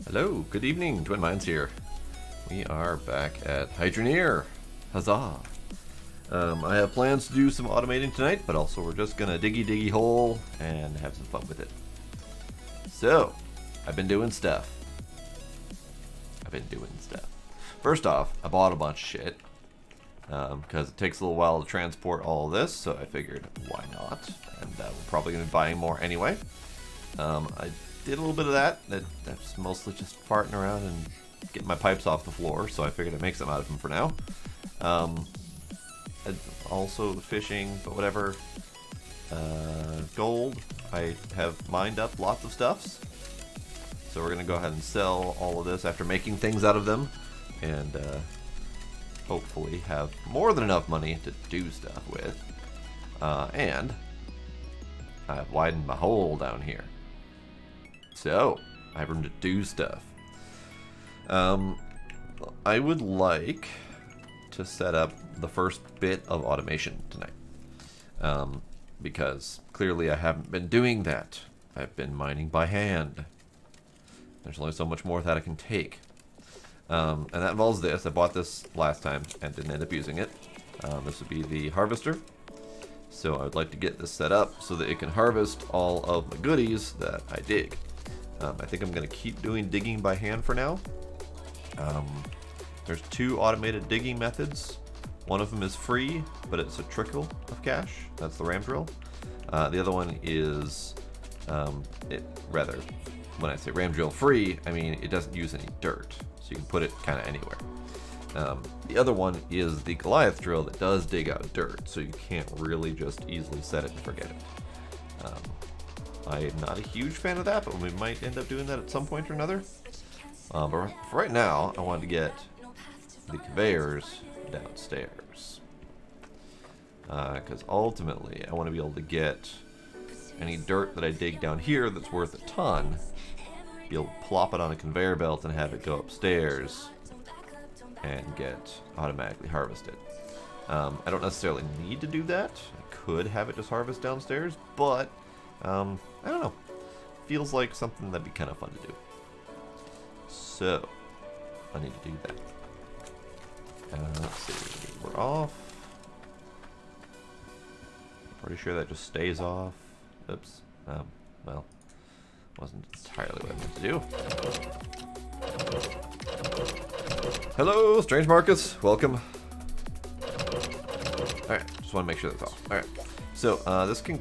Hello, good evening, Twin Minds here. We are back at Hydroneer. Huzzah! I have plans to do some automating tonight, but also we're just gonna diggy hole and have some fun with it. So, I've been doing stuff. First off, I bought a bunch of shit, because it takes a little while to transport all of this, so I figured, why not? And we're probably gonna be buying more anyway. I did a little bit of that. That's mostly just farting around and getting my pipes off the floor, so I figured I'd make something out of them for now. Also the fishing, but whatever. Gold, I have mined up lots of stuffs. So we're going to go ahead and sell all of this after making things out of them. And hopefully have more than enough money to do stuff with. And I've widened my hole down here. So, I have room to do stuff. I would like to set up the first bit of automation tonight. Because clearly I haven't been doing that. I've been mining by hand. There's only so much more that I can take. And that involves this. I bought this last time and didn't end up using it. This would be the harvester. So I would like to get this set up so that it can harvest all of the goodies that I dig. I think I'm going to keep doing digging by hand for now. There's two automated digging methods. One of them is free, but it's a trickle of cash. That's the ram drill. The other one is, when I say ram drill free, I mean it doesn't use any dirt, so you can put it kind of anywhere. The other one is the Goliath drill that does dig out dirt, so you can't really just easily set it and forget it. I'm not a huge fan of that, but we might end up doing that at some point or another. But for right now, I wanted to get the conveyors downstairs. Because ultimately, I want to be able to get any dirt that I dig down here that's worth a ton, be able to plop it on a conveyor belt and have it go upstairs and get automatically harvested. I don't necessarily need to do that. I could have it just harvest downstairs, but I don't know. Feels like something that'd be kind of fun to do. So, I need to do that. Let's see. We're off. Pretty sure that just stays off. Oops. Well, wasn't entirely what I meant to do. Hello, Strange Marcus. Welcome. Alright, just want to make sure that's off. Alright. So, this can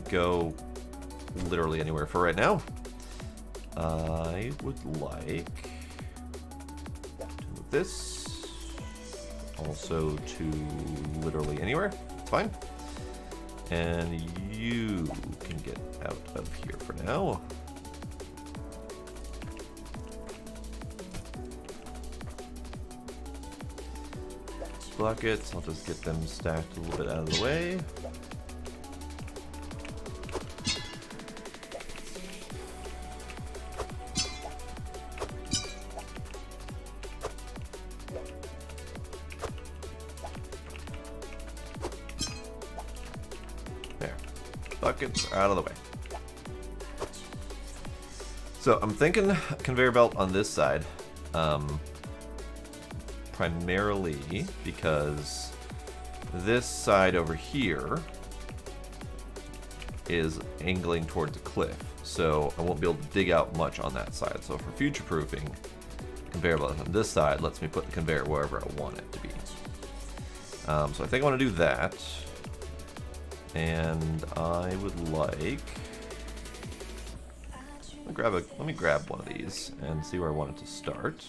go literally anywhere for right now. I would like to move this also to literally anywhere. It's fine. And you can get out of here for now. Buckets, I'll just get them stacked a little bit out of the way. There. Buckets are out of the way. So I'm thinking conveyor belt on this side. Primarily because this side over here is angling towards a cliff, so I won't be able to dig out much on that side. So for future proofing, conveyor belt on this side lets me put the conveyor wherever I want it to be. So I think I want to do that, and I would like, let me grab one of these and see where I want it to start.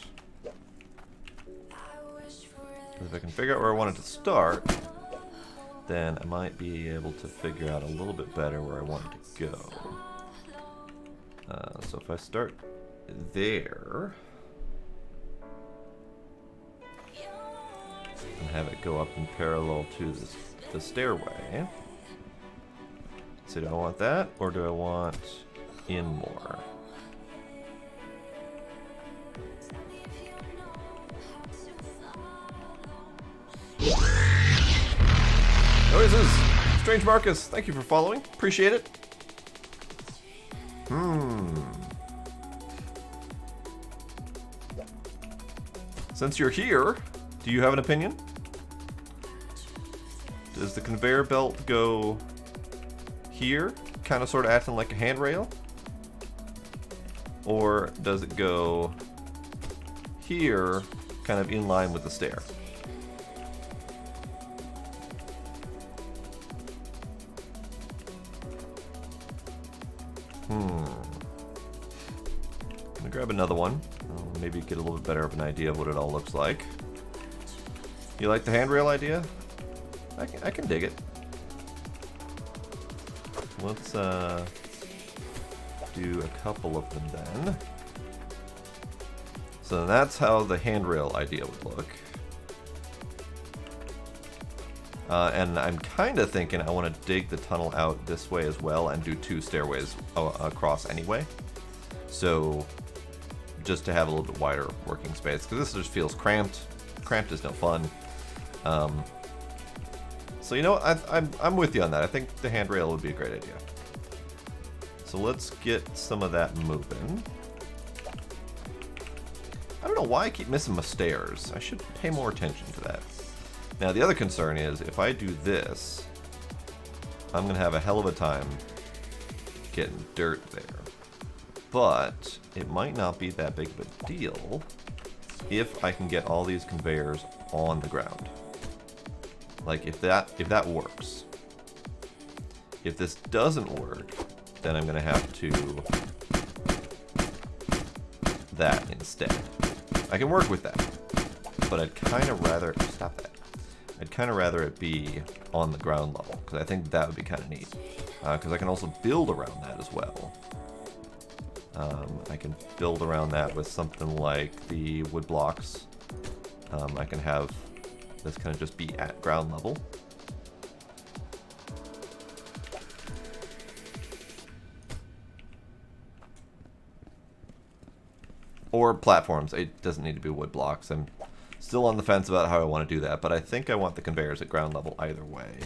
If I can figure out where I want it to start, then I might be able to figure out a little bit better where I want it to go. So if I start there and have it go up in parallel to the stairway. So do I want that, or do I want in more? Noises! Strange Marcus, thank you for following. Appreciate it. Since you're here, do you have an opinion? Does the conveyor belt go here, kind of sort of acting like a handrail? Or does it go here, kind of in line with the stair? I'm gonna grab another one. Maybe get a little bit better of an idea of what it all looks like. You like the handrail idea? I can dig it. Let's do a couple of them then. So that's how the handrail idea would look. And I'm kind of thinking I want to dig the tunnel out this way as well and do 2 stairways across anyway. So just to have a little bit wider working space, because this just feels cramped. Cramped is no fun. So you know what, I'm with you on that. I think the handrail would be a great idea. So let's get some of that moving. I don't know why I keep missing my stairs. I should pay more attention to that. Now the other concern is if I do this, I'm going to have a hell of a time getting dirt there. But it might not be that big of a deal if I can get all these conveyors on the ground. Like if that works. If this doesn't work, then I'm going to have to that instead. I can work with that, but I'd kind of rather stop that. I'd kind of rather it be on the ground level, because I think that would be kind of neat. Because I can also build around that as well. I can build around that with something like the wood blocks. I can have this kind of just be at ground level. Or platforms. It doesn't need to be wood blocks. I'm still on the fence about how I want to do that, but I think I want the conveyors at ground level either way.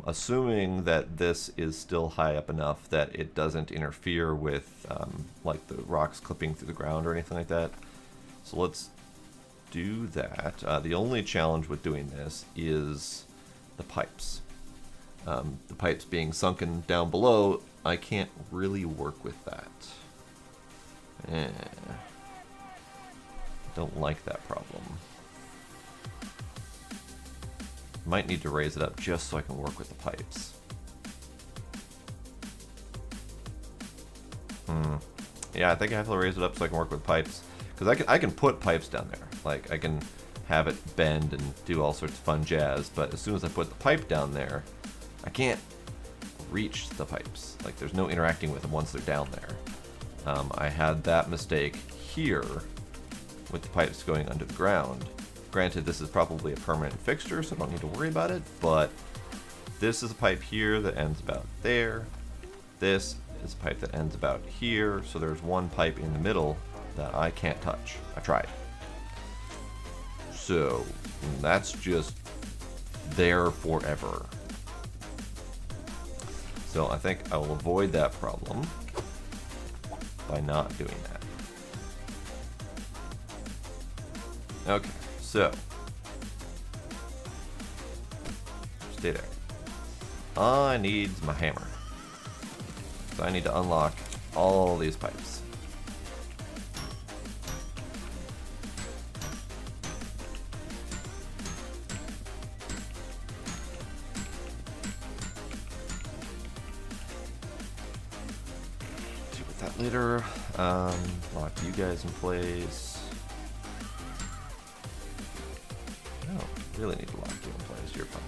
Assuming that this is still high up enough that it doesn't interfere with like the rocks clipping through the ground or anything like that. So let's do that. The only challenge with doing this is the pipes. The pipes being sunken down below, I can't really work with that. Don't like that problem. Might need to raise it up just so I can work with the pipes. Yeah, I think I have to raise it up so I can work with pipes. Because I can put pipes down there. Like, I can have it bend and do all sorts of fun jazz, but as soon as I put the pipe down there, I can't reach the pipes. Like, there's no interacting with them once they're down there. I had that mistake here with the pipes going under the ground. Granted, this is probably a permanent fixture, so I don't need to worry about it, but this is a pipe here that ends about there. This is a pipe that ends about here, so there's one pipe in the middle that I can't touch. I tried. So, that's just there forever. So I think I will avoid that problem by not doing that. Okay, so stay there. I need my hammer. So I need to unlock all these pipes. Deal with that later. Lock you guys in place. I don't really need to lock you in place. You're fine.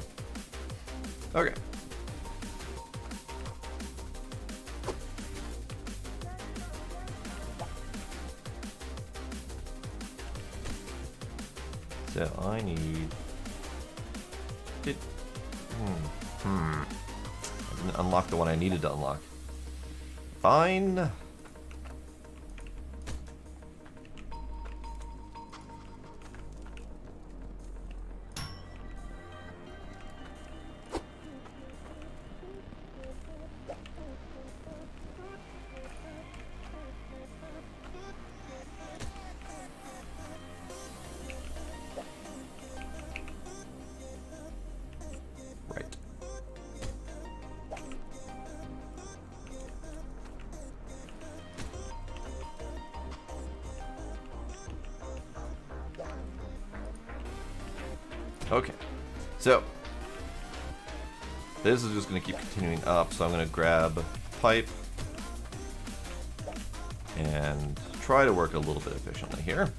Okay. So I need it. I didn't unlock the one I needed to unlock. Fine. Okay, so this is just going to keep continuing up, so I'm going to grab pipe and try to work a little bit efficiently here.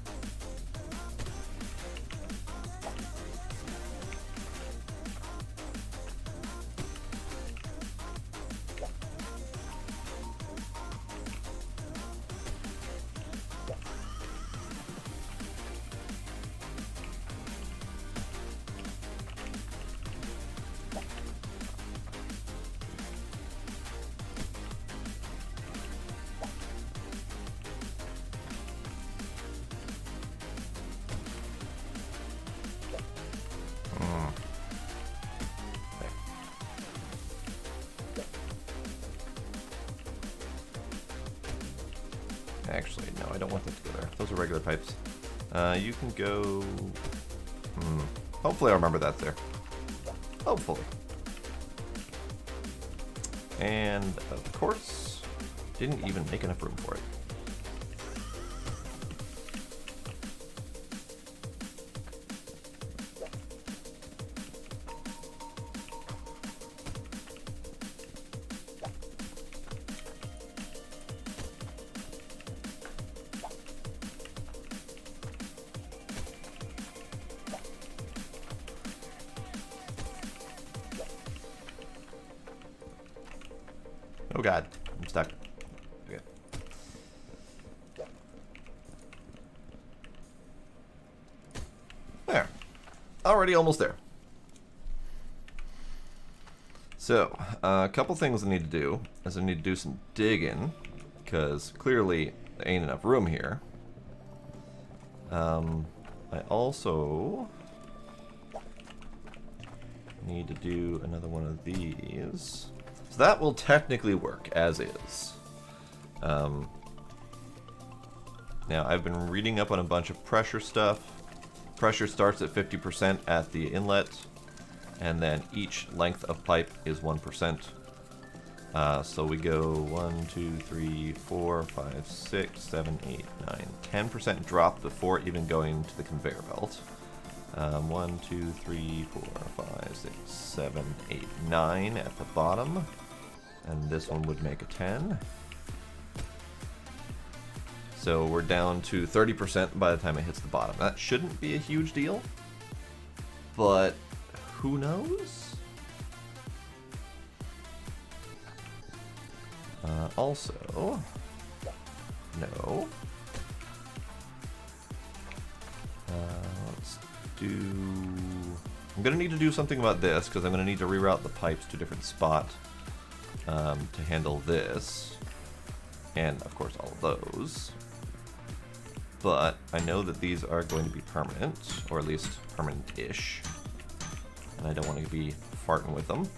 Actually, no, I don't want that to go there. Those are regular pipes. You can go... Hopefully I remember that's there. Hopefully. And, of course, didn't even make enough room for it. Oh god, I'm stuck. Okay. There. Already almost there. So, a couple things I need to do is I need to do some digging, because clearly there ain't enough room here. I also need to do another one of these. So that will technically work as is. Now, I've been reading up on a bunch of pressure stuff. Pressure starts at 50% at the inlet, and then each length of pipe is 1%. So we go 1, 2, 3, 4, 5, 6, 7, 8, 9, 10% drop before even going to the conveyor belt. 1, 2, 3, 4, 5, 6, 7, 8, 9 at the bottom. And this one would make a 10. So we're down to 30% by the time it hits the bottom. That shouldn't be a huge deal, but who knows? Also, no. Let's do... I'm going to need to do something about this, because I'm going to need to reroute the pipes to a different spot to handle this. And, of course, all of those. But I know that these are going to be permanent, or at least permanent-ish. And I don't want to be farting with them.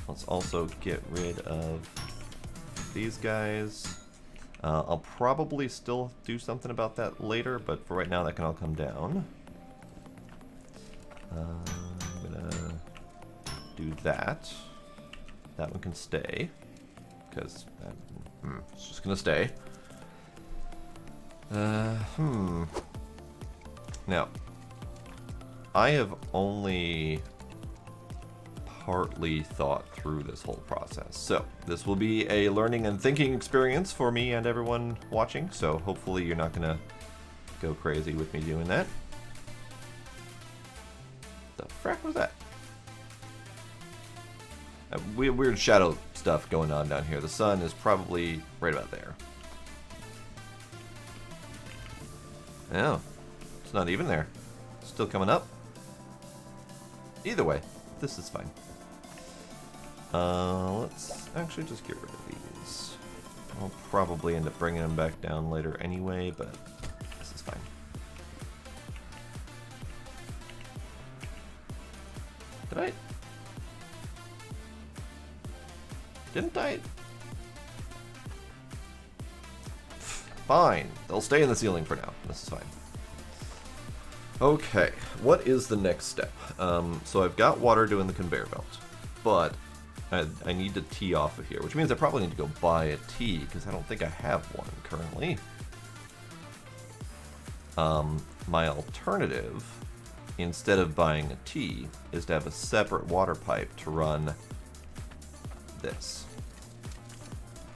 Let's also get rid of these guys. I'll probably still do something about that later, but for right now that can all come down. I'm gonna do that. That one can stay, because it's just gonna stay. Now, I have only partly thought through this whole process. So, this will be a learning and thinking experience for me and everyone watching, so hopefully you're not gonna go crazy with me doing that. The frack was that? Weird shadow stuff going on down here. The sun is probably right about there. No, it's not even there. Still coming up. Either way, this is fine. Let's actually just get rid of these. I'll probably end up bringing them back down later anyway, but this is fine. Did I? Didn't I? Fine. They'll stay in the ceiling for now. This is fine. Okay, what is the next step? So I've got water doing the conveyor belt, but I need to tee off of here, which means I probably need to go buy a tee, because I don't think I have one currently. My alternative instead of buying a T, is to have a separate water pipe to run this.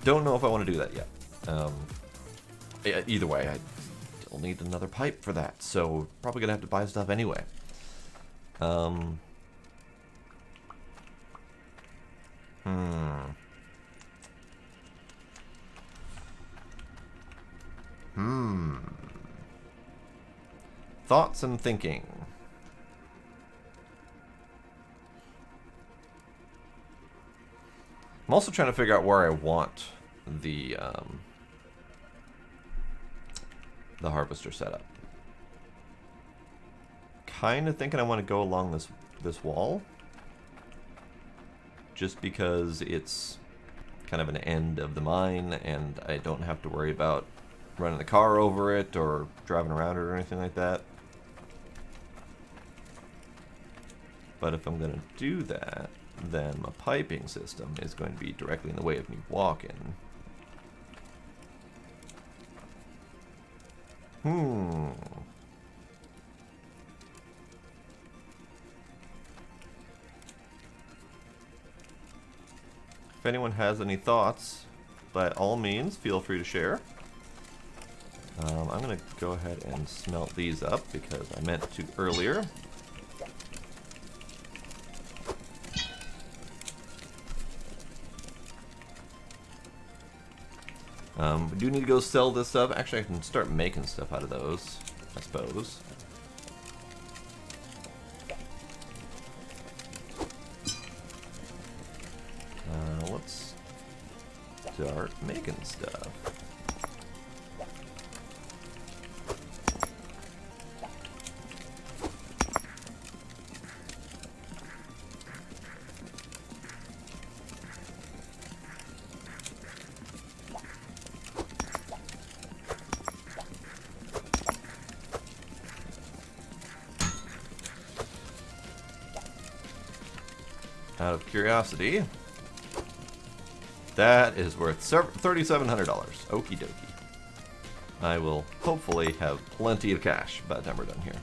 Don't know if I want to do that yet. Either way, I still need another pipe for that, so probably gonna have to buy stuff anyway. Thoughts and thinking. I'm also trying to figure out where I want the harvester set up. Kind of thinking I want to go along this wall, just because it's kind of an end of the mine, and I don't have to worry about running the car over it or driving around it or anything like that. But if I'm going to do that, then my piping system is going to be directly in the way of me walking. If anyone has any thoughts, by all means, feel free to share. I'm going to go ahead and smelt these up because I meant to earlier. We do need to go sell this stuff. Actually, I can start making stuff out of those, I suppose. Let's start making stuff. Out of curiosity, that is worth $3,700. Okie dokie. I will hopefully have plenty of cash by the time we're done here.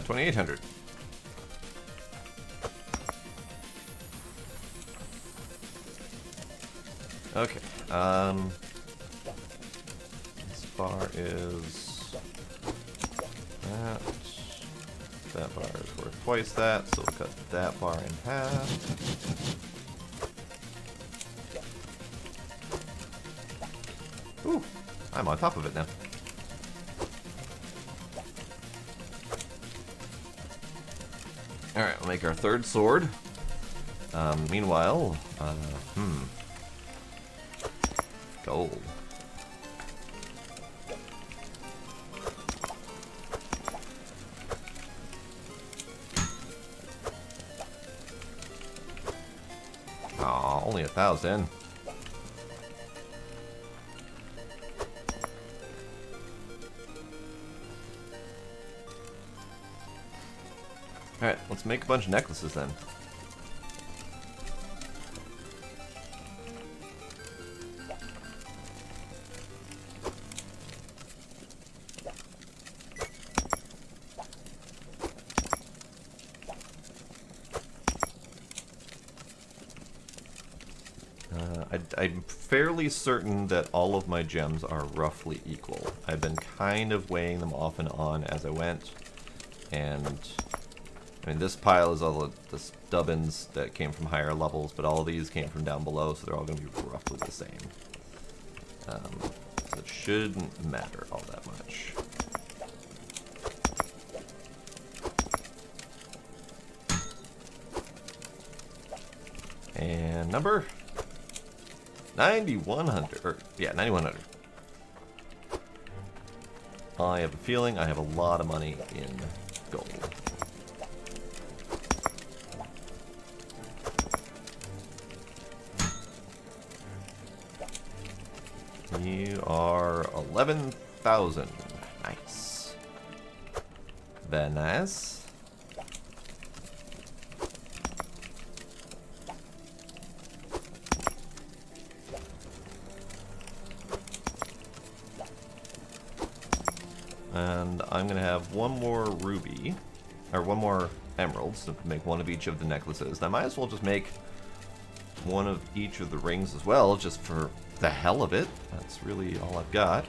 $2,800. Okay. This bar is that. That bar is worth twice that, so we'll cut that bar in half. Ooh, I'm on top of it now. Alright, we'll make our third sword. Meanwhile, gold. Aw, only 1,000. Alright, let's make a bunch of necklaces then. I'm fairly certain that all of my gems are roughly equal. I've been kind of weighing them off and on as I went, and I mean, this pile is all the stubbins that came from higher levels, but all of these came from down below, so they're all going to be roughly the same. So it shouldn't matter all that much. And number 9,100, or yeah, 9,100. I have a feeling I have a lot of money in gold. You are 11,000. Nice. Very nice. And I'm going to have one more ruby, or one more emeralds to make one of each of the necklaces. And I might as well just make one of each of the rings as well, just for the hell of it. That's really all I've got.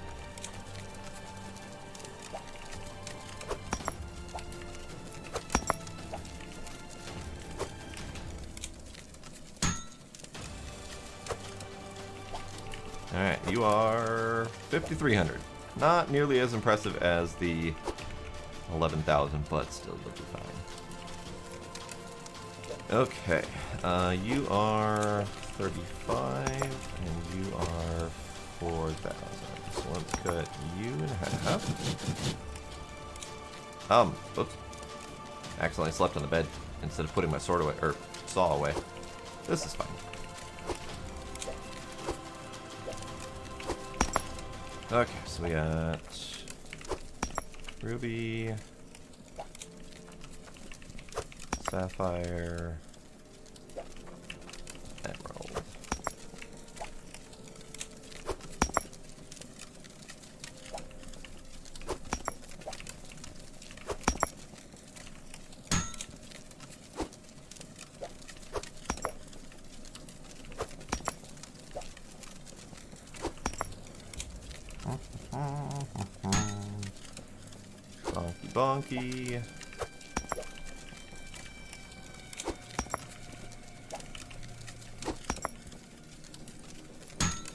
Alright, you are 5,300. Not nearly as impressive as the 11,000, but still would be fine. Okay, you are 35, and you are 4,000. So let's cut you in half. Oops. Accidentally slept on the bed instead of putting my sword away, or saw away. This is fine. Okay, so we got ruby, sapphire, emerald. Bonky bonky.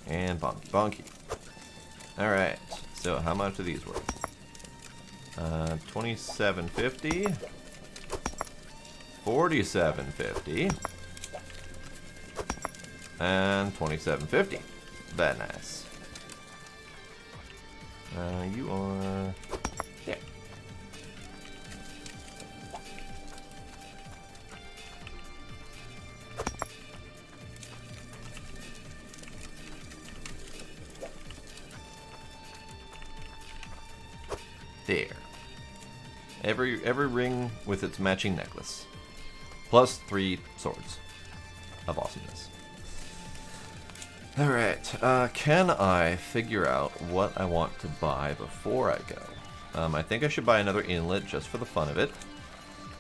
And bonky bonky. Alright, so how much are these worth? 27.50, 47.50, and 27.50. Very nice. You are... yeah. There. Every ring with its matching necklace. Plus 3 swords of awesomeness. Alright, can I figure out what I want to buy before I go? I think I should buy another inlet just for the fun of it.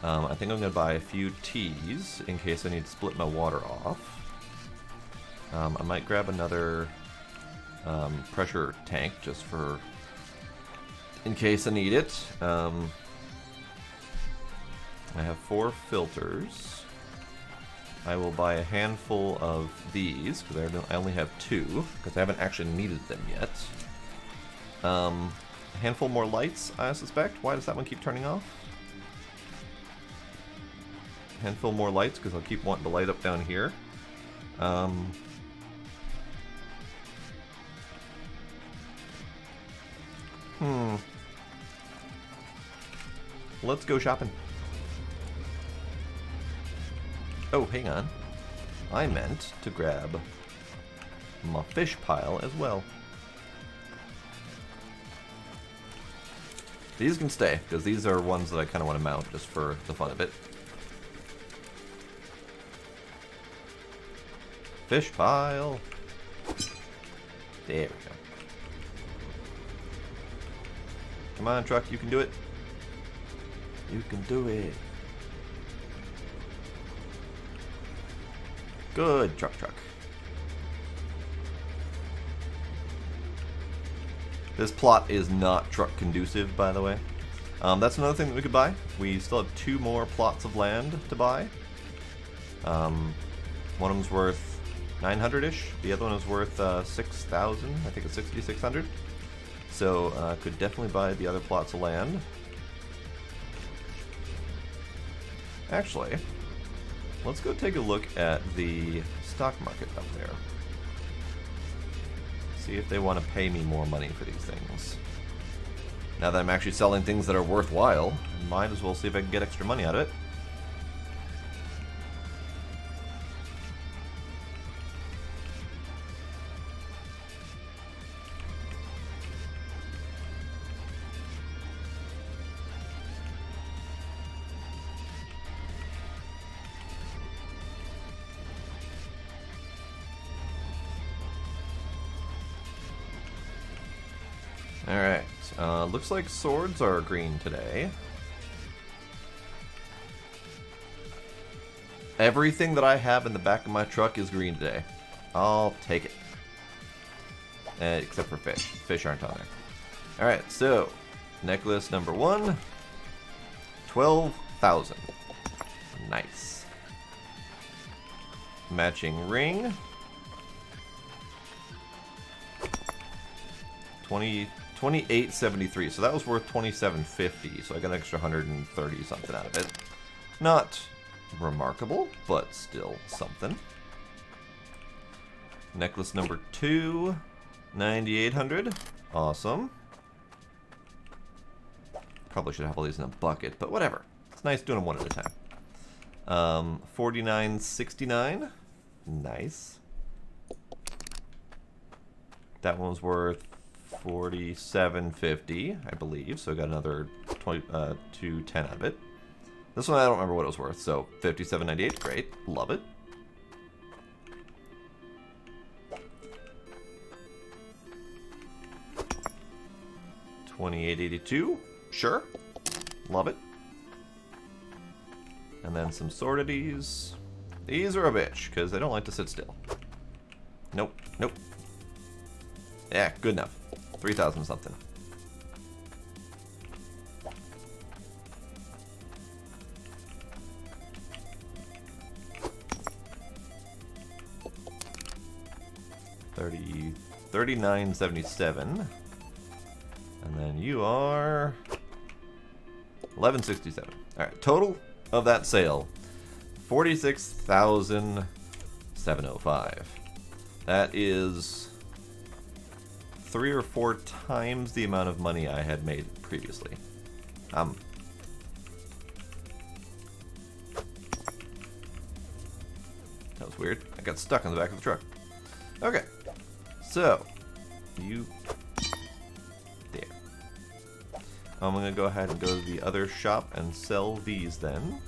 I think I'm going to buy a few teas in case I need to split my water off. I might grab another pressure tank just for... in case I need it. I have 4 filters. I will buy a handful of these, because I only have 2, because I haven't actually needed them yet. A handful more lights, I suspect. Why does that one keep turning off? Handful more lights, because I'll keep wanting to light up down here. Let's go shopping. Oh, hang on. I meant to grab my fish pile as well. These can stay, because these are ones that I kind of want to mount just for the fun of it. Fish pile. There we go. Come on, truck, you can do it. You can do it. Good, truck. This plot is not truck conducive, by the way. That's another thing that we could buy. We still have 2 more plots of land to buy. One of them's worth 900-ish. The other one is worth 6,000. I think it's 6,600. So could definitely buy the other plots of land. Actually, let's go take a look at the stock market up there. See if they want to pay me more money for these things. Now that I'm actually selling things that are worthwhile, might as well see if I can get extra money out of it. Alright, looks like swords are green today. Everything that I have in the back of my truck is green today. I'll take it. Except for fish. Fish aren't on there. Alright, so, necklace number 1. 12,000. Nice. Matching ring. 28.73. So that was worth 27.50. So I got an extra 130 something out of it. Not remarkable, but still something. Necklace number 2. 9,800. Awesome. Probably should have all these in a bucket, but whatever. It's nice doing them one at a time. 49.69. Nice. That one's worth 47.50, I believe. So I got another 210 out of it. This one I don't remember what it was worth. So 57.98. Great. Love it. $28.82. Sure. Love it. And then some sororities. These are a bitch, because they don't like to sit still. Nope. Nope. Yeah, good enough. 3,000 something. $39.77. And then you are 11.67. All right, total of that sale, 46,705. That is 3 or 4 times the amount of money I had made previously. That was weird. I got stuck in the back of the truck. Okay, so you. I'm going to go ahead and go to the other shop and sell these then.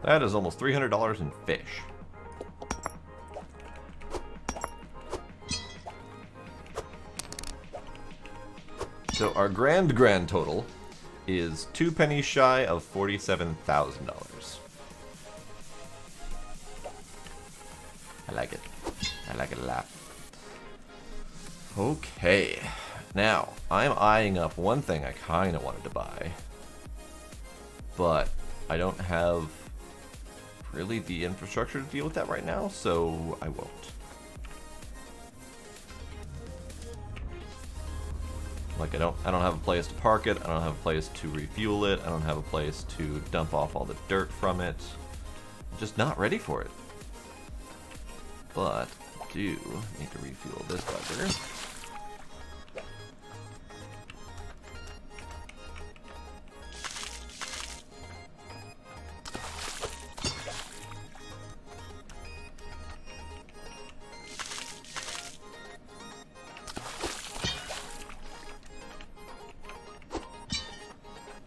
That is almost $300 in fish. So our grand total is 2 pennies shy of $47,000. I like it. I like it a lot. Okay. Now, I'm eyeing up one thing I kind of wanted to buy, but I don't have really the infrastructure to deal with that right now, so I won't. Like I don't have a place to park it, I don't have a place to refuel it, I don't have a place to dump off all the dirt from it. I'm just not ready for it. But I do need to refuel this bugger.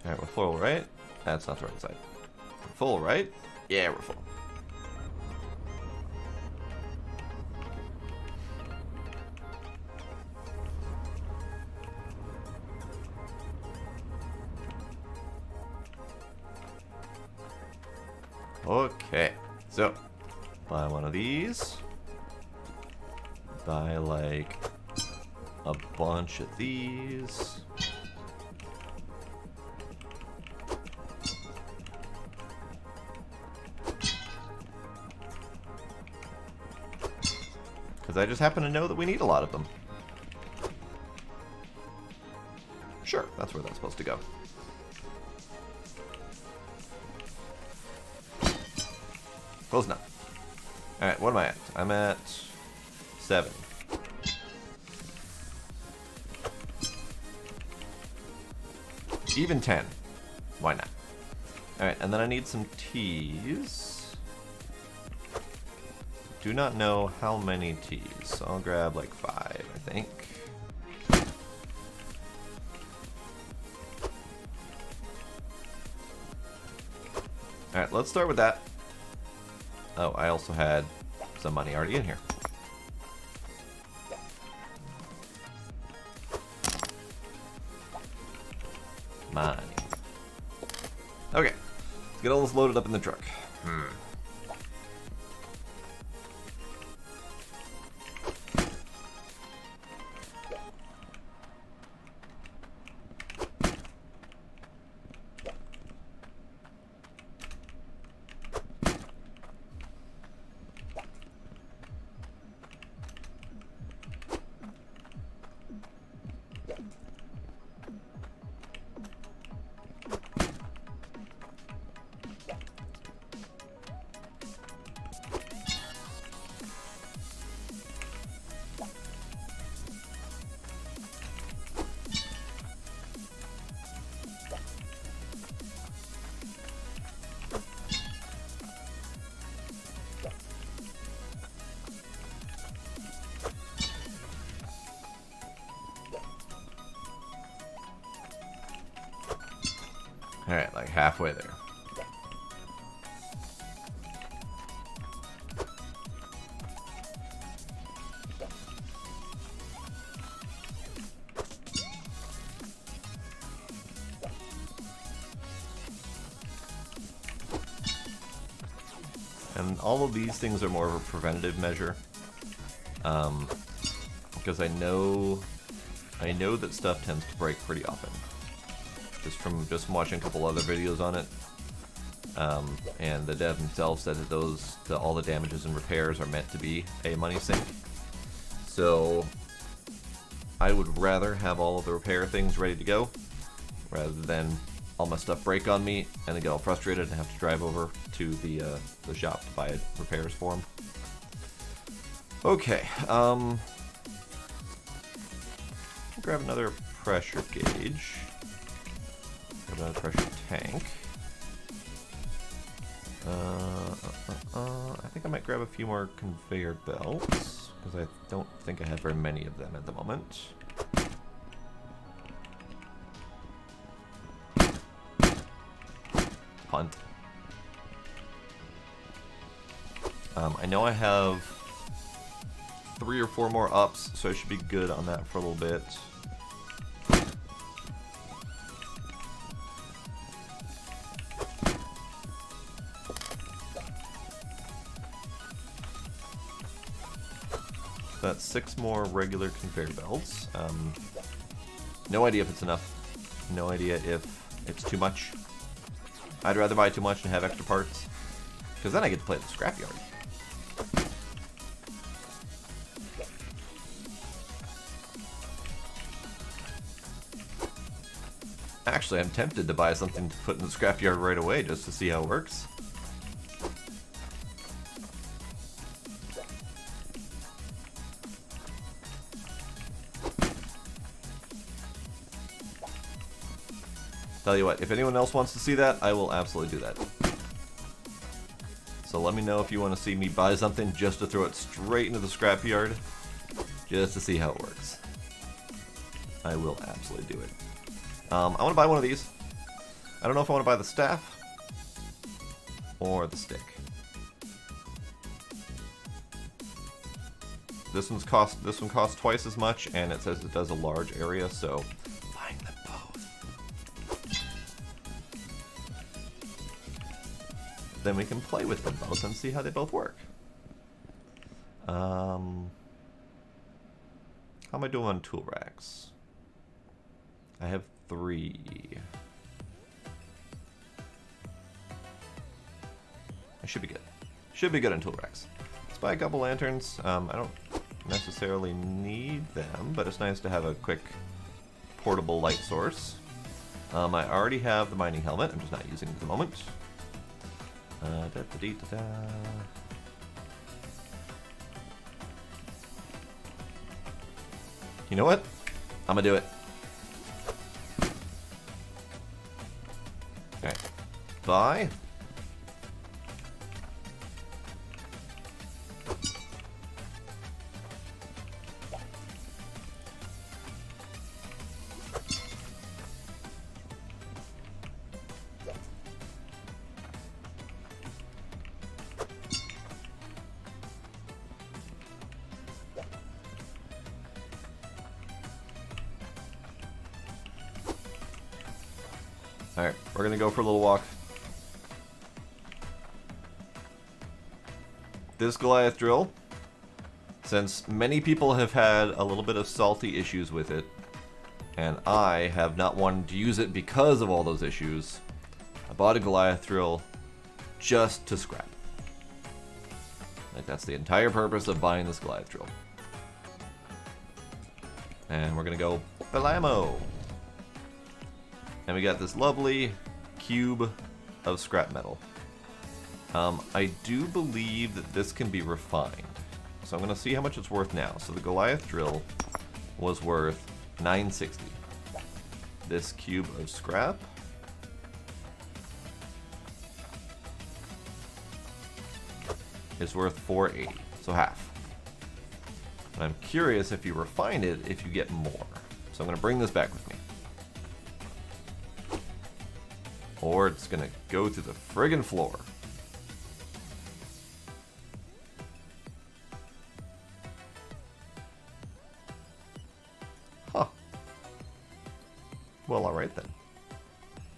Alright, we're full, right? That's not the right side. We're full, right? Yeah, we're full. Okay, so buy one of these. Buy like a bunch of these. Because I just happen to know that we need a lot of them. Sure, that's where that's supposed to go. Close enough. Alright, what am I at? I'm at 7. Even 10. Why not? Alright, and then I need some teas. Do not know how many teas, so I'll grab like 5, I think. Alright, let's start with that. Oh, I also had some money already in here. Money. Okay, let's get all this loaded up in the truck. Alright, like halfway there. And all of these things are more of a preventative measure. Because I know that stuff tends to break pretty often. Just from watching a couple other videos on it, and the dev themselves said that all the damages and repairs are meant to be a money sink. So I would rather have all of the repair things ready to go, rather than all my stuff break on me and then get all frustrated and have to drive over to the shop to buy repairs for them. Okay, grab another pressure gauge. Another pressure tank. I think I might grab a few more conveyor belts, because I don't think I have very many of them at the moment. Punt. I know I have 3 or 4 more ups, so I should be good on that for a little bit. That's 6 more regular conveyor belts. No idea if it's enough. No idea if it's too much. I'd rather buy too much and have extra parts, because then I get to play at the scrapyard. Actually, I'm tempted to buy something to put in the scrapyard right away just to see how it works. Tell you what, if anyone else wants to see that, I will absolutely do that. So let me know if you want to see me buy something just to throw it straight into the scrapyard, just to see how it works. I will absolutely do it. I want to buy one of these. I don't know if I want to buy the staff or the stick. This one costs twice as much, and it says it does a large area, so buying them both. Then we can play with them both and see how they both work. How am I doing on tool racks? I have 3. I should be good. Should be good on tool racks. Let's buy a couple lanterns. I don't necessarily need them, but it's nice to have a quick portable light source. I already have the mining helmet. I'm just not using it at the moment. You know what? I'm gonna do it. Alright. Bye. Alright, we're gonna go for a little walk. This Goliath drill, since many people have had a little bit of salty issues with it, and I have not wanted to use it because of all those issues, I bought a Goliath drill just to scrap. Like, that's the entire purpose of buying this Goliath drill. And we're gonna go Belamo. And we got this lovely cube of scrap metal. I do believe that this can be refined. So I'm going to see how much it's worth now. So the Goliath drill was worth $960. This cube of scrap is worth $480. So half. And I'm curious if you refine it, if you get more. So I'm going to bring this back with me. Or it's gonna go through the friggin' floor. Huh. Well, alright then.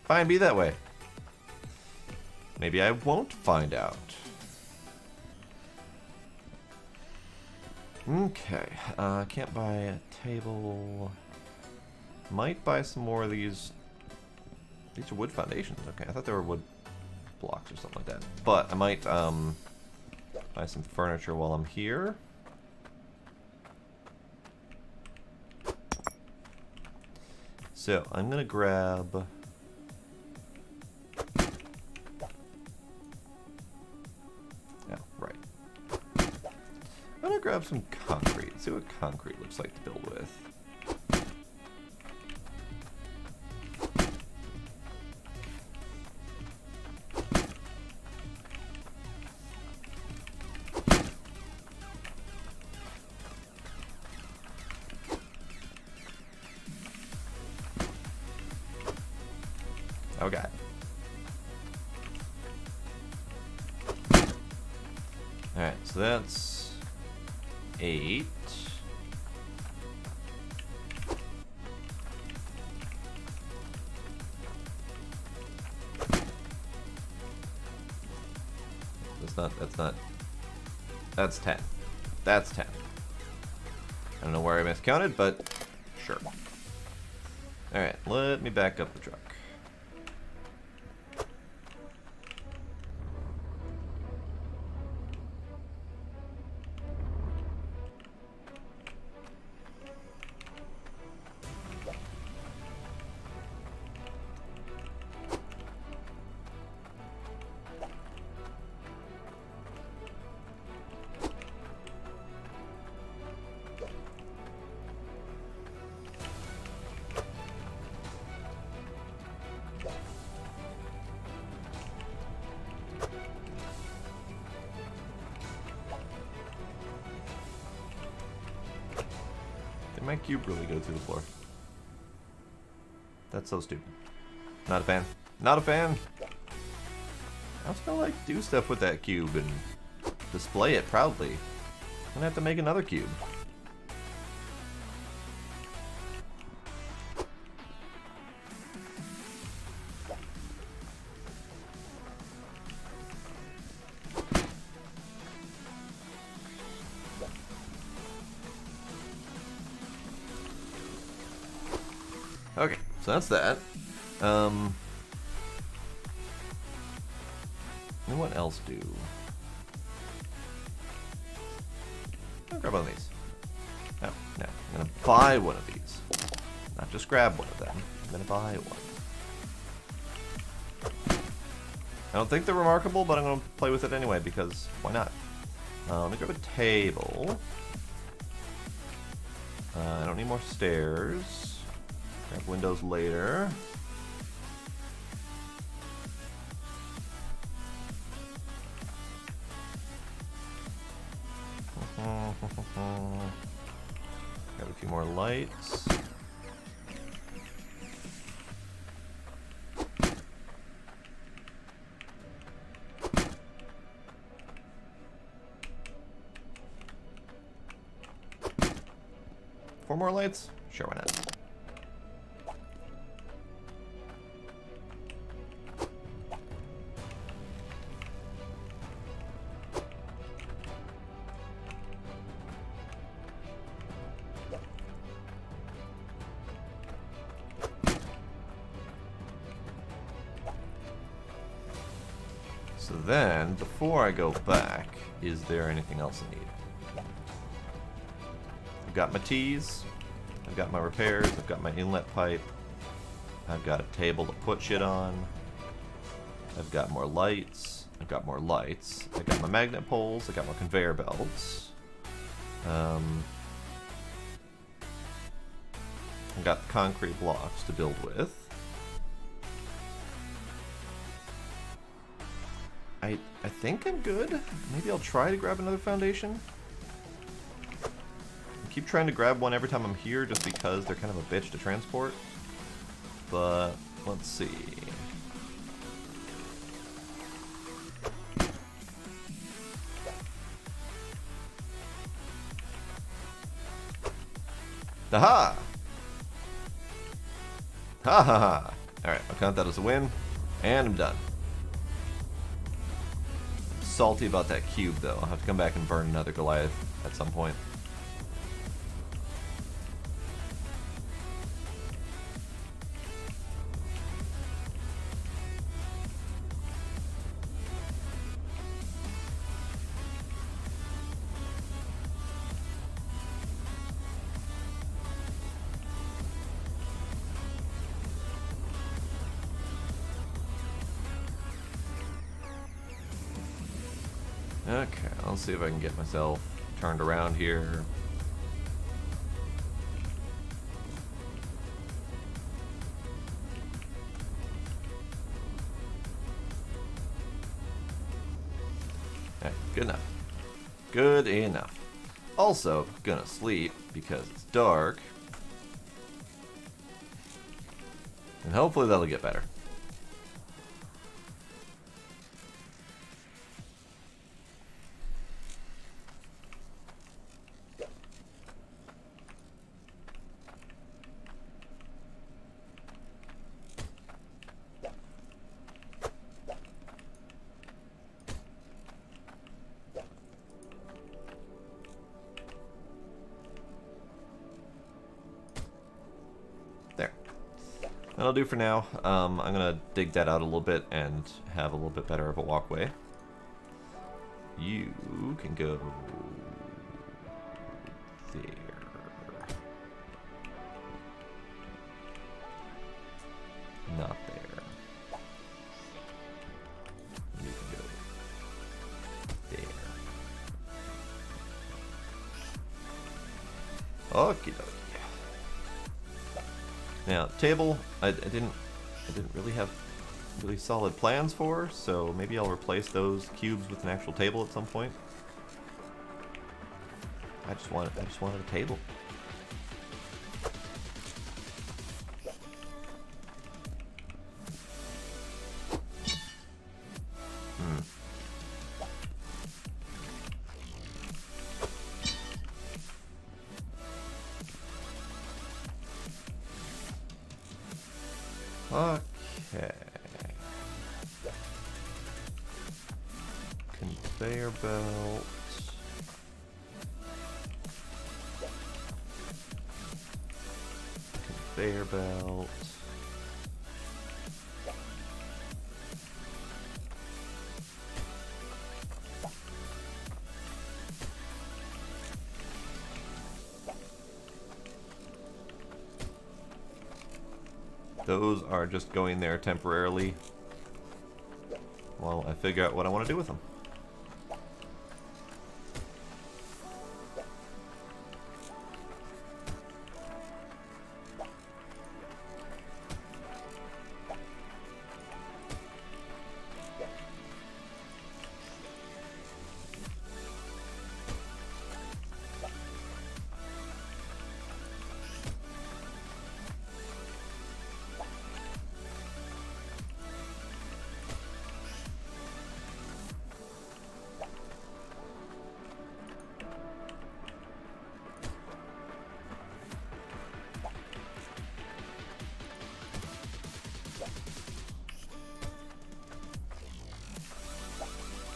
Fine, be that way. Maybe I won't find out. Okay, can't buy a table. Might buy some more of these. These are wood foundations. Okay, I thought they were wood blocks or something like that. But I might buy some furniture while I'm here. So I'm gonna grab. Yeah, right. I'm gonna grab some concrete. See what concrete looks like to build with. Okay. Alright, so that's 8. That's 10. That's 10. I don't know where I miscounted, but sure. Alright, let me back up the truck. Did my cube really go through the floor? That's so stupid. Not a fan. Not a fan! I was gonna like do stuff with that cube and display it proudly. I'm gonna have to make another cube. Okay, so that's that. And what else do? I'll grab one of these. buy one of these. Not just grab one of them. I'm gonna buy one. I don't think they're remarkable, but I'm gonna play with it anyway because why not? Let me grab a table. I don't need more stairs. Grab windows later. Grab a few more lights. Four more lights? Sure, why not? So then, before I go back, is there anything else I need? I've got my tees, I've got my repairs, I've got my inlet pipe, I've got a table to put shit on, I've got more lights, I've got my magnet poles, I've got more conveyor belts, I've got concrete blocks to build with. I think I'm good. Maybe I'll try to grab another foundation. I keep trying to grab one every time I'm here just because they're kind of a bitch to transport. But let's see. Aha! Ha ha ha! Alright, I'll count that as a win. And I'm done. Salty about that cube though. I'll have to come back and burn another Goliath at some point. Okay, I'll see if I can get myself turned around here. Okay, good enough. Good enough. Also, gonna sleep because it's dark. And hopefully that'll get better. That'll do for now. I'm gonna dig that out a little bit and have a little bit better of a walkway. You can go there. Not there. You can go there. Okie dokie. Now, table, I didn't really have really solid plans for, so maybe I'll replace those cubes with an actual table at some point. I just wanted a table. Okay. Conveyor belt. Conveyor belt. Those are just going there temporarily while I figure out what I want to do with them.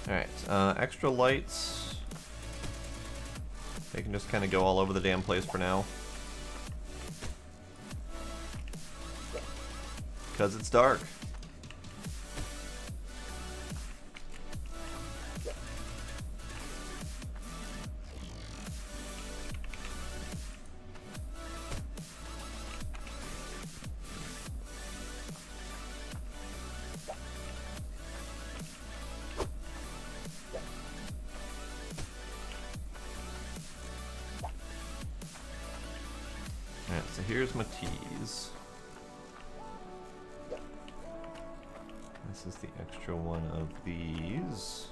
Alright, extra lights. They can just kind of go all over the damn place for now. Because it's dark. Alright, so here's my teas. This is the extra one of these.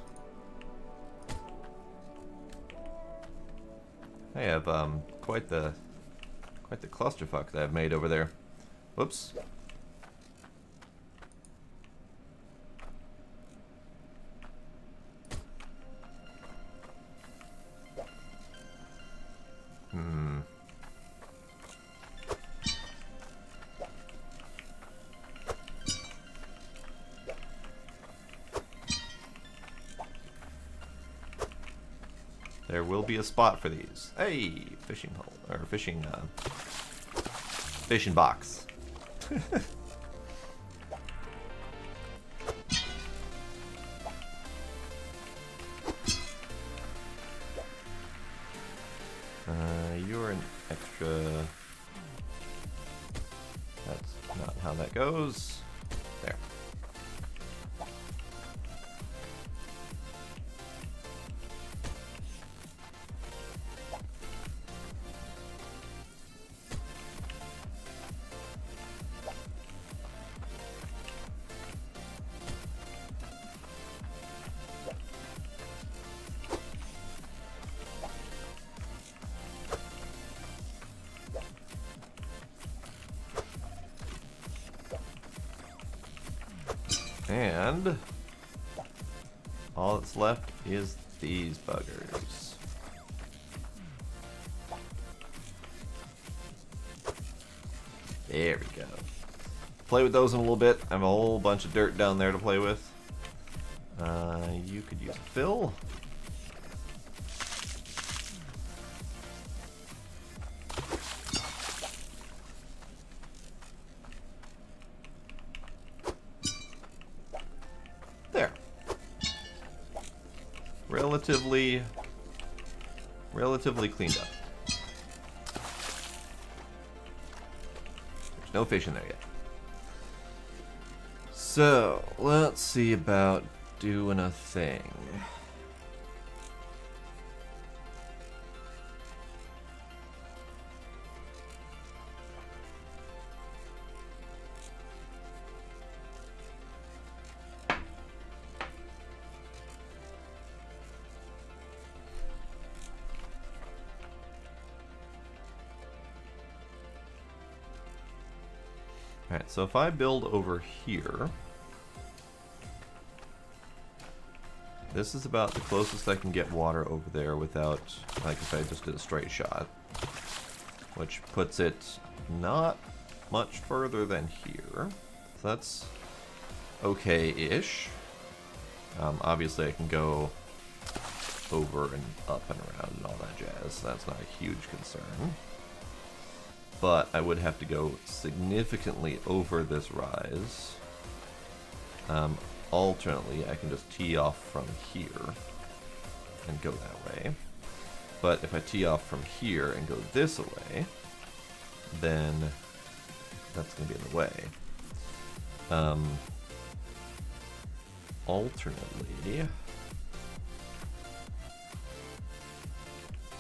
I have quite the clusterfuck that I've made over there. Whoops. There will be a spot for these. Hey, fishing hole or fishing box. You're an extra. That's not how that goes. There. And all that's left is these buggers. There we go. Play with those in a little bit. I have a whole bunch of dirt down there to play with. You could use a fill. There. Relatively cleaned up. There's no fish in there yet. So, let's see about doing a thing. Alright, so if I build over here, this is about the closest I can get water over there without, like if I just did a straight shot, which puts it not much further than here. So that's okay-ish. Obviously I can go over and up and around and all that jazz, so that's not a huge concern. But I would have to go significantly over this rise. Alternately, I can just tee off from here and go that way. But if I tee off from here and go this way, then that's going to be in the way. Alternately,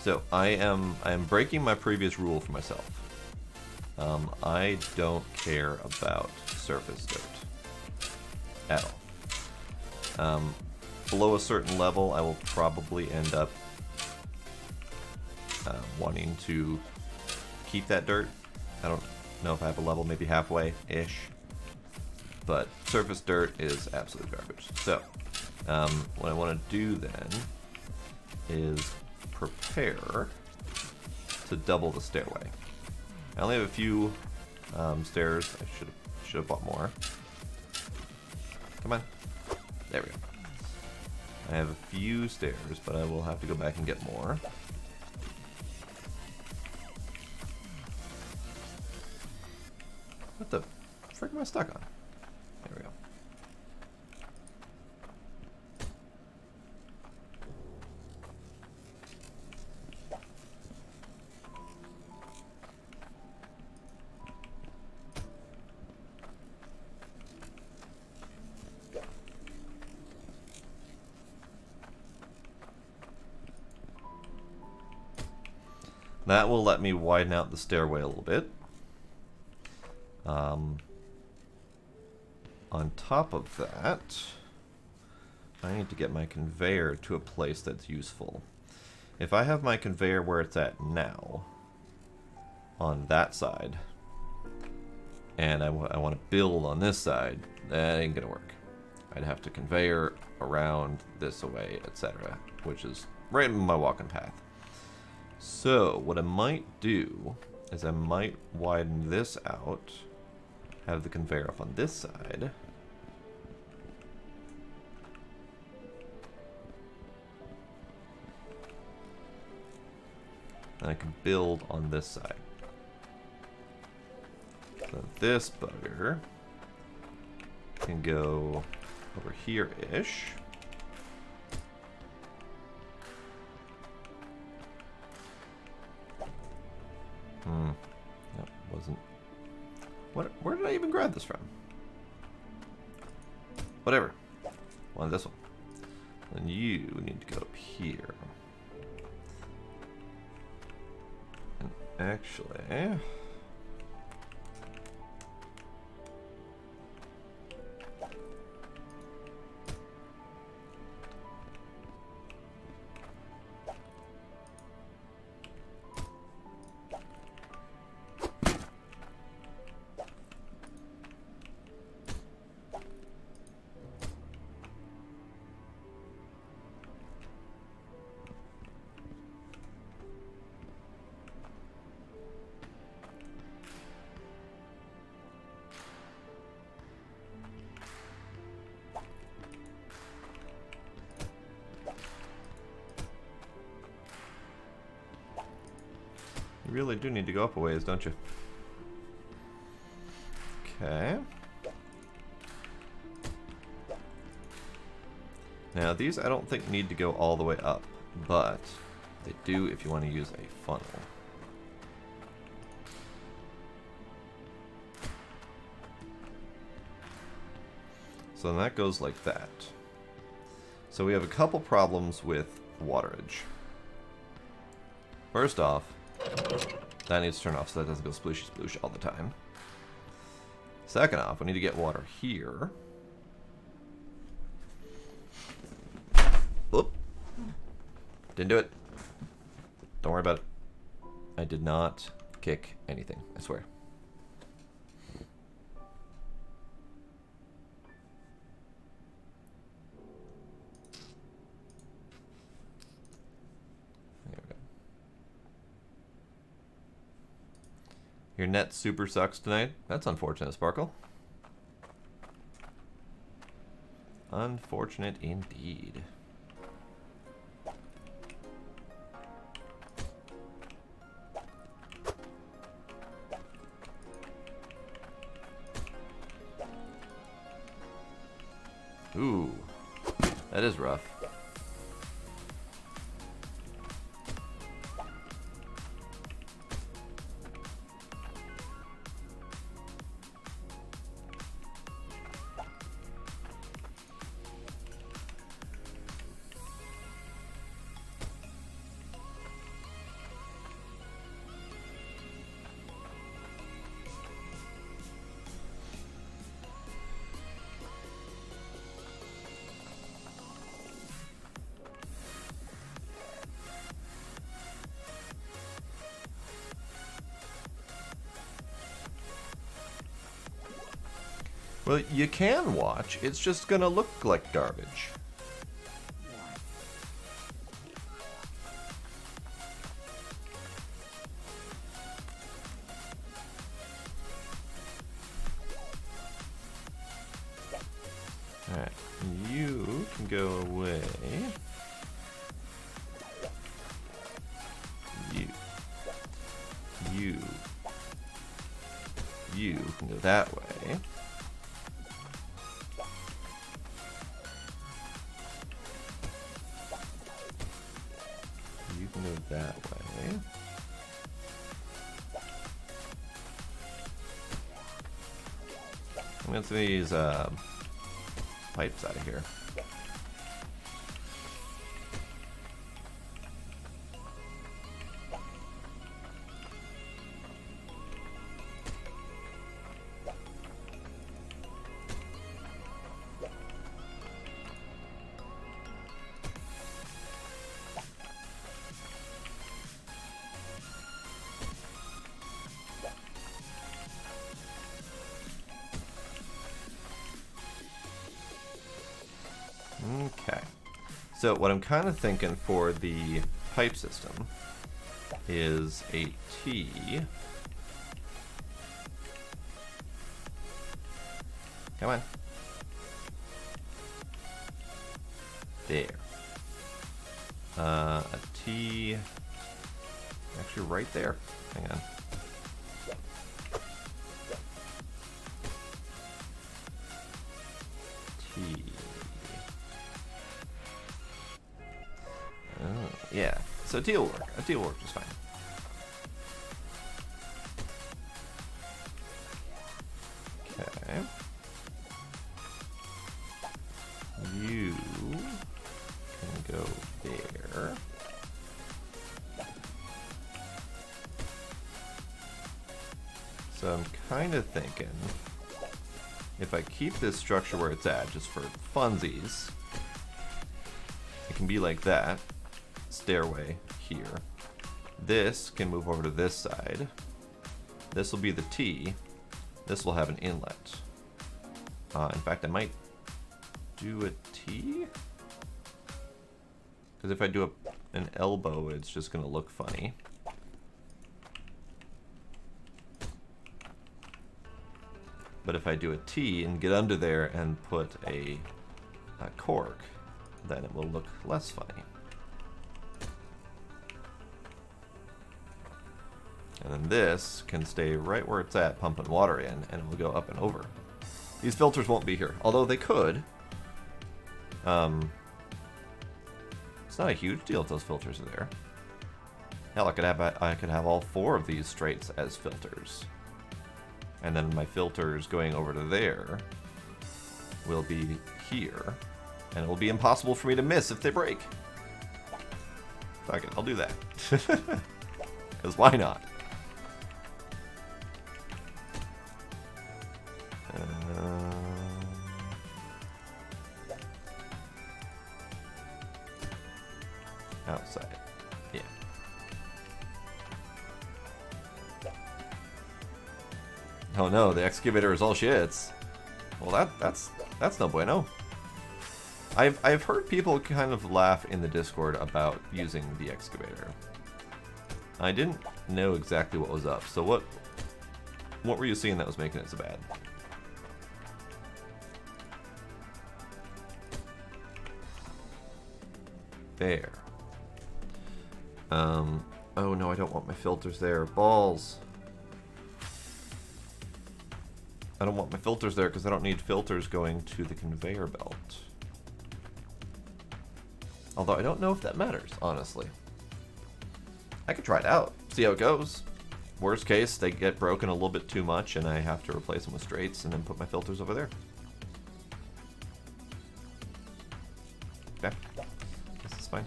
so I am breaking my previous rule for myself. I don't care about surface dirt at all. Below a certain level, I will probably end up wanting to keep that dirt. I don't know if I have a level, maybe halfway-ish. But surface dirt is absolute garbage. So, what I want to do then is prepare to double the stairway. I only have a few stairs. I should have bought more. Come on. There we go. I have a few stairs, but I will have to go back and get more. What the frick am I stuck on? There we go. That will let me widen out the stairway a little bit. On top of that, I need to get my conveyor to a place that's useful. If I have my conveyor where it's at now, on that side, and I want to build on this side, that ain't gonna work. I'd have to conveyor around this way, etc., which is right in my walking path. So what I might do is I might widen this out, have the conveyor up on this side, and I can build on this side. So this bugger can go over here-ish. That wasn't... Where did I even grab this from? Whatever. Want this one. Then you need to go up here. And actually... You really do need to go up a ways, don't you? Okay. Now these I don't think need to go all the way up, but they do if you want to use a funnel. So then that goes like that. So we have a couple problems with waterage. First off, that needs to turn off so that doesn't go splooshy sploosh all the time. Second off, we need to get water here. Oop. Didn't do it. Don't worry about it. I did not kick anything, I swear. Your net super sucks tonight? That's unfortunate, Sparkle. Unfortunate indeed. Ooh, that is rough. Well, you can watch. It's just gonna look like garbage. Alright, you can go away. You can go that way. You can go that way. I'm gonna get these pipes out of here. Okay, so what I'm kind of thinking for the pipe system is a T. Come on. There. A T, actually right there. Hang on. T. Oh, yeah. So a T will work. A T will work just fine. Okay. You can go there. So I'm kind of thinking if I keep this structure where it's at, just for funsies, it can be like that. Stairway here. This can move over to this side. This will be the T. This will have an inlet. In fact, I might do a T? Because if I do an elbow, it's just going to look funny. But if I do a T and get under there and put a cork, then it will look less funny. And then this can stay right where it's at, pumping water in, and it will go up and over. These filters won't be here, although they could. It's not a huge deal if those filters are there. Hell, I could have all 4 of these straights as filters. And then my filters going over to there will be here. And it will be impossible for me to miss if they break. Fuck it, I'll do that. Because why not? Outside. Yeah. Oh no, the excavator is all shits. Well, that's no bueno. I've heard people kind of laugh in the Discord about using the excavator. I didn't know exactly what was up. So what were you seeing that was making it so bad? There. Oh no, I don't want my filters there. Balls. I don't want my filters there because I don't need filters going to the conveyor belt. Although I don't know if that matters, honestly. I could try it out, see how it goes. Worst case, they get broken a little bit too much and I have to replace them with straights and then put my filters over there. Okay, this is fine.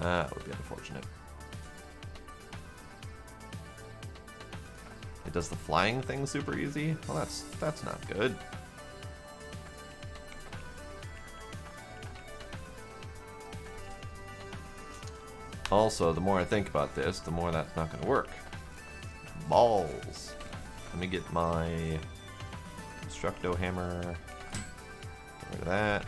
That would be unfortunate. It does the flying thing super easy? Well, that's not good. Also, the more I think about this, the more that's not going to work. Balls. Let me get my Constructo hammer. Get rid of that.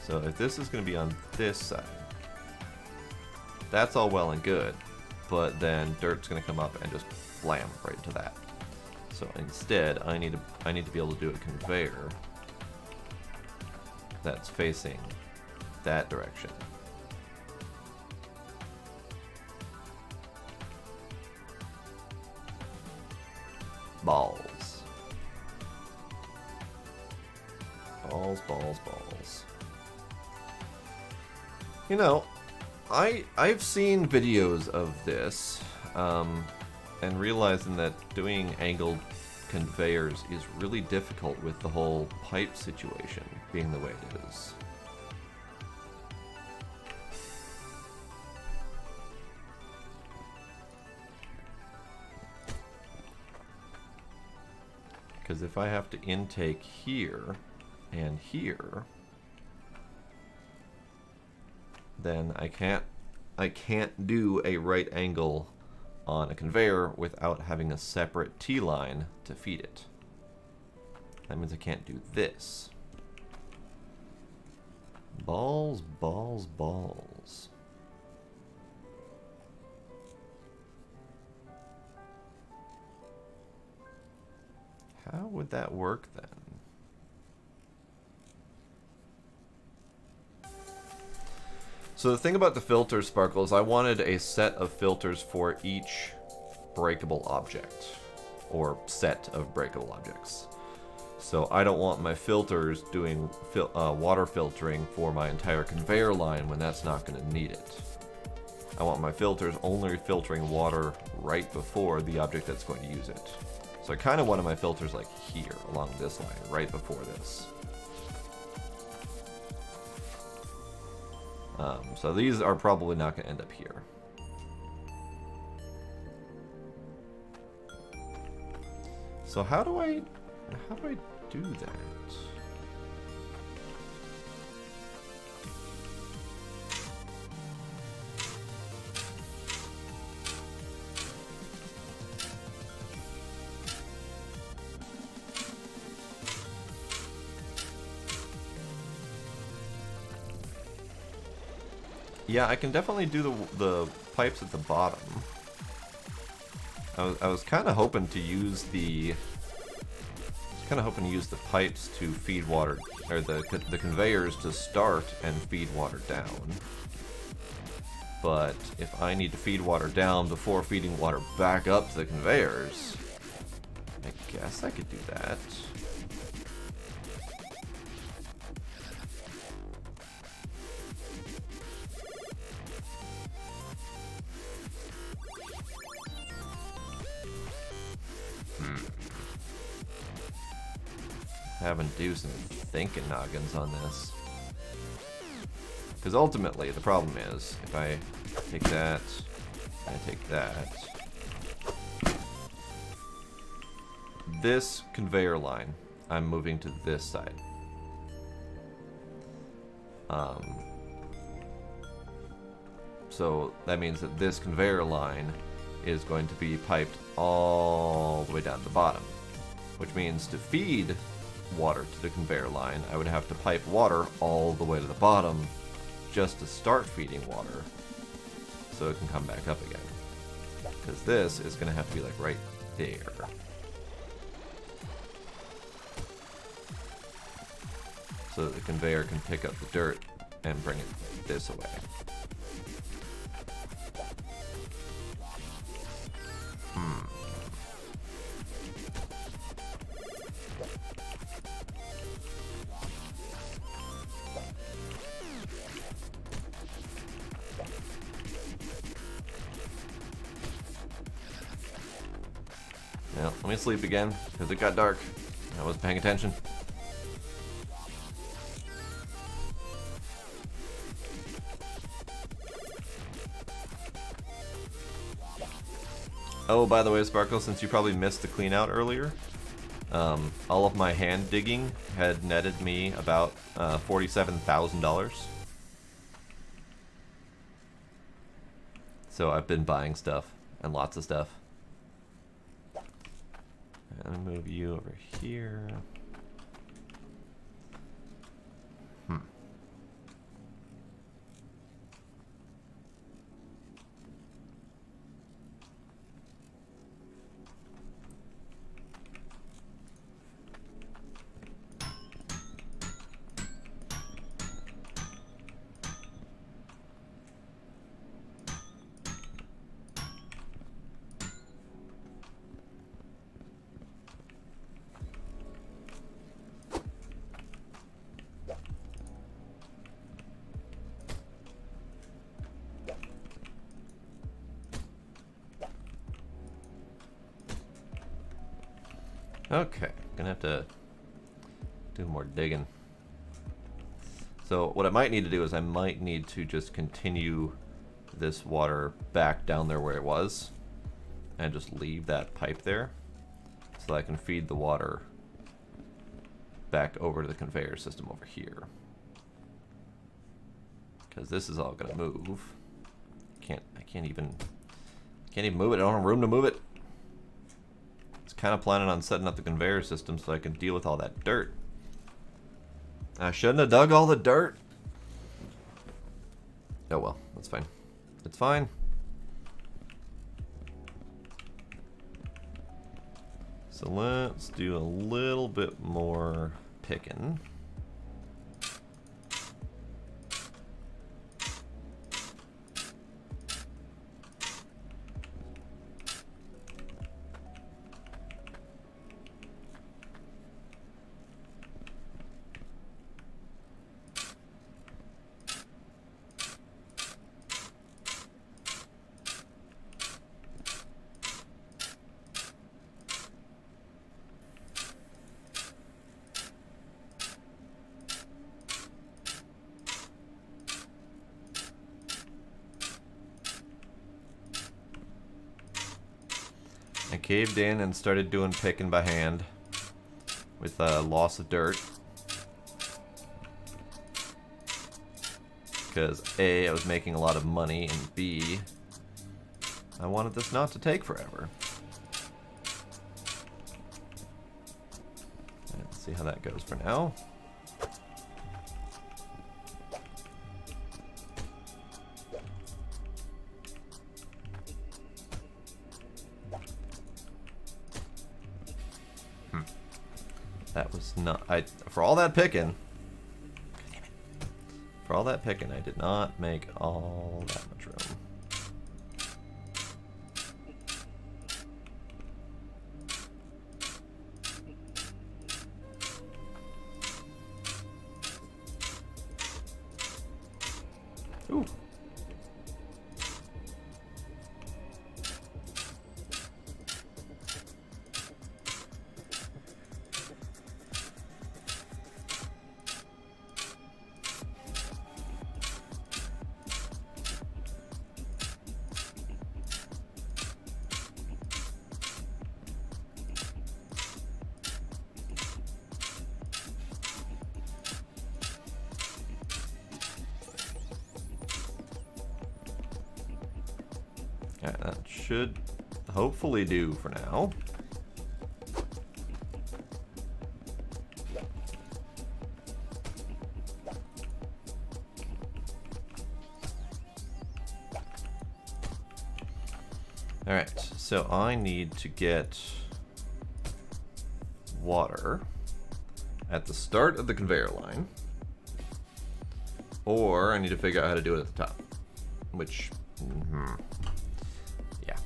So if this is going to be on this side, that's all well and good, but then dirt's going to come up and just blam right into that. So instead, I need to be able to do a conveyor that's facing that direction. Balls. Balls, balls, balls. You know, I've seen videos of this, and realizing that doing angled conveyors is really difficult with the whole pipe situation being the way it is. Because if I have to intake here and here, then I can't do a right angle on a conveyor without having a separate T-line to feed it. That means I can't do this. Balls, balls, balls. How would that work then? So the thing about the filter, Sparkles, I wanted a set of filters for each breakable object, or set of breakable objects. So I don't want my filters doing water filtering for my entire conveyor line when that's not going to need it. I want my filters only filtering water right before the object that's going to use it. So I kind of wanted my filters like here, along this line, right before this. So these are probably not going to end up here. So how do I do that? Yeah, I can definitely do the pipes at the bottom. I was kind of hoping to use the pipes to feed water, or the conveyors to start and feed water down. But if I need to feed water down before feeding water back up to the conveyors, I guess I could do that. Having to do some thinking noggins on this. Because ultimately, the problem is, if I take that, and I take that, this conveyor line, I'm moving to this side. So that means that this conveyor line is going to be piped all the way down to the bottom. Which means to feed water to the conveyor line, I would have to pipe water all the way to the bottom just to start feeding water so it can come back up again. Because this is going to have to be like right there. So that the conveyor can pick up the dirt and bring it this way. Well, let me sleep again, because it got dark. I wasn't paying attention. Oh, by the way, Sparkle, since you probably missed the clean out earlier, all of my hand digging had netted me about $47,000. So I've been buying stuff, and lots of stuff. I'm gonna move you over here. Okay, gonna have to do more digging. So what I might need to do is I might need to just continue this water back down there where it was and just leave that pipe there so that I can feed the water back over to the conveyor system over here. Because this is all gonna move. I can't even move it. I don't have room to move it. Kind of planning on setting up the conveyor system so I can deal with all that dirt. I shouldn't have dug all the dirt. Oh well, that's fine. It's fine. So let's do a little bit more picking. I caved in and started doing picking by hand with loss of dirt. Because A, I was making a lot of money, and B, I wanted this not to take forever. Let's see how that goes for now. That was not, for all that picking, I did not make all that much room. Ooh. That should hopefully do for now. Alright, so I need to get water at the start of the conveyor line, or I need to figure out how to do it at the top, which, yeah.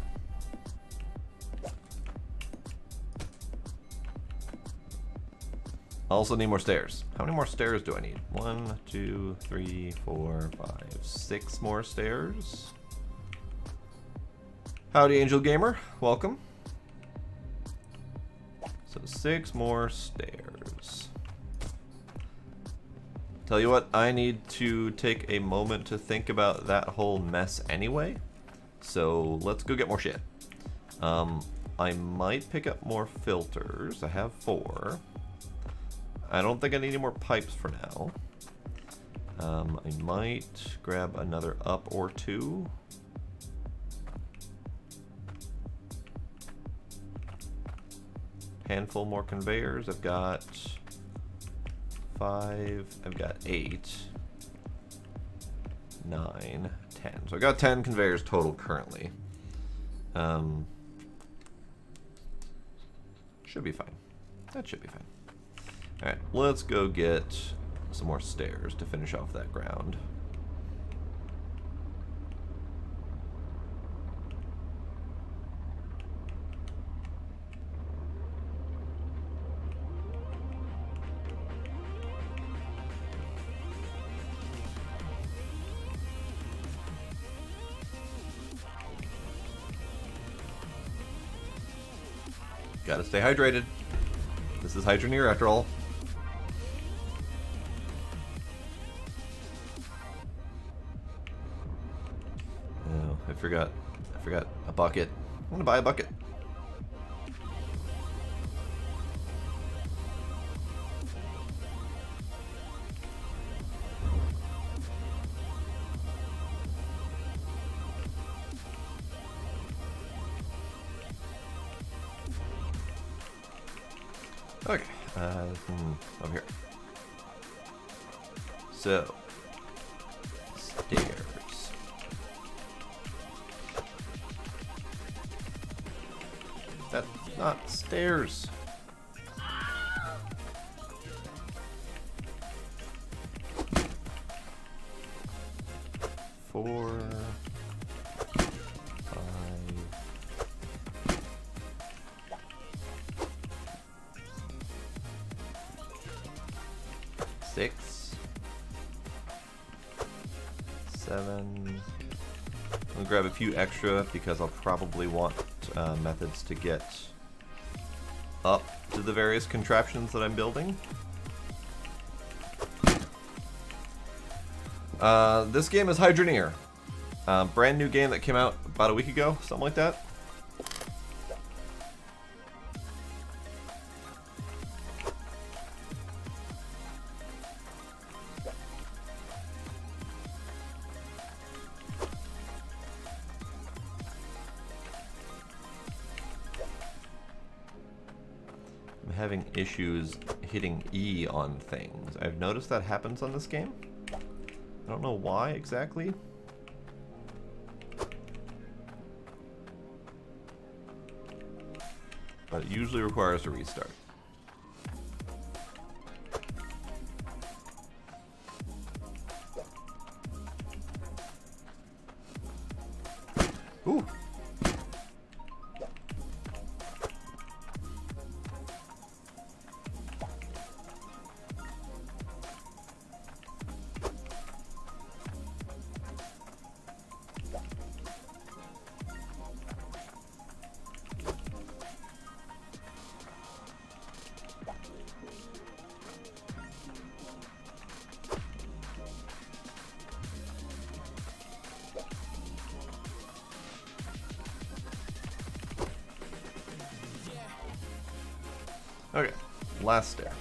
I also need more stairs. How many more stairs do I need? 1, 2, 3, 4, 5, 6 more stairs. Howdy, Angel Gamer. Welcome. So 6 more stairs. Tell you what, I need to take a moment to think about that whole mess anyway. So let's go get more shit. I might pick up more filters. I have 4. I don't think I need any more pipes for now. I might grab another up or 2. Handful more conveyors. I've got 5. I've got 8. 9, 10. So I got 10 conveyors total currently. Should be fine. That should be fine. Alright, let's go get some more stairs to finish off that ground. Gotta stay hydrated. This is Hydroneer after all. Oh, I forgot a bucket. I'm gonna buy a bucket. Okay, over here. So, stairs. That's not stairs. Four, 5. 6, 7. I'm gonna grab a few extra because I'll probably want methods to get up to the various contraptions that I'm building. This game is Hydroneer. Brand new game that came out about a week ago, something like that. I'm having issues hitting E on things. I've noticed that happens on this game. I don't know why exactly. But it usually requires a restart. Ooh. Okay, last stair.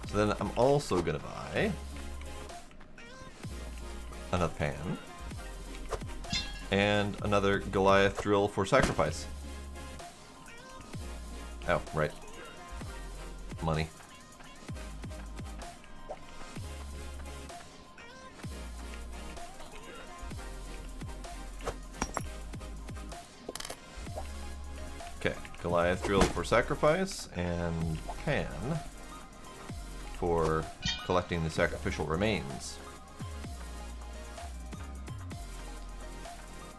So then I'm also gonna buy another pan and another Goliath drill for sacrifice. Oh, right. Money. Okay, Goliath drill for sacrifice and pan for collecting the sacrificial remains.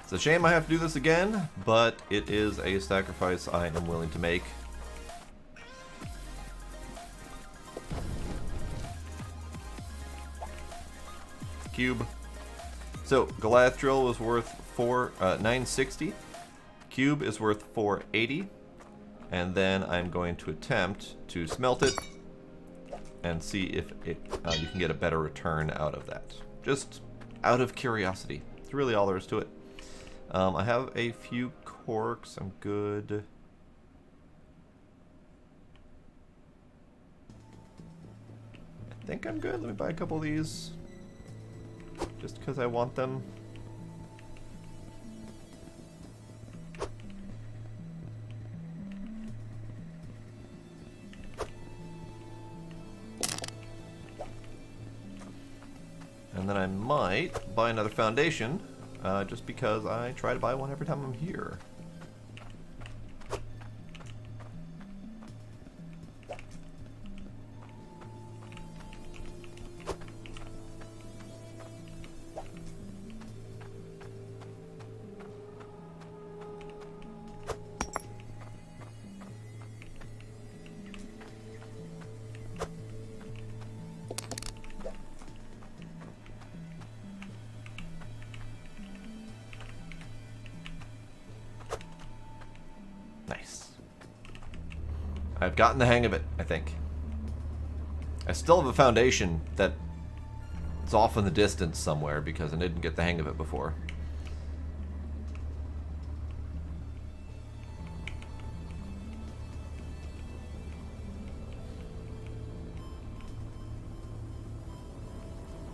It's a shame I have to do this again, but it is a sacrifice I am willing to make. Cube. So Goliath drill was worth 960. Cube is worth 480, and then I'm going to attempt to smelt it and see if you can get a better return out of that. Just out of curiosity. That's really all there is to it. I have a few corks. I'm good. I think I'm good. Let me buy a couple of these. Just because I want them. And then I might buy another foundation, just because I try to buy one every time I'm here. Nice. I've gotten the hang of it, I think. I still have a foundation that it's off in the distance somewhere because I didn't get the hang of it before.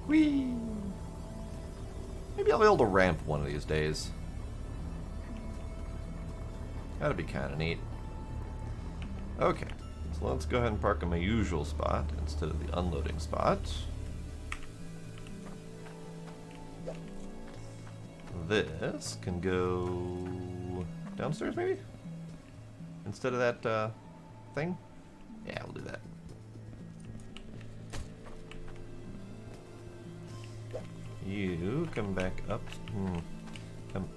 Whee! Maybe I'll be able to ramp one of these days. That'd be kind of neat. Okay, so let's go ahead and park in my usual spot instead of the unloading spot. This can go downstairs, maybe? Instead of that thing? Yeah, we'll do that. You come back up.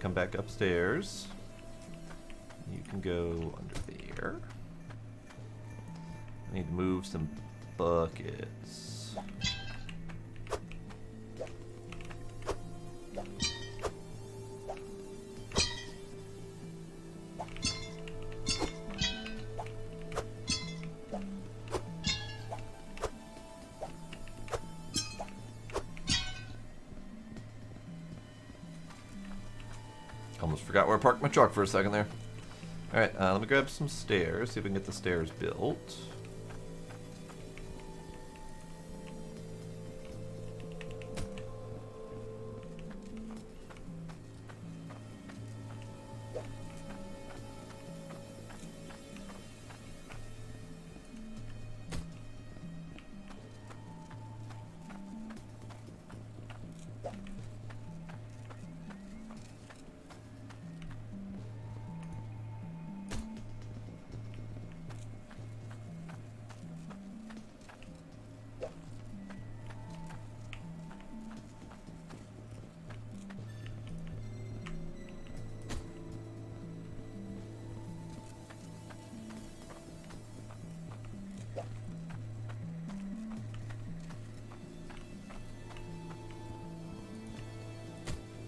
Come back upstairs. You can go under there. I need to move some buckets. Almost forgot where I parked my truck for a second there. Alright, let me grab some stairs, see if we can get the stairs built.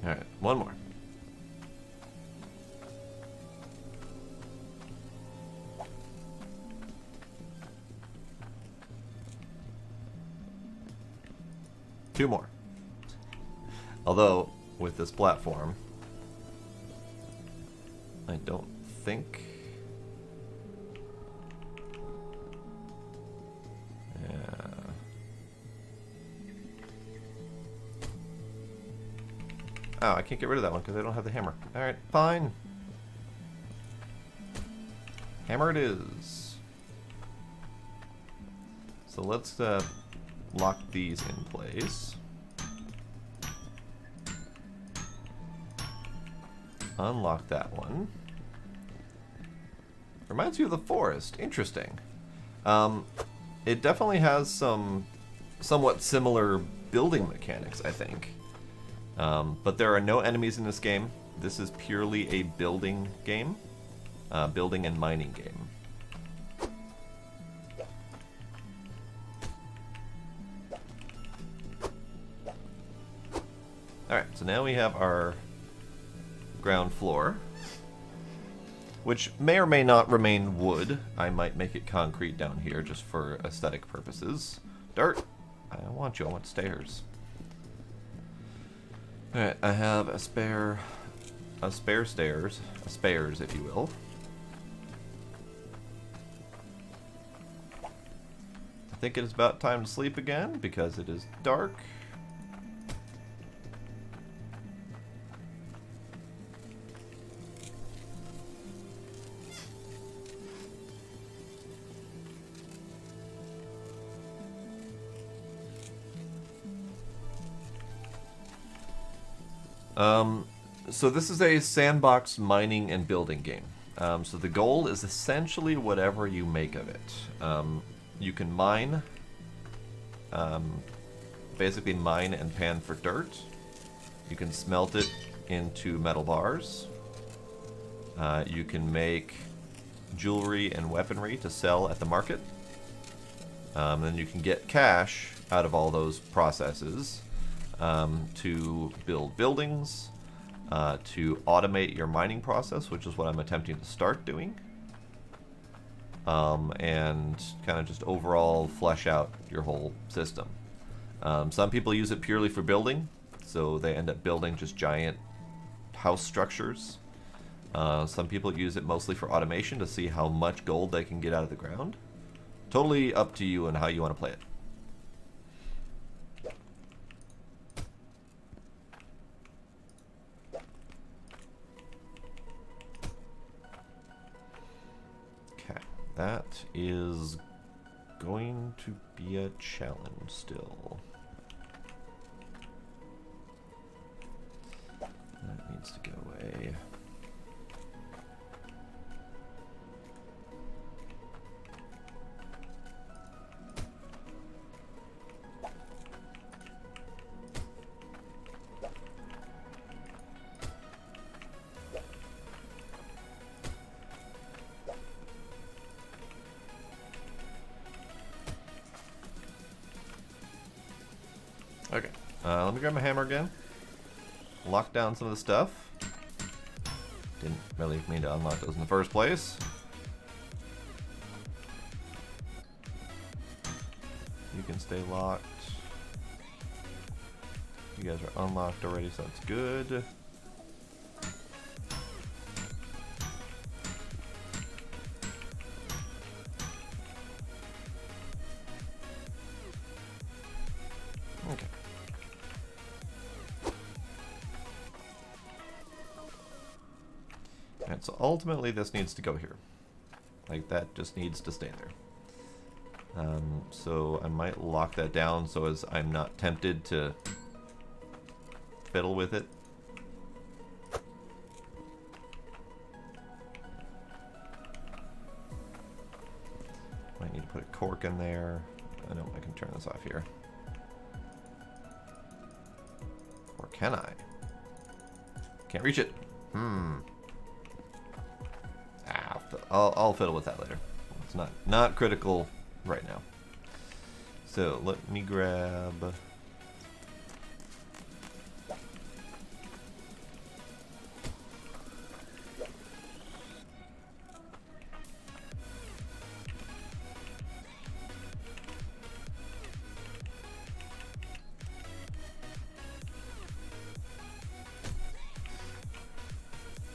Alright, one more. Two more. Although, with this platform, I don't think... Oh, I can't get rid of that one because I don't have the hammer. Alright, fine. Hammer it is. So let's lock these in place. Unlock that one. Reminds you of the forest. Interesting. It definitely has some somewhat similar building mechanics, I think. But there are no enemies in this game. This is purely a building game. Building and mining game. Alright, so now we have our ground floor, which may or may not remain wood. I might make it concrete down here just for aesthetic purposes. Dirt! I don't want you, I want stairs. Alright, I have a spare spares, if you will. I think it is about time to sleep again because it is dark. So this is a sandbox mining and building game. So the goal is essentially whatever you make of it. You can mine, basically mine and pan for dirt. You can smelt it into metal bars. You can make jewelry and weaponry to sell at the market. Then you can get cash out of all those processes to build buildings, to automate your mining process, which is what I'm attempting to start doing. And kind of just overall flesh out your whole system. Some people use it purely for building, so they end up building just giant house structures. Some people use it mostly for automation to see how much gold they can get out of the ground. Totally up to you and how you want to play it. That is going to be a challenge still. That needs to go away. Okay, let me grab my hammer again. Lock down some of the stuff. Didn't really mean to unlock those in the first place. You can stay locked. You guys are unlocked already, so that's good. Okay. Alright, so ultimately this needs to go here. Like, that just needs to stay there. So I might lock that down so as I'm not tempted to fiddle with it. Might need to put a cork in there. I know I can turn this off here. Or can I? Can't reach it. I'll fiddle with that later. It's not critical right now. So let me grab.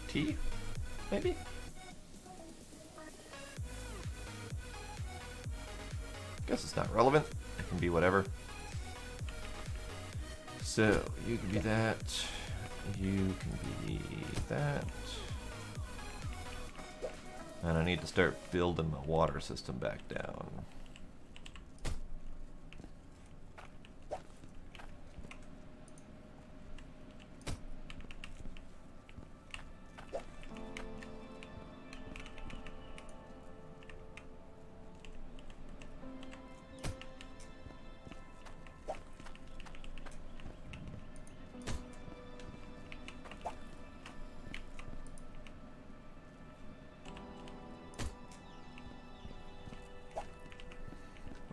Tea, maybe? Guess it's not relevant. It can be whatever. So, you can be that. You can be that. And I need to start building my water system back down.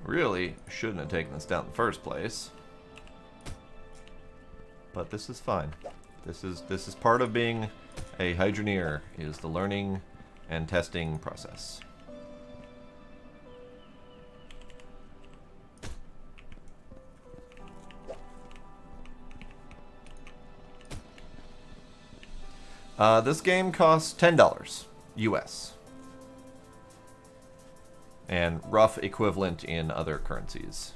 Really shouldn't have taken this down in the first place, but this is fine. This is part of being a Hydroneer, is the learning and testing process. This game costs $10 US. And rough equivalent in other currencies.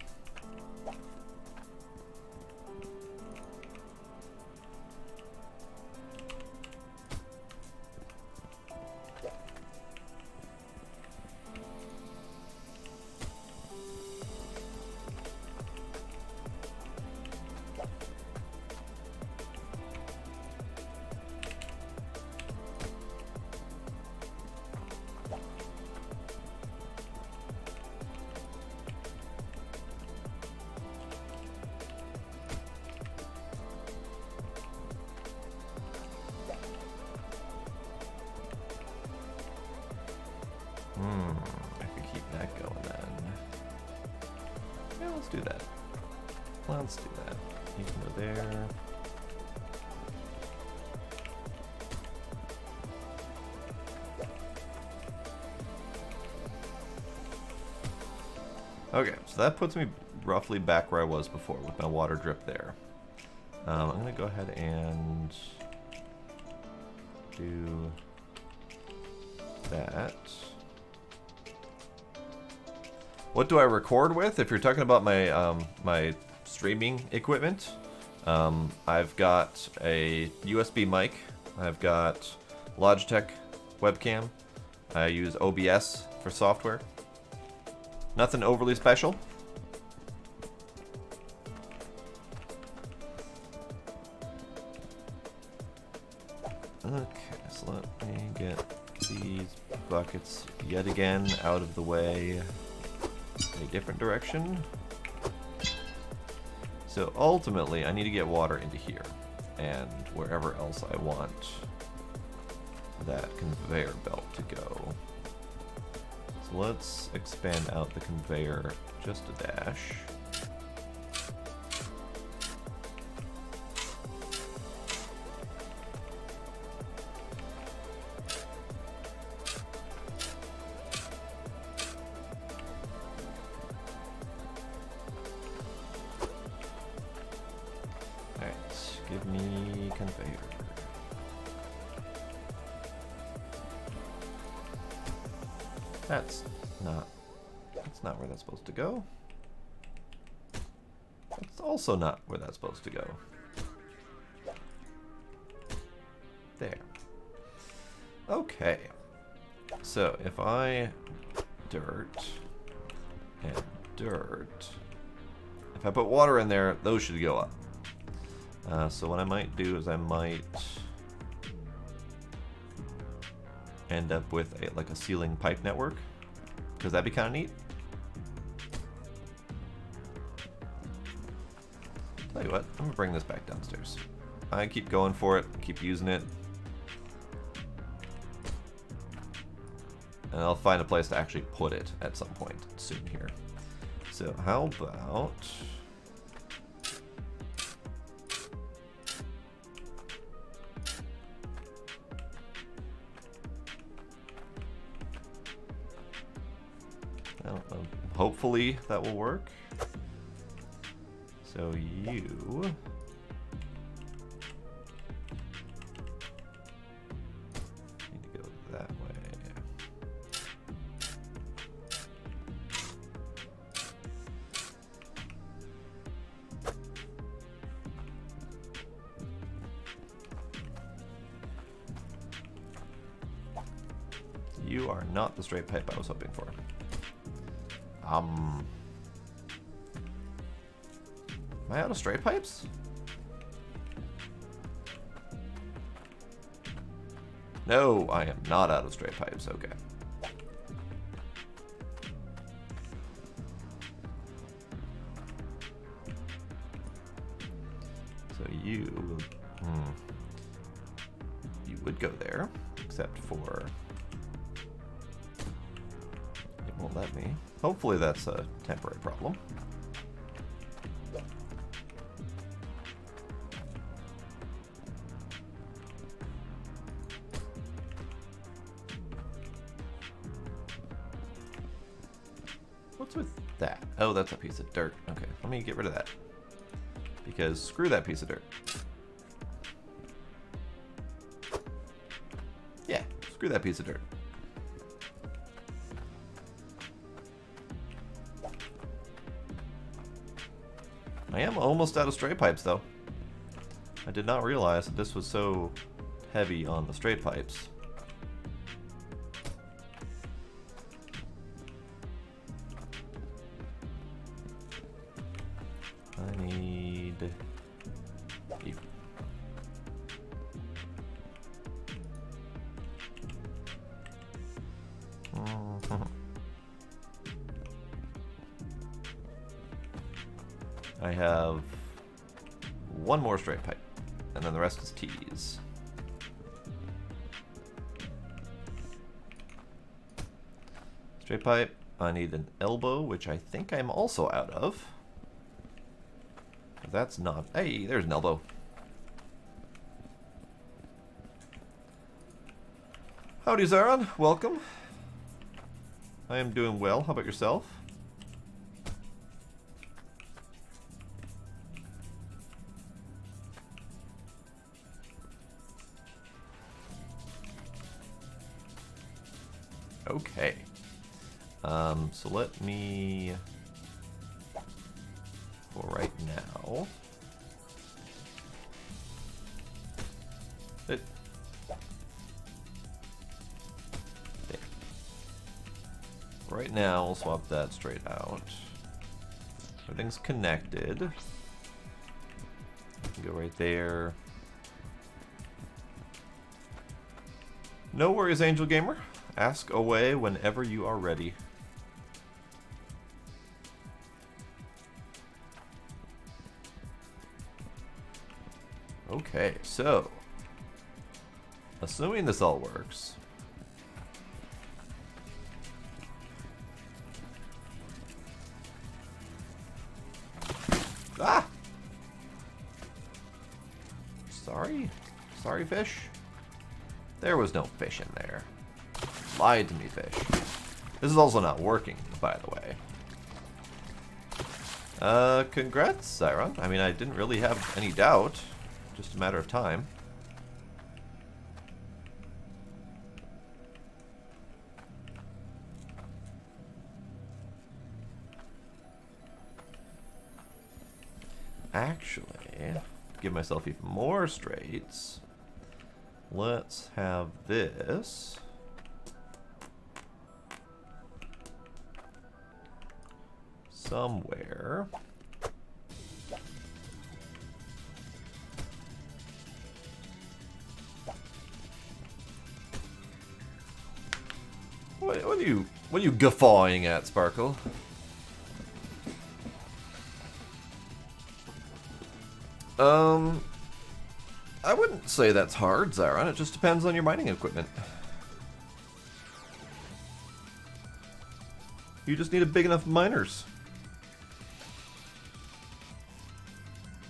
I could keep that going then. Yeah, let's do that. Let's do that. You can go there. Okay, so that puts me roughly back where I was before with my water drip there. I'm going to go ahead and do that. What do I record with? If you're talking about my my streaming equipment, I've got a USB mic. I've got Logitech webcam. I use OBS for software. Nothing overly special. Okay, so let me get these buckets yet again out of the way. A different direction. So ultimately, I need to get water into here and wherever else I want that conveyor belt to go. So let's expand out the conveyor just a dash. Give me conveyor. That's not where that's supposed to go. That's also not where that's supposed to go. There. Okay. So if I dirt and dirt, if I put water in there, those should go up. So what I might do is I might end up with like a ceiling pipe network, because that'd be kind of neat. Tell you what, I'm gonna bring this back downstairs. I keep going for it, keep using it, and I'll find a place to actually put it at some point soon here. So how about hopefully that will work. So you need to go that way. You are not the straight pipe I was hoping for. Am I out of straight pipes? No, I am not out of straight pipes. Okay. So you would go there, except for it won't let me. Hopefully that's a temporary problem. What's with that? Oh, that's a piece of dirt. Okay, let me get rid of that. Because screw that piece of dirt. Screw that piece of dirt. I am almost out of straight pipes, though. I did not realize that this was so heavy on the straight pipes. I need you. I have one more straight pipe, and then the rest is T's. Straight pipe, I need an elbow, which I think I'm also out of. That's not... Hey, there's an elbow. Howdy, Zaron. Welcome. I am doing well. How about yourself? Okay. So let me, for right now, there. Right now, we'll swap that straight out. Everything's connected. Go right there. No worries, Angel Gamer. Ask away whenever you are ready. Okay, so assuming this all works, ah! Sorry, fish. There was no fish in there. Lied to me, fish. This is also not working, by the way. Congrats, Zyron. I mean, I didn't really have any doubt. Just a matter of time. Actually, to give myself even more straights, let's have this somewhere. What are you guffawing at, Sparkle? I wouldn't say that's hard, Zyron. It just depends on your mining equipment. You just need a big enough miners.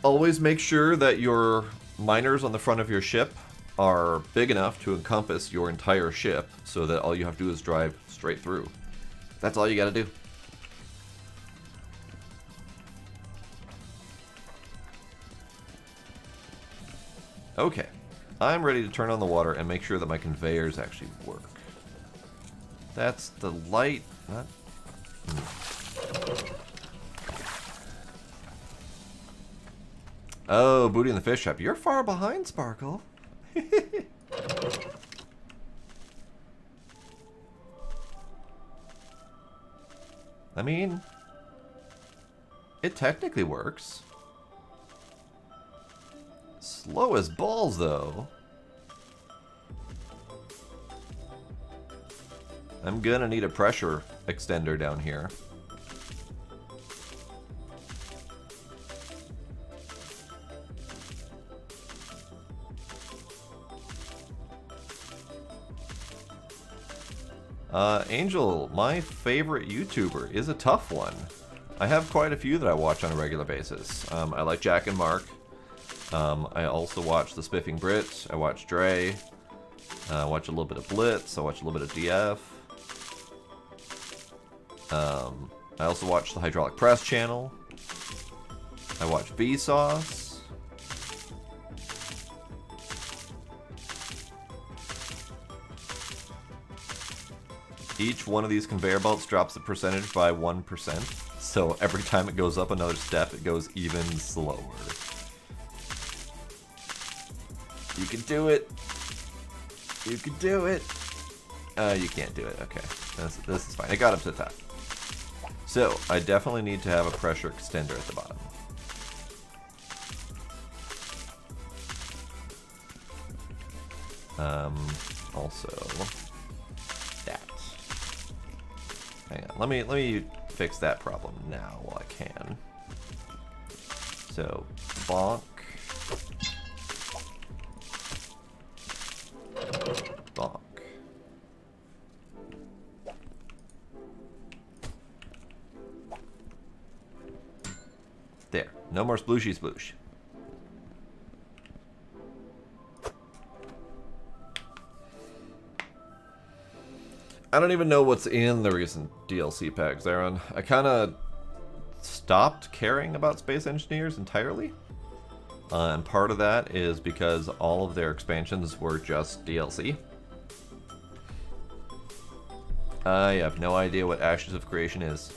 Always make sure that your miners on the front of your ship are big enough to encompass your entire ship so that all you have to do is drive straight through. That's all you gotta do. Okay, I'm ready to turn on the water and make sure that my conveyors actually work. That's the light, not... Oh, booty in the fish shop. You're far behind, Sparkle. I mean, it technically works. Slow as balls, though. I'm gonna need a pressure extender down here. Angel, my favorite YouTuber, is a tough one. I have quite a few that I watch on a regular basis. I like Jack and Mark. I also watch the Spiffing Brit. I watch Dre. I watch a little bit of Blitz. I watch a little bit of DF. I also watch the Hydraulic Press channel. I watch Vsauce. each one of these conveyor belts drops the percentage by 1%. So every time it goes up another step, it goes even slower. You can do it. You can do it. You can't do it. Okay. This is fine. I got up to the top. So, I definitely need to have a pressure extender at the bottom. Also, that. Hang on. Let me fix that problem now while I can. So, bonk. Bonk. There. No more splooshy sploosh. I don't even know what's in the recent DLC packs, Aaron. I kind of stopped caring about Space Engineers entirely. And part of that is because all of their expansions were just DLC. I have no idea what Ashes of Creation is.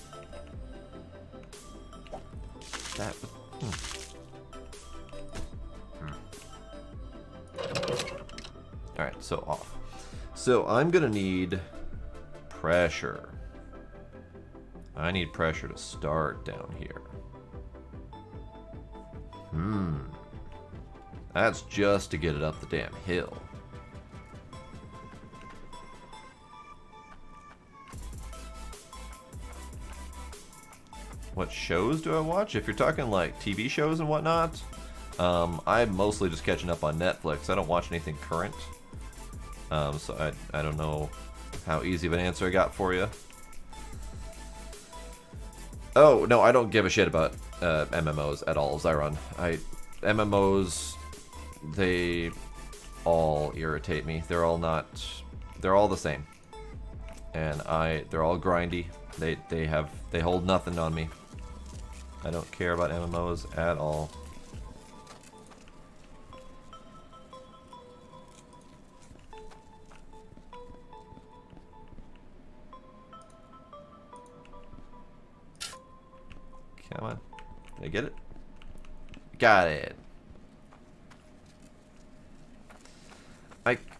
That. Alright, so off. So I'm gonna need pressure. I need pressure to start down here. That's just to get it up the damn hill. What shows do I watch? If you're talking like TV shows and whatnot, I'm mostly just catching up on Netflix. I don't watch anything current. So I don't know how easy of an answer I got for you. Oh, no, I don't give a shit about MMOs at all, Zyron. MMOs, they all irritate me. They're all the same. And they're all grindy. They hold nothing on me. I don't care about MMOs at all. Come on. Did I get it? Got it.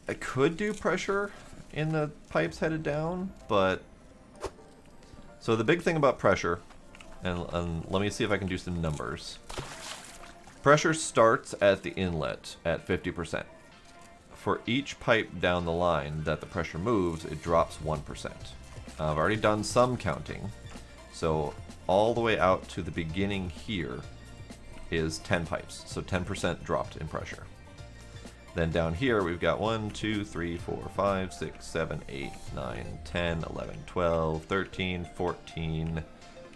I could do pressure in the pipes headed down, but... So the big thing about pressure, and let me see if I can do some numbers. Pressure starts at the inlet at 50%. For each pipe down the line that the pressure moves, it drops 1%. I've already done some counting, so all the way out to the beginning here is 10 pipes, so 10% dropped in pressure. Then down here we've got 1, 2, 3, 4, 5, 6, 7, 8, 9, 10, 11, 12, 13, 14,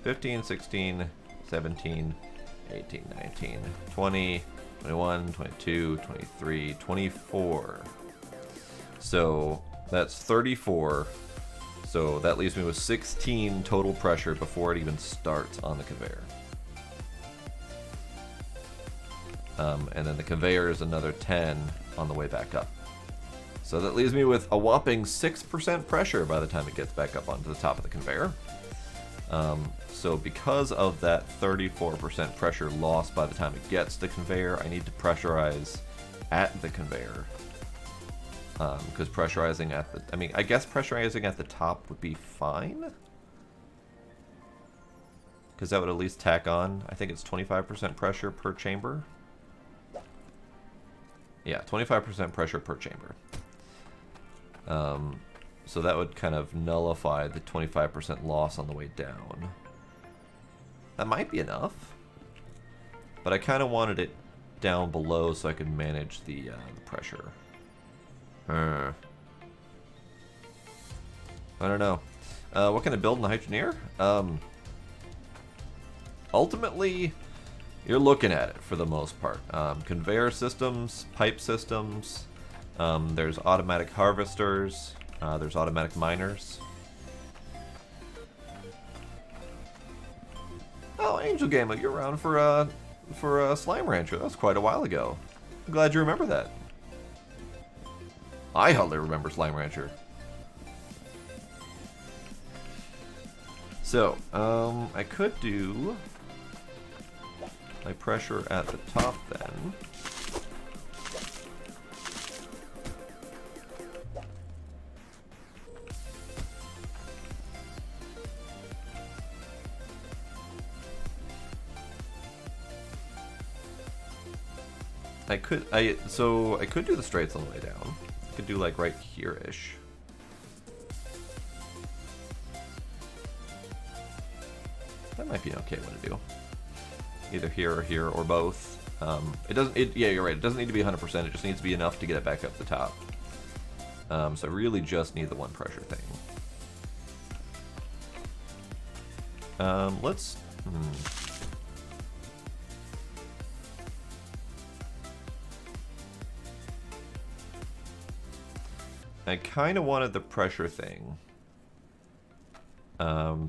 15, 16, 17, 18, 19, 20, 21, 22, 23, 24. So that's 34. So that leaves me with 16 total pressure before it even starts on the conveyor. And then the conveyor is another 10 on the way back up. So that leaves me with a whopping 6% pressure by the time it gets back up onto the top of the conveyor. So because of that 34% pressure lost by the time it gets to the conveyor, I need to pressurize at the conveyor. Because pressurizing at the... I mean, I guess pressurizing at the top would be fine. Because that would at least tack on, I think it's 25% pressure per chamber. Yeah, 25% pressure per chamber. So that would kind of nullify the 25% loss on the way down. That might be enough. But I kind of wanted it down below so I could manage the pressure. I don't know. What can I build in the Hydroneer? Ultimately, you're looking at it for the most part. Conveyor systems, pipe systems, there's automatic harvesters, there's automatic miners. Oh, Angel Gamer, you're around for Slime Rancher. That was quite a while ago. I'm glad you remember that. I hardly remember Slime Rancher. So, I could do my pressure at the top then. I could do the straights all the way down. I could do like right here-ish. That might be an okay one to do. Either here or here or both. Yeah, you're right. It doesn't need to be 100%. It just needs to be enough to get it back up the top. So I really just need the one pressure thing. Let's. I kind of wanted the pressure thing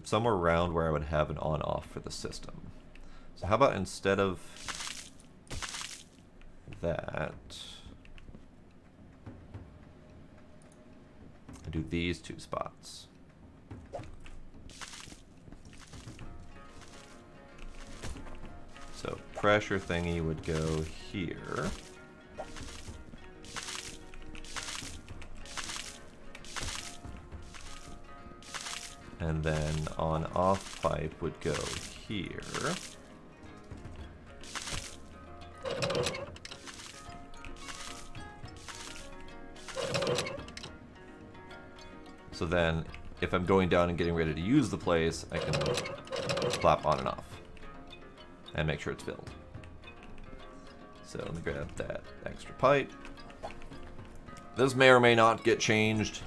somewhere around where I would have an on-off for the system. So how about instead of that, I do these two spots. So pressure thingy would go here. And then on-off pipe would go here. So then, if I'm going down and getting ready to use the place, I can clap on and off. And make sure it's filled. So let me grab that extra pipe. This may or may not get changed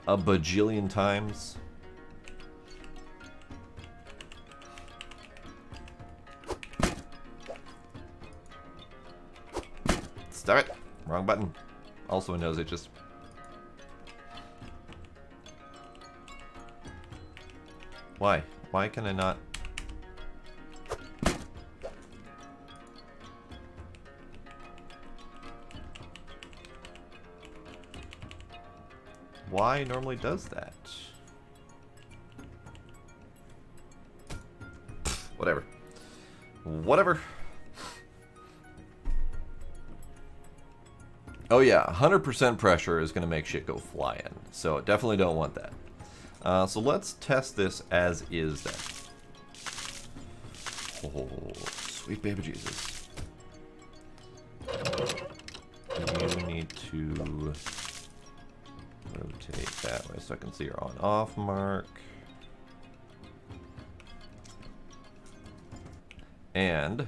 a bajillion times. Stop it. Wrong button. Also Windows, it just... Why? Why can I not... Why normally does that? Whatever. Whatever. Oh yeah, 100% pressure is going to make shit go flying. So definitely don't want that. So let's test this as is then. Oh, sweet baby Jesus. You need to rotate that way so I can see your on-off mark. And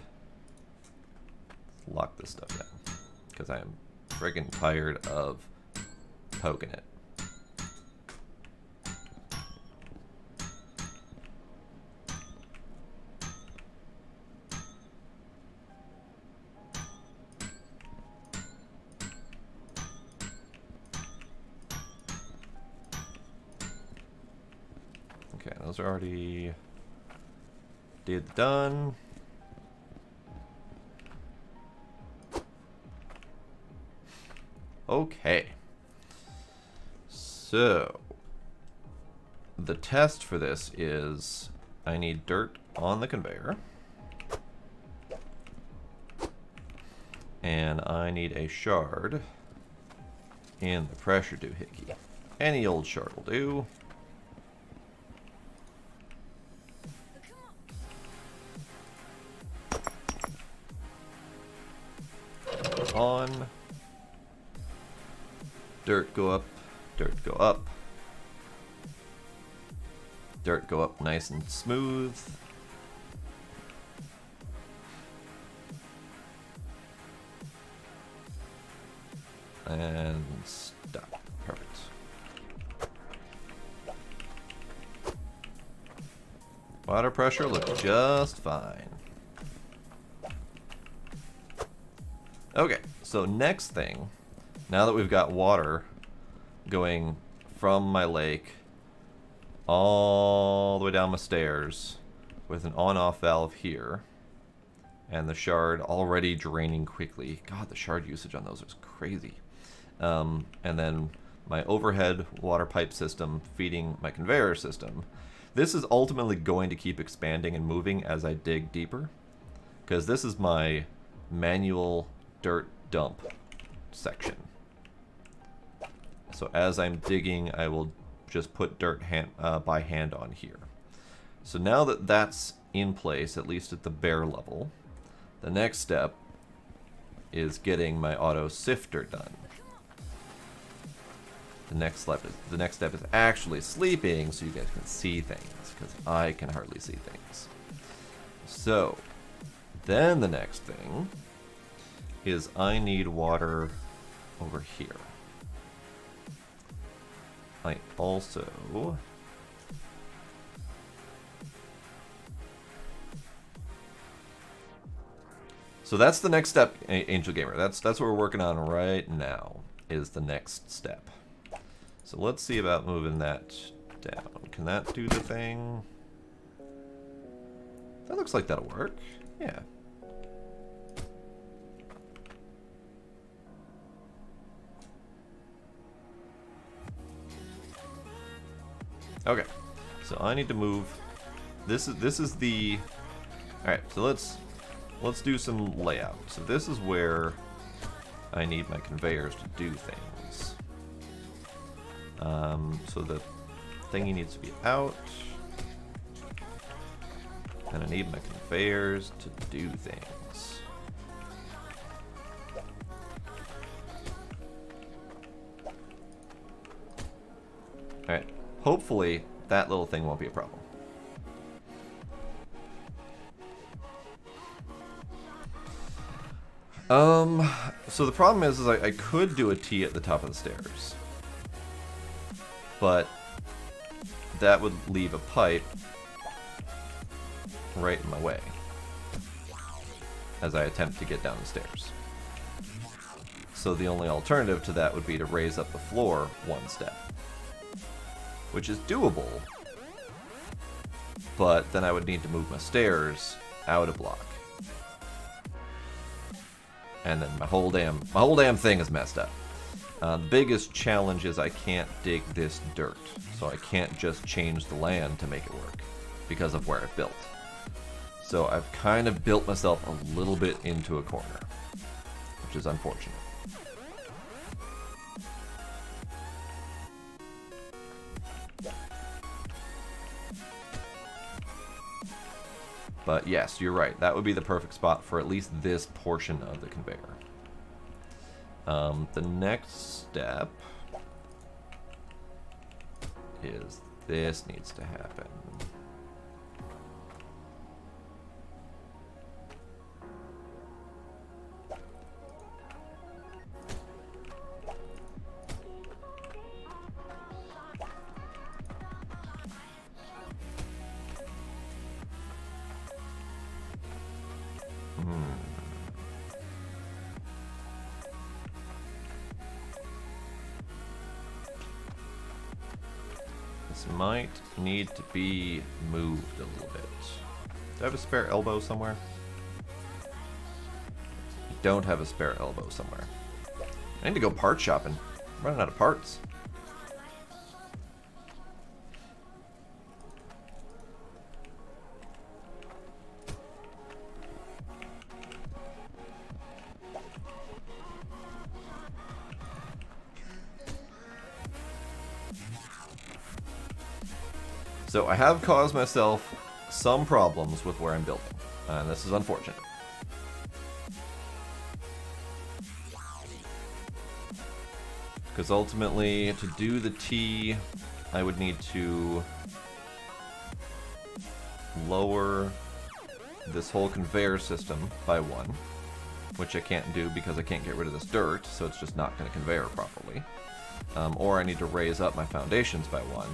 lock this stuff down because I am friggin' tired of poking it. Okay, those are already done. Okay, so the test for this is I need dirt on the conveyor and I need a shard in the pressure doohickey. Any old shard will do. On. Dirt go up, dirt go up. Dirt go up nice and smooth. And stop. Perfect. Water pressure looks just fine. Okay, so next thing, now that we've got water going from my lake all the way down my stairs with an on-off valve here and the shard already draining quickly. God, the shard usage on those is crazy. And then my overhead water pipe system feeding my conveyor system. This is ultimately going to keep expanding and moving as I dig deeper, because this is my manual dirt dump section. So as I'm digging, I will just put dirt by hand on here. So now that that's in place, at least at the bare level, the next step is getting my auto sifter done. The next step is actually sleeping so you guys can see things, because I can hardly see things. So then the next thing is I need water over here. I also so that's the next step, Angel Gamer. That's what we're working on right now, is the next step. So let's see about moving that down. Can that do the thing? That looks like that'll work. Yeah. Okay. So I need to move. This is the. All right. So let's do some layout. So this is where I need my conveyors to do things. So the thingy needs to be out. And I need my conveyors to do things. Alright. Hopefully that little thing won't be a problem. So the problem is I could do a T at the top of the stairs. But that would leave a pipe right in my way as I attempt to get down the stairs. So the only alternative to that would be to raise up the floor one step, which is doable, but then I would need to move my stairs out a block. And then my whole damn thing is messed up. The biggest challenge is I can't dig this dirt, so I can't just change the land to make it work because of where I built. So I've kind of built myself a little bit into a corner, which is unfortunate. But yes, you're right. That would be the perfect spot for at least this portion of the conveyor. The next step is this needs to happen. This might need to be moved a little bit. Do I have a spare elbow somewhere? I don't have a spare elbow somewhere. I need to go part shopping. I'm running out of parts. So I have caused myself some problems with where I'm building, and this is unfortunate. Because ultimately, to do the T, I would need to lower this whole conveyor system by 1, which I can't do because I can't get rid of this dirt, so it's just not going to conveyor properly. Or I need to raise up my foundations by 1,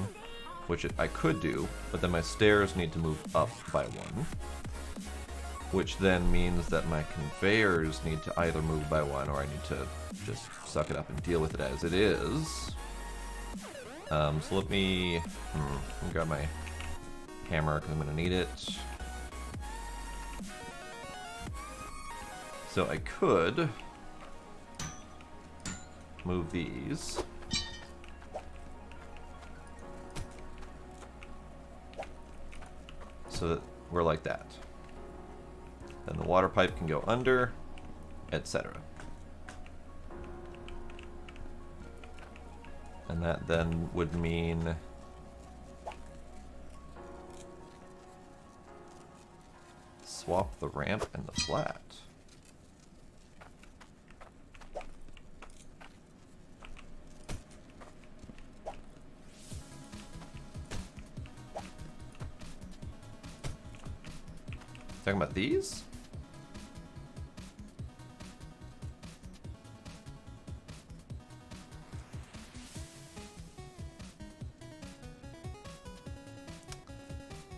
which I could do, but then my stairs need to move up by 1, which then means that my conveyors need to either move by 1 or I need to just suck it up and deal with it as it is. So let me grab my hammer because I'm going to need it. So I could move these. so that we're like that. Then the water pipe can go under, etc. And that then would mean swap the ramp and the flat. Talking about these?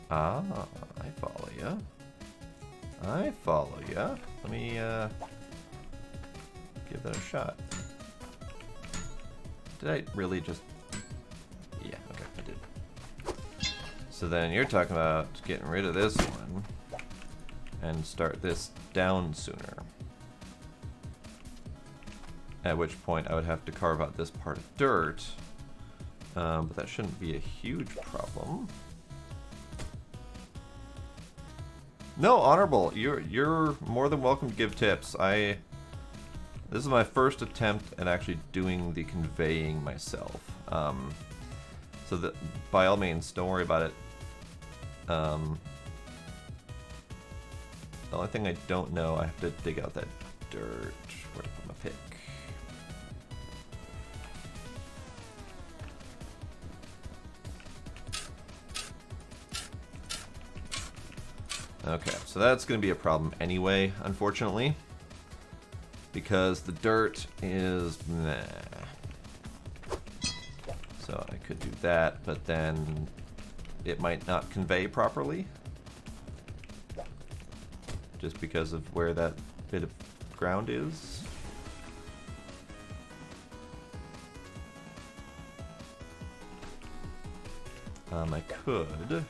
Ah, I follow ya. I follow ya. Let me give that a shot. Did I really just... Yeah, okay, I did. So then you're talking about getting rid of this one and start this down sooner. At which point I would have to carve out this part of dirt, but that shouldn't be a huge problem. No, Honorable, you're more than welcome to give tips. This is my first attempt at actually doing the conveying myself. So that by all means, don't worry about it. The only thing I don't know, I have to dig out that dirt. Where to put my pick? Okay, so that's going to be a problem anyway, unfortunately. Because the dirt is meh. So I could do that, but then it might not convey properly. Just because of where that bit of ground is. I could.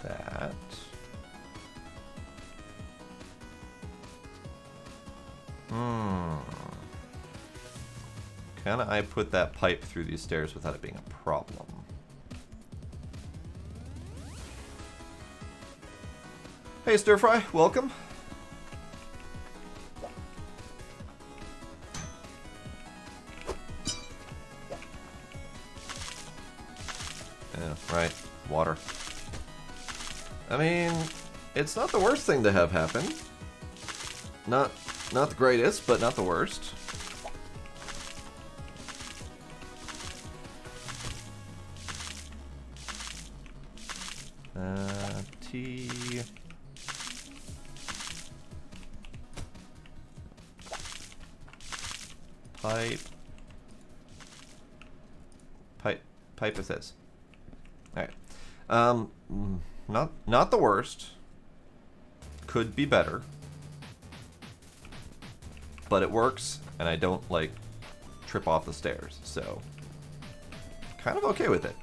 That. Can I put that pipe through these stairs without it being a problem? Hey, Stir Fry, welcome. Yeah, right. Water. I mean, it's not the worst thing to have happen. Not the greatest, but not the worst. T. Pipe it says. Alright. Not the worst. Could be better. But it works, and I don't, like, trip off the stairs, so kind of okay with it.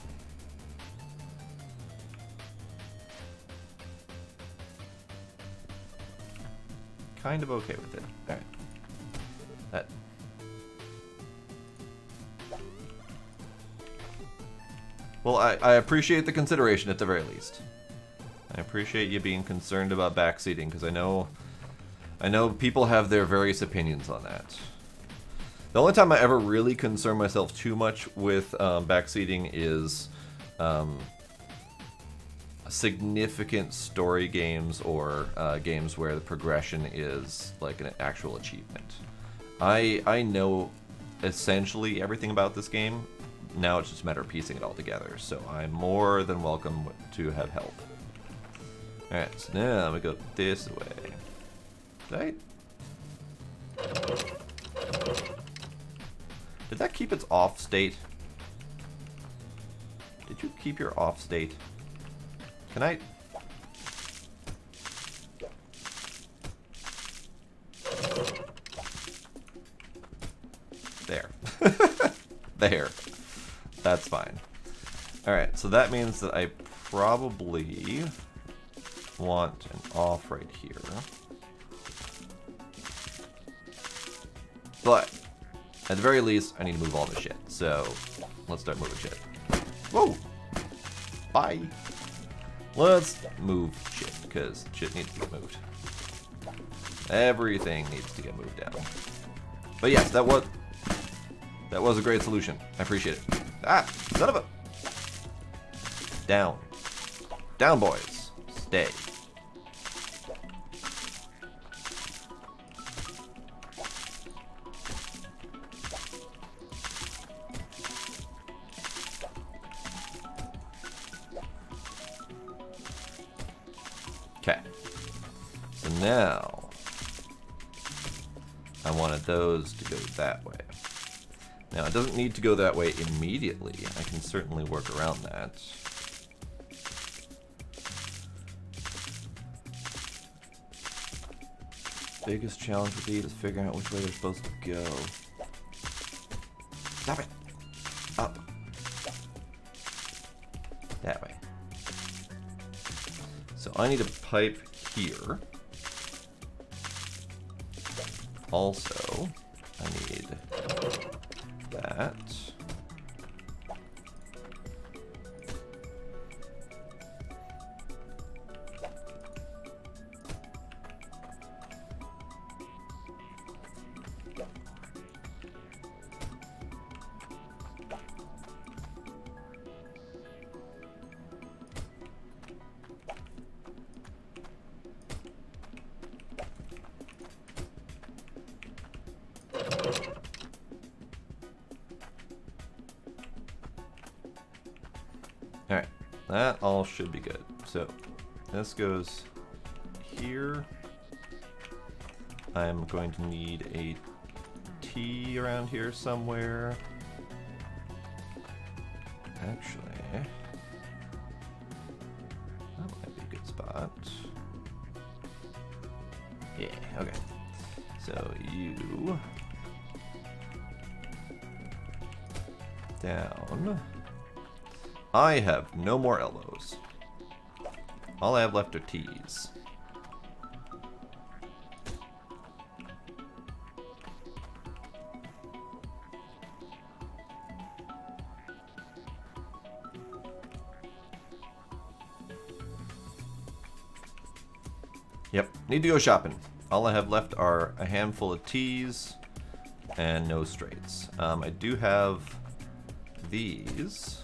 Kind of okay with it. Alright. That. Well, I appreciate the consideration at the very least. I appreciate you being concerned about backseating, because I know people have their various opinions on that. The only time I ever really concern myself too much with backseating is significant story games or games where the progression is like an actual achievement. I know essentially everything about this game. Now it's just a matter of piecing it all together, so I'm more than welcome to have help. Alright, so now we go this way. Right? Did that keep its off state? Did you keep your off state? Can I? There. There. That's fine. Alright, so that means that I probably want an off right here. But at the very least, I need to move all this shit. So let's start moving shit. Whoa! Bye! Let's move shit, because shit needs to get moved. Everything needs to get moved down. But yes, that was a great solution. I appreciate it. Ah! Son of a... Down. Down, boys. Stay. Okay. So now, I wanted those to go that way. Now, it doesn't need to go that way immediately. I can certainly work around that. Biggest challenge with these is figuring out which way they're supposed to go. Stop it! Up. That way. So I need a pipe here. Also, I need that. Alright, that all should be good. So, this goes here. I'm going to need a T around here somewhere. Actually, that might be a good spot. Yeah, okay. So, you... down. I have no more elbows. All I have left are T's. Yep, need to go shopping. All I have left are a handful of T's and no straights. I do have these.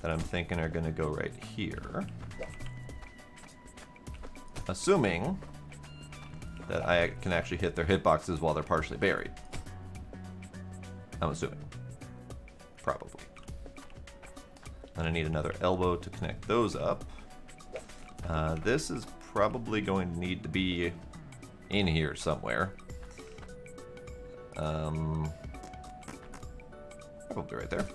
That I'm thinking are going to go right here. Assuming that I can actually hit their hitboxes while they're partially buried. I'm assuming. Probably. And I need another elbow to connect those up. This is probably going to need to be in here somewhere. Probably right there.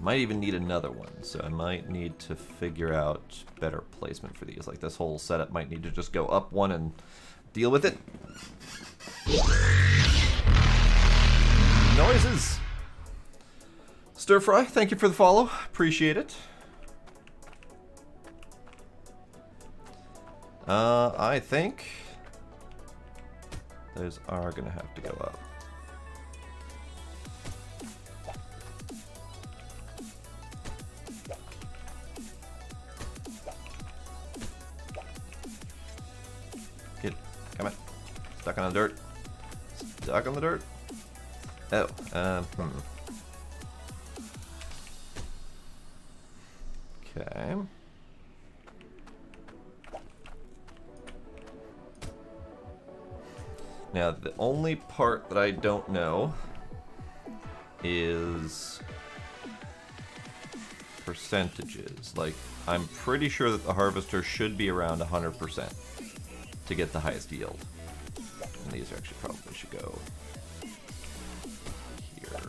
Might even need another one, so I might need to figure out better placement for these. Like this whole setup might need to just go up one and deal with it. Noises! Stir Fry, thank you for the follow. Appreciate it. I think those are gonna have to go up. Come on. Stuck on the dirt. Stuck on the dirt. Oh, Okay. Now, the only part that I don't know is percentages. Like, I'm pretty sure that the harvester should be around 100% to get the highest yield. And these actually probably should go here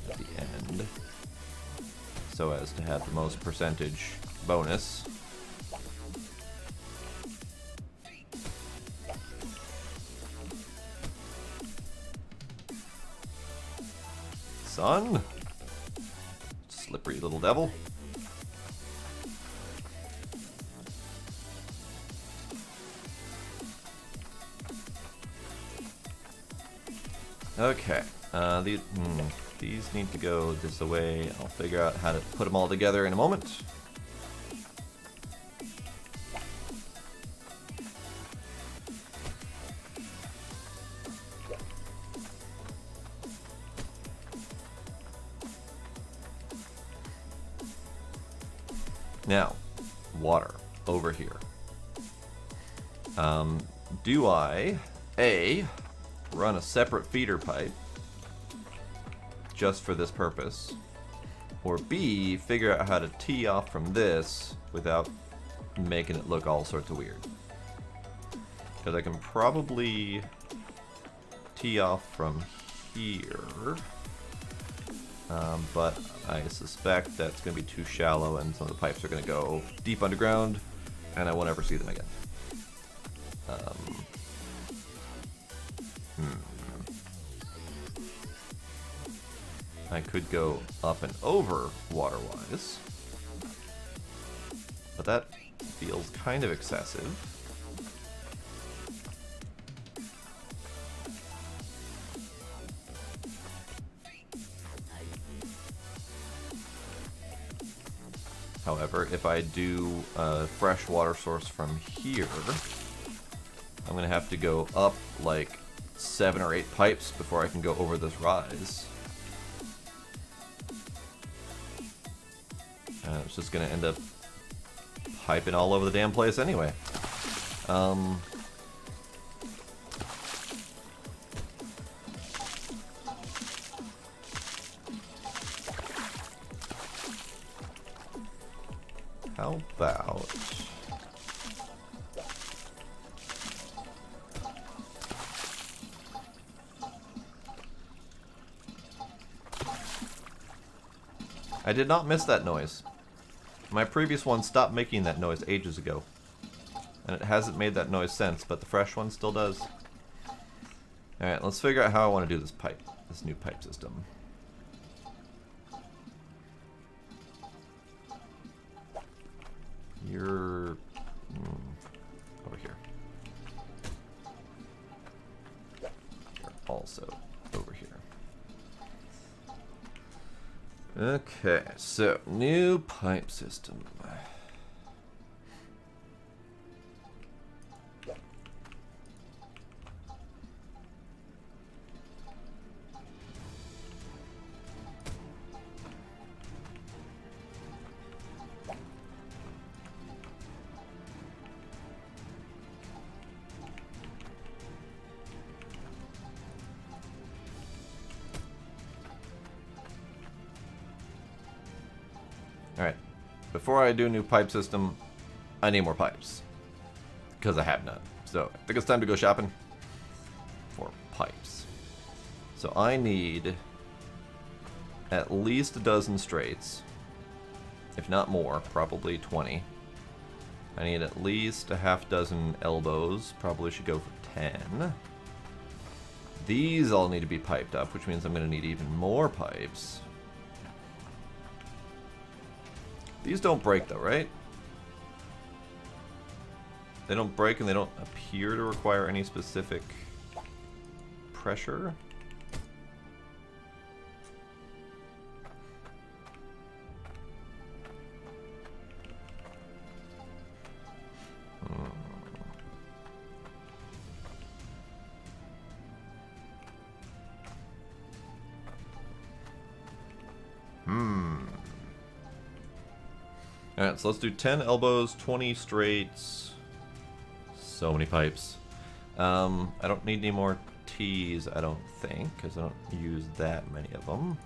at the end, so as to have the most percentage bonus. son. Slippery little devil. Okay, these need to go this way. I'll figure out how to put them all together in a moment. Now, water over here. Do I, A, run a separate feeder pipe just for this purpose, or B, figure out how to tee off from this without making it look all sorts of weird? Because I can probably tee off from here, but I suspect that's going to be too shallow and some of the pipes are going to go deep underground and I won't ever see them again. I could go up and over water-wise, but that feels kind of excessive. However, if I do a fresh water source from here, I'm going to have to go up like 7 or 8 pipes before I can go over this rise. And it's just going to end up piping all over the damn place anyway. How about... I did not miss that noise. My previous one stopped making that noise ages ago. And it hasn't made that noise since, but the fresh one still does. Alright, let's figure out how I want to do this new pipe system. You're over here. You're also over here. Okay, so new pipe system. Alright, before I do a new pipe system, I need more pipes. Because I have none. So, I think it's time to go shopping for pipes. So I need at least a dozen straights. If not more, probably 20. I need at least a half dozen elbows. Probably should go for 10. These all need to be piped up, which means I'm going to need even more pipes. These don't break though, right? They don't break and they don't appear to require any specific pressure. Alright, so let's do 10 elbows, 20 straights. So many pipes. I don't need any more T's, I don't think, because I don't use that many of them.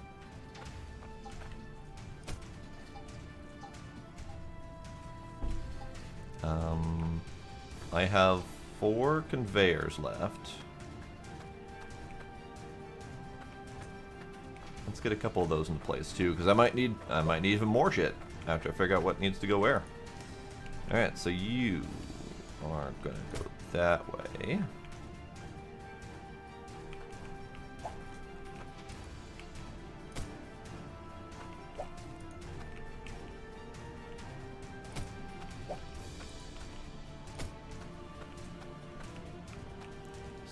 I have 4 conveyors left. Let's get a couple of those into place too, because I might need even more shit after I figure out what needs to go where. Alright, so you are gonna go that way.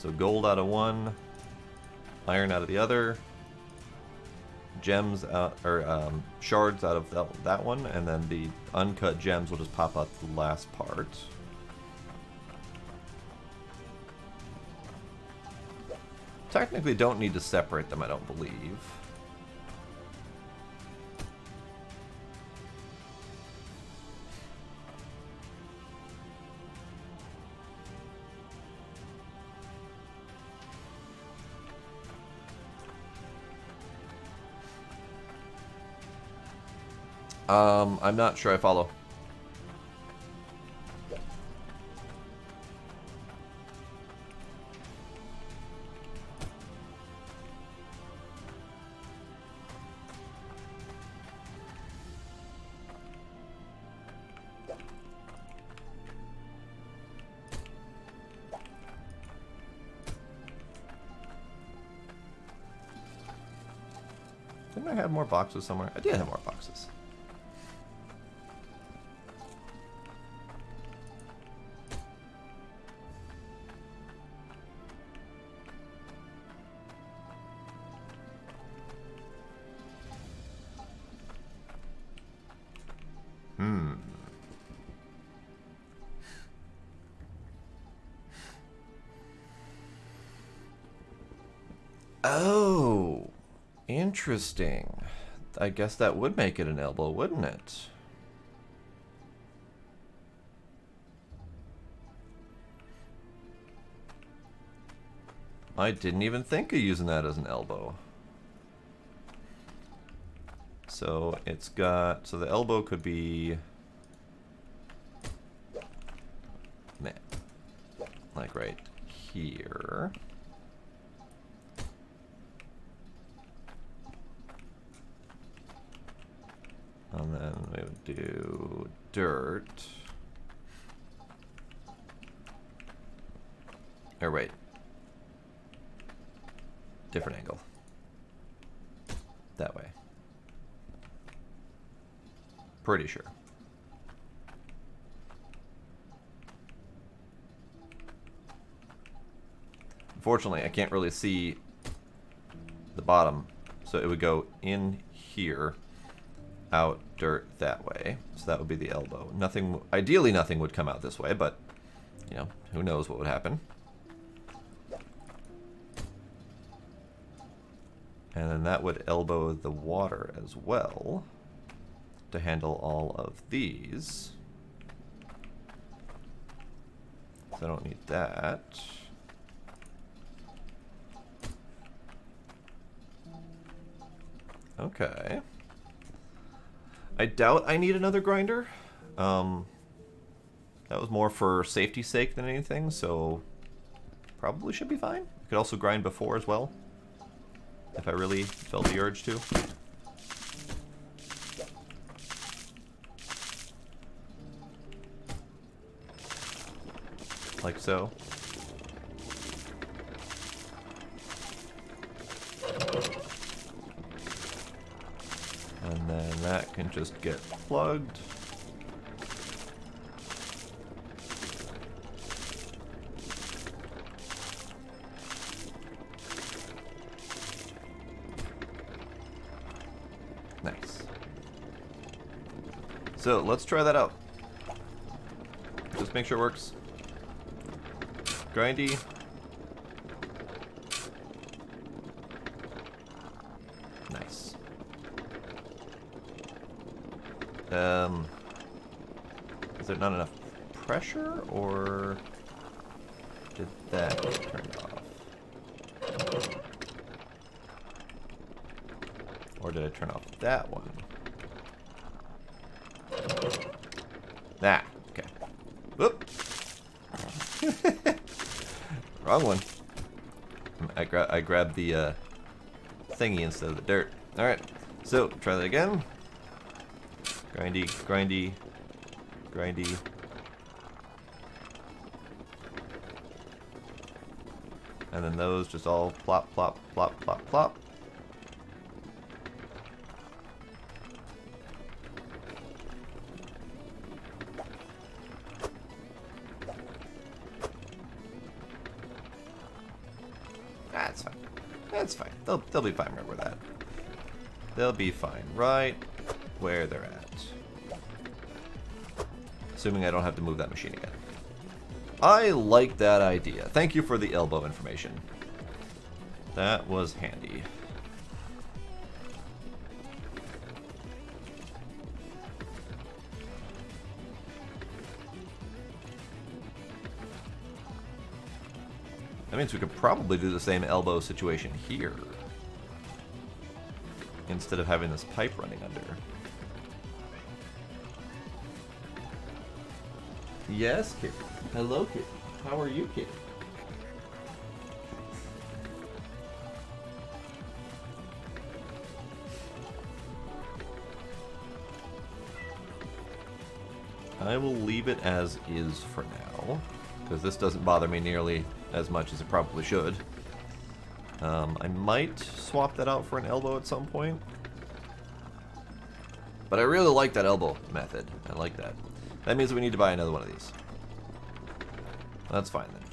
So gold out of one, iron out of the other, gems out, or shards out of that one, and then the uncut gems will just pop out the last part. Technically don't need to separate them, I don't believe. I'm not sure I follow. Didn't I have more boxes somewhere? I did have more boxes. Oh, interesting. I guess that would make it an elbow, wouldn't it? I didn't even think of using that as an elbow. So it's got, so the elbow could be, like right here. And then we would do dirt. Or wait. Different angle. That way. Pretty sure. Unfortunately, I can't really see the bottom, so it would go in here, out dirt that way. So that would be the elbow. Nothing, ideally nothing would come out this way, but you know, who knows what would happen. And then that would elbow the water as well to handle all of these. So I don't need that. Okay. I doubt I need another grinder. That was more for safety's sake than anything, so probably should be fine. I could also grind before as well, if I really felt the urge to. Like so. And then that can just get plugged. Nice. So let's try that out. Just make sure it works. Grindy. Nice. Is there not enough pressure, or did that get turned off? Or did I turn off that one? Ah, okay. Whoop. Wrong one. I grabbed the thingy instead of the dirt. Alright, so try that again. Grindy, grindy, grindy. And then those just all plop, plop, plop, plop, plop. That's fine. They'll be fine right where that. They'll be fine right where they're at. Assuming I don't have to move that machine again. I like that idea. Thank you for the elbow information. That was handy. That means we could probably do the same elbow situation here. Instead of having this pipe running under. Yes, Kitty. Hello, Kitty. How are you, Kitty? I will leave it as is for now, because this doesn't bother me nearly as much as it probably should. I might swap that out for an elbow at some point. But I really like that elbow method. I like that. That means we need to buy another one of these. That's fine then.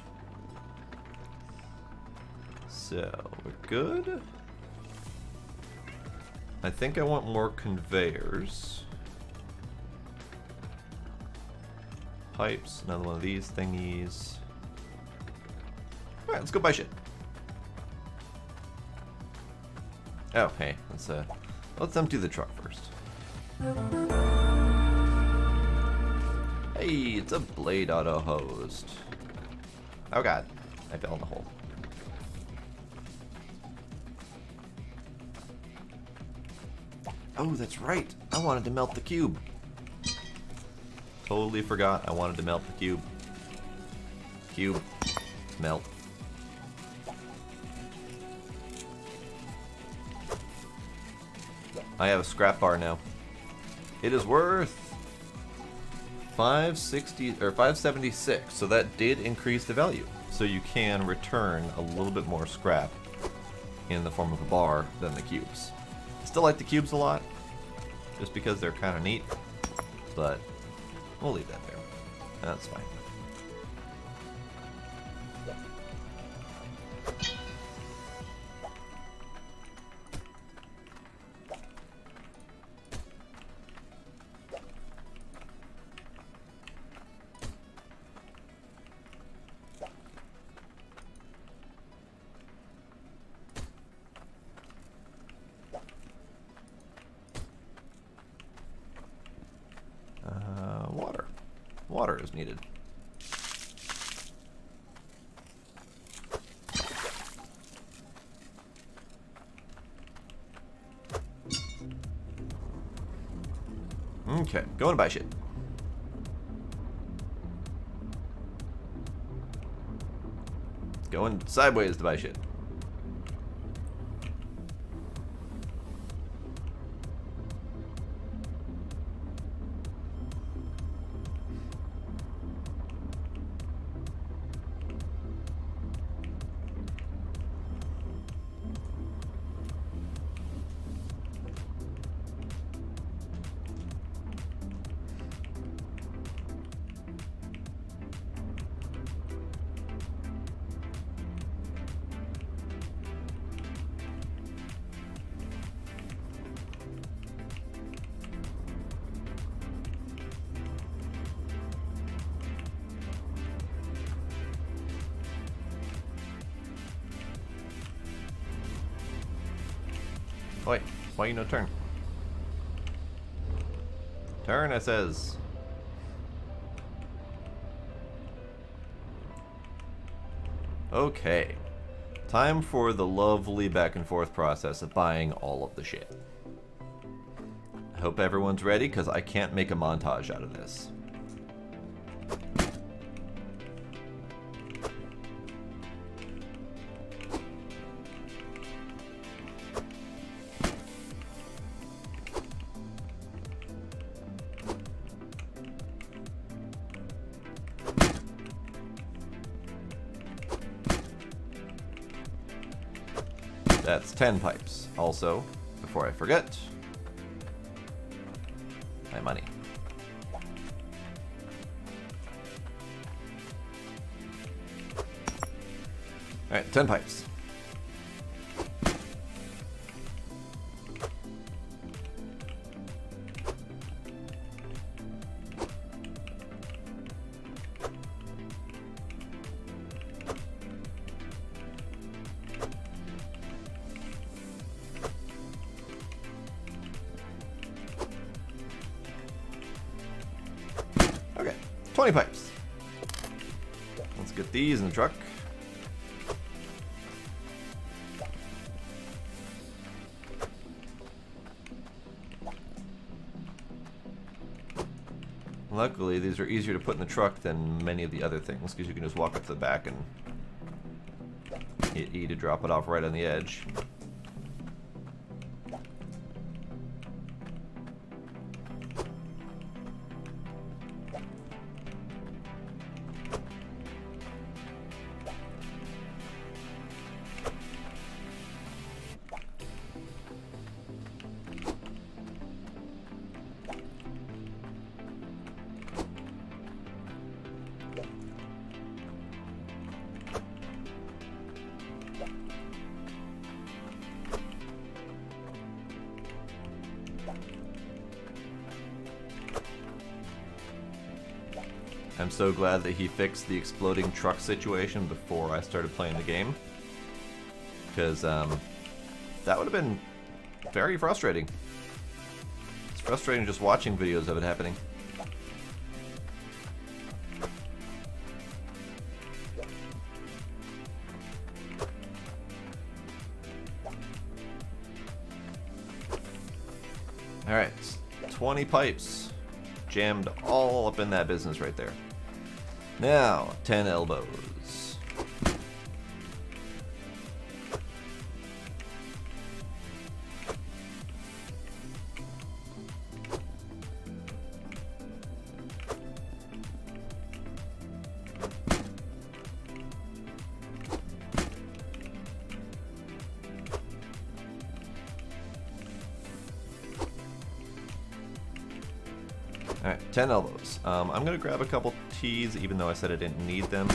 So, we're good. I think I want more conveyors. Pipes, another one of these thingies. Alright, let's go buy shit. Oh, hey, let's empty the truck first. Hey, it's a blade auto hosed. Oh god, I fell in the hole. Oh, that's right. I wanted to melt the cube. Totally forgot I wanted to melt the cube. Cube. Melt. I have a scrap bar now. It is worth 560 or 576, so that did increase the value. So you can return a little bit more scrap in the form of a bar than the cubes. I still like the cubes a lot, just because they're kind of neat, but we'll leave that there. That's fine. Water. Water is needed. Okay, going to buy shit. Going sideways to buy shit. Wait, why you no turn? Turn, it says. Okay. Time for the lovely back and forth process of buying all of the shit. I hope everyone's ready, because I can't make a montage out of this. That's 10 pipes. Also, before I forget, my money. Alright, 10 pipes. 20 pipes. Let's get these in the truck. Luckily, these are easier to put in the truck than many of the other things, because you can just walk up to the back and hit E to drop it off right on the edge. I'm so glad that he fixed the exploding truck situation before I started playing the game, because that would have been very frustrating. It's frustrating just watching videos of it happening. Alright, 20 pipes. Jammed all up in that business right there. Now, 10 elbows. Alright, 10 elbows. I'm going to grab a couple T's, even though I said I didn't need them.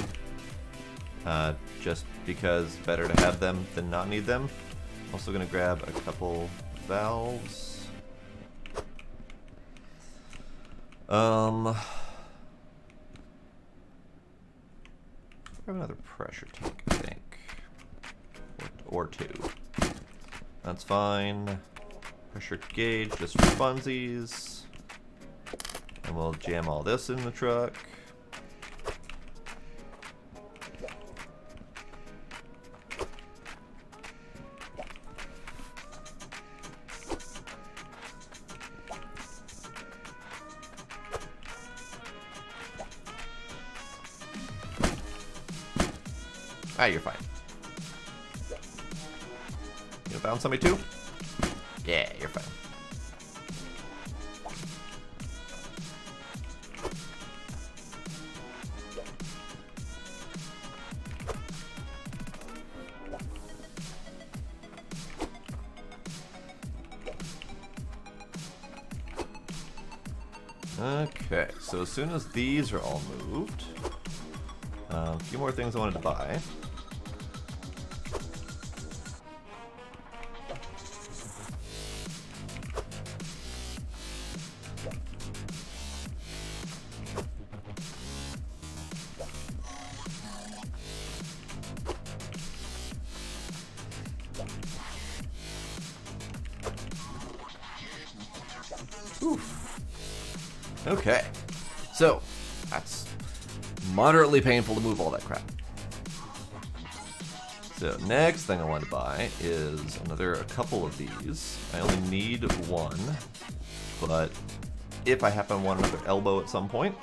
Just because better to have them than not need them. Also going to grab a couple valves. Grab another pressure tank, I think. Or two. That's fine. Pressure gauge, just for funsies. And we'll jam all this in the truck. Ah, you're fine. You gonna bounce somebody too? Yeah, you're fine. Okay, so as soon as these are all moved, a few more things I wanted to buy. Oof. Okay, so that's moderately painful to move all that crap. So next thing I want to buy is a couple of these. I only need one, but if I happen to want another elbow at some point,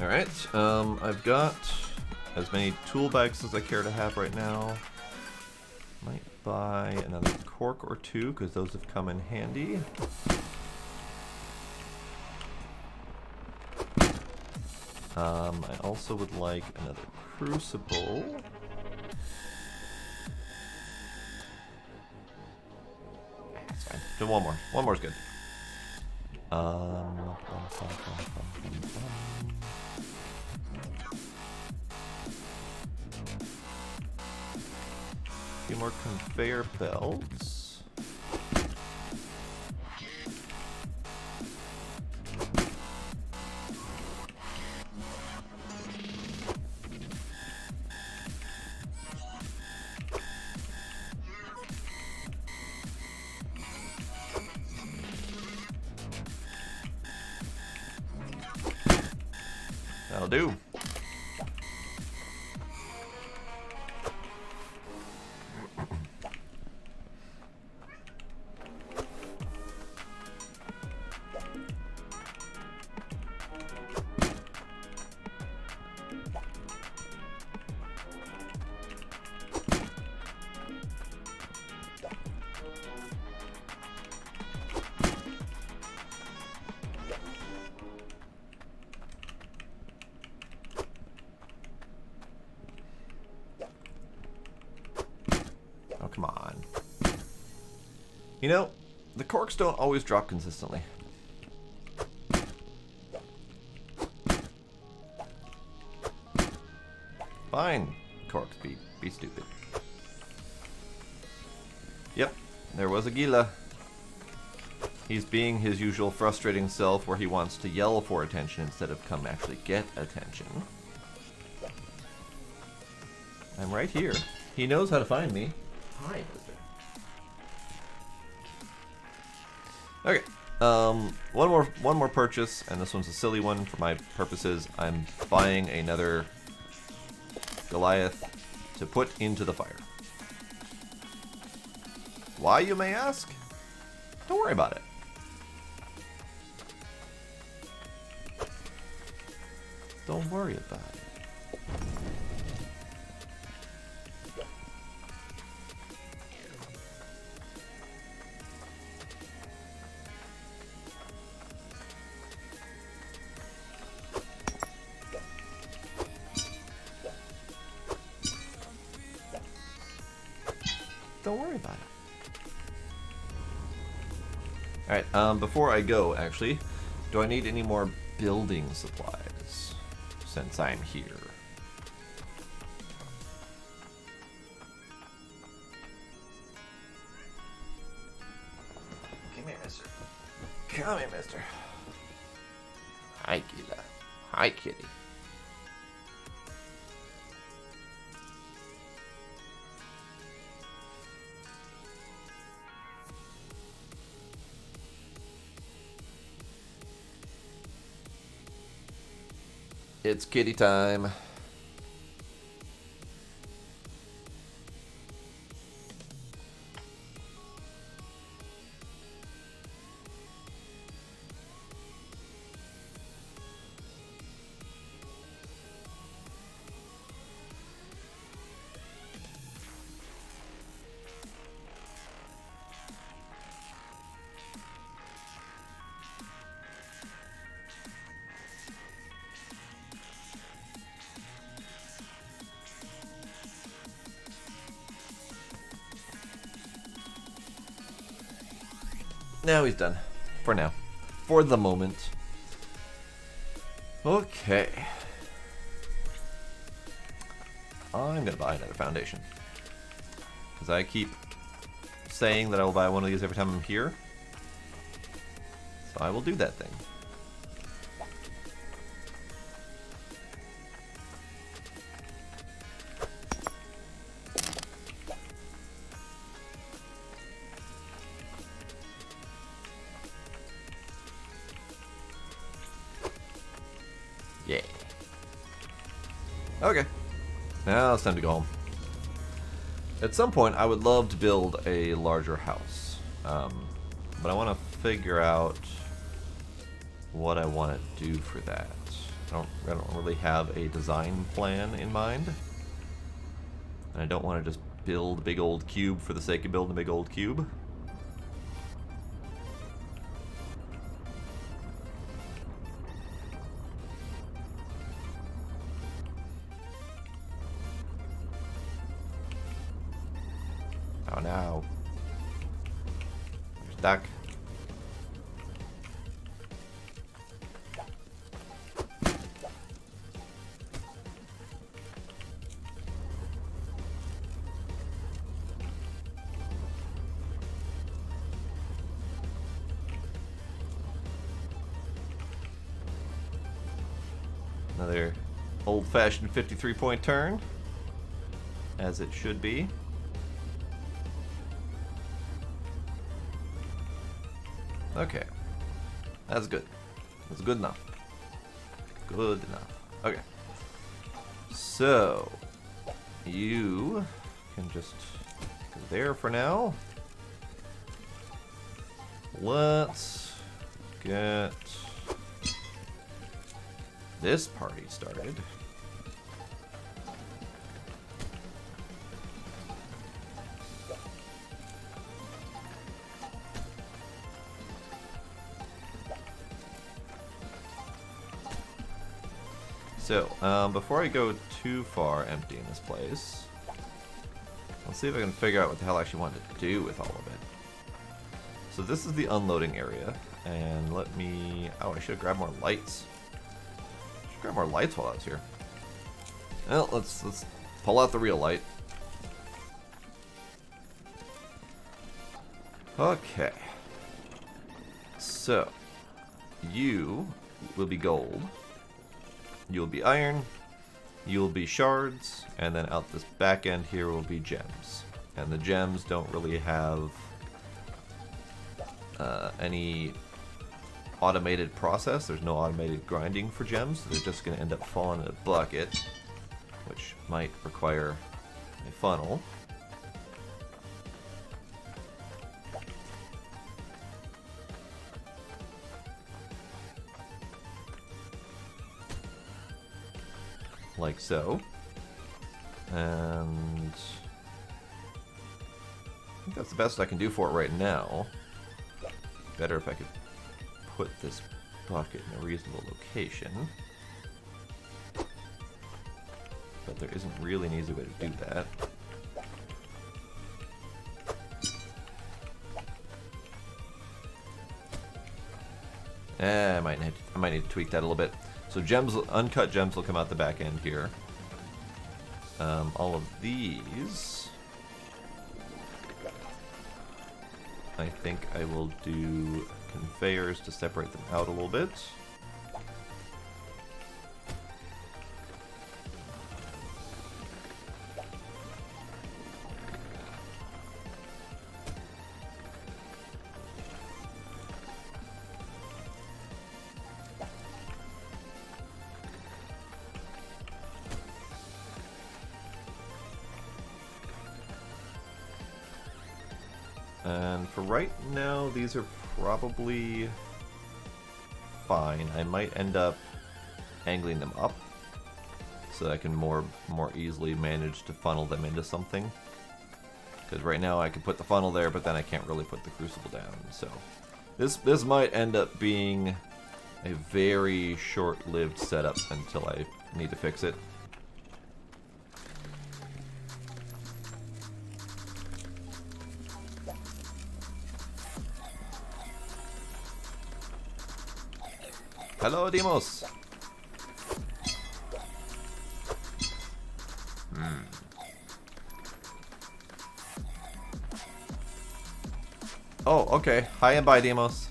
alright, I've got as many tool bags as I care to have right now. Might buy another cork or two, because those have come in handy. I also would like another crucible. That's fine. Do one more. One more is good. A few more conveyor belts. That'll do. Oh, come on. You know, the corks don't always drop consistently. Fine, corks, be stupid. Yep, there was a Gila. He's being his usual frustrating self where he wants to yell for attention instead of come actually get attention. I'm right here. He knows how to find me. Hi, mister. Okay. One more purchase, and this one's a silly one for my purposes. I'm buying another Goliath to put into the fire. Why, you may ask? Don't worry about it. Don't worry about it. Don't worry about it. Alright, before I go, actually, do I need any more building supplies since I'm here? Come here, mister. Come here, mister. Hi, Gila. Hi, kitty. It's kitty time. Now he's done. For now. For the moment. Okay. I'm gonna buy another foundation. Because I keep saying that I will buy one of these every time I'm here. So I will do that thing. Yeah. Okay. Now it's time to go home. At some point, I would love to build a larger house. But I want to figure out what I want to do for that. I don't really have a design plan in mind. And I don't want to just build a big old cube for the sake of building a big old cube. Oh no. I'm stuck. Another old-fashioned 53-point turn, as it should be. Okay, that's good. That's good enough. Good enough. Okay. So, you can just go there for now. Let's get this party started. So, before I go too far emptying this place, let's see if I can figure out what the hell I actually wanted to do with all of it. So this is the unloading area, and let me... Oh, I should have grabbed more lights. I should grab more lights while I was here. Well, let's pull out the real light. Okay. So, you will be gold. You'll be iron, you'll be shards, and then out this back end here will be gems. And the gems don't really have any automated process. There's no automated grinding for gems, so they're just going to end up falling in a bucket, which might require a funnel. Like so. And I think that's the best I can do for it right now. Better if I could put this bucket in a reasonable location. But there isn't really an easy way to do that. I might need to tweak that a little bit. So gems, uncut gems will come out the back end here. All of these, I think I will do conveyors to separate them out a little bit. And for right now, these are probably fine. I might end up angling them up so that I can more easily manage to funnel them into something. Because right now I can put the funnel there, but then I can't really put the crucible down. So this might end up being a very short-lived setup until I need to fix it. Hello, Demos! Oh, okay. Hi and bye, Demos.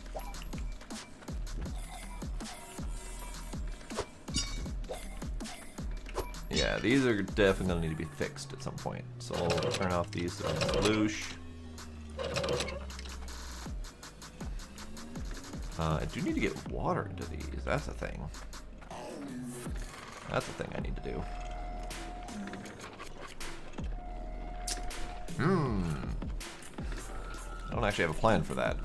Yeah, these are definitely going to need to be fixed at some point. So I'll turn off these sploosh. I do need to get water into these. That's a thing. That's a thing I need to do. I don't actually have a plan for that.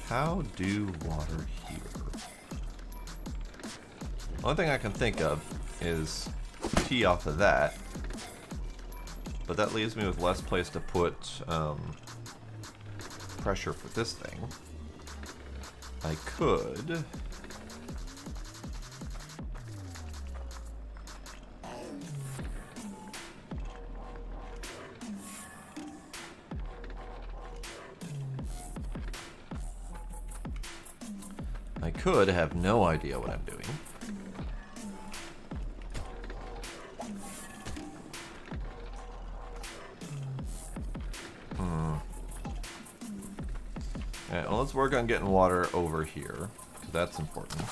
How do water here? Only thing I can think of is tee off of that, but that leaves me with less place to put pressure for this thing. I could could have no idea what I'm doing. Alright, well, let's work on getting water over here, because that's important.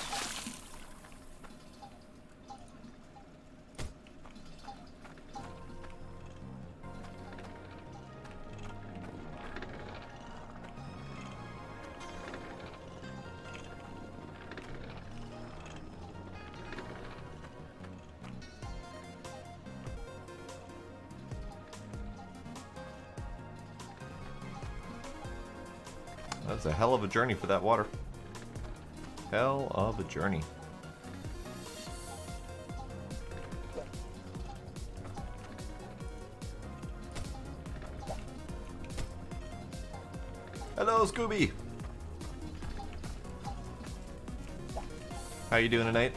That's a hell of a journey for that water. Hell of a journey. Hello, Scooby! How you doing tonight?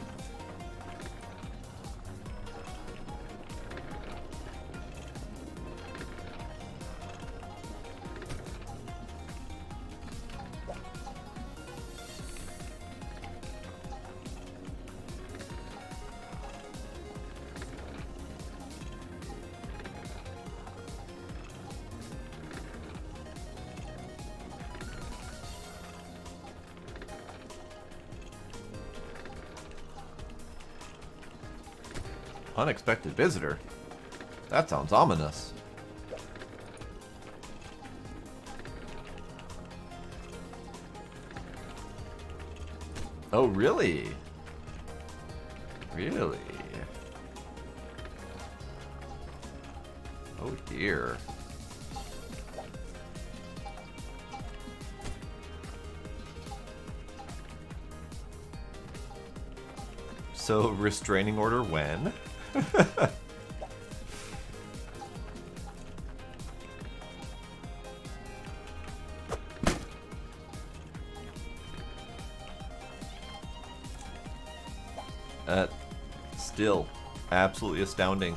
Unexpected visitor? That sounds ominous. Oh, really? Really? Oh, dear. So, restraining order when? Still absolutely astounding.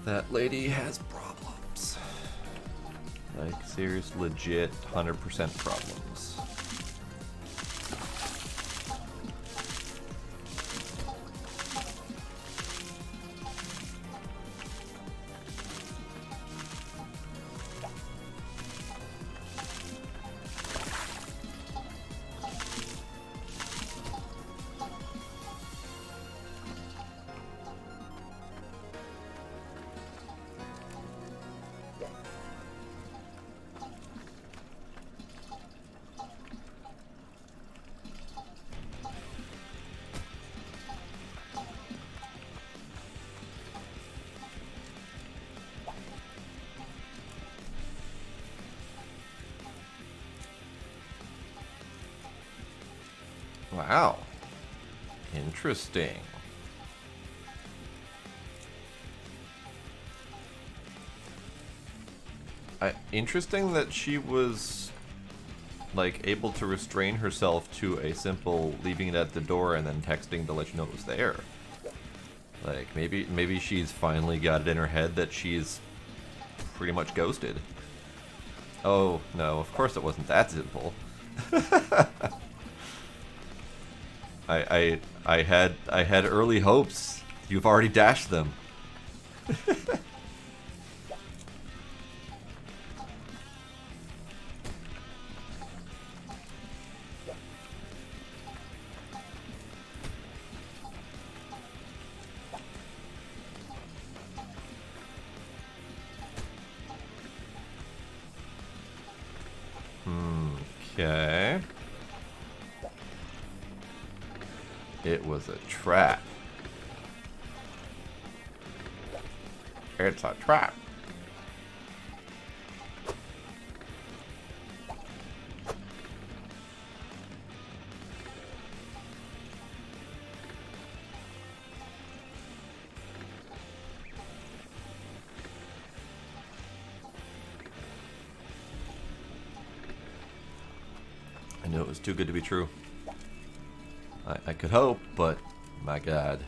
That lady has problems. Like, serious, legit, 100% problems. Wow. Interesting. Interesting that she was, like, able to restrain herself to a simple leaving it at the door and then texting to let you know it was there. Like, maybe she's finally got it in her head that she's pretty much ghosted. Oh, no, of course it wasn't that simple. I had early hopes. You've already dashed them. Okay. It was a trap. It's a trap. is too good to be true. I could hope, but my God.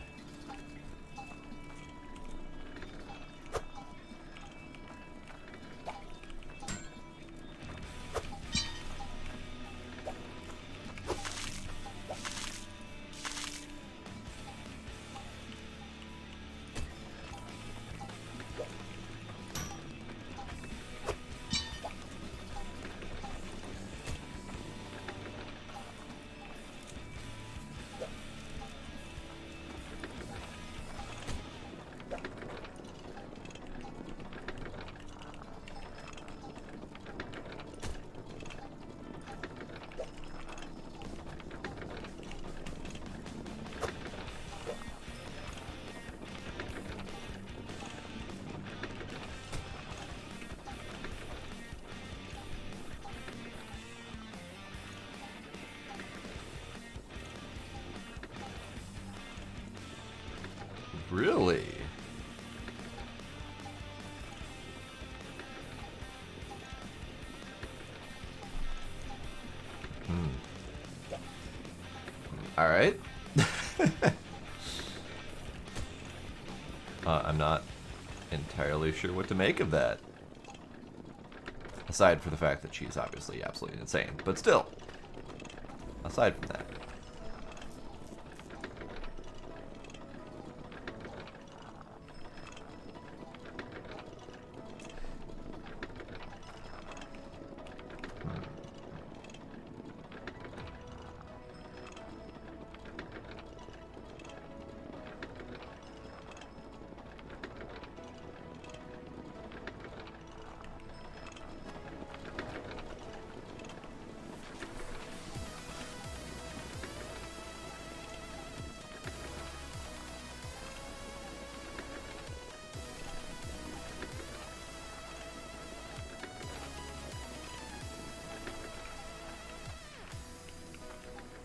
Really? All right. I'm not entirely sure what to make of that. Aside from the fact that she's obviously absolutely insane. But still, aside from that.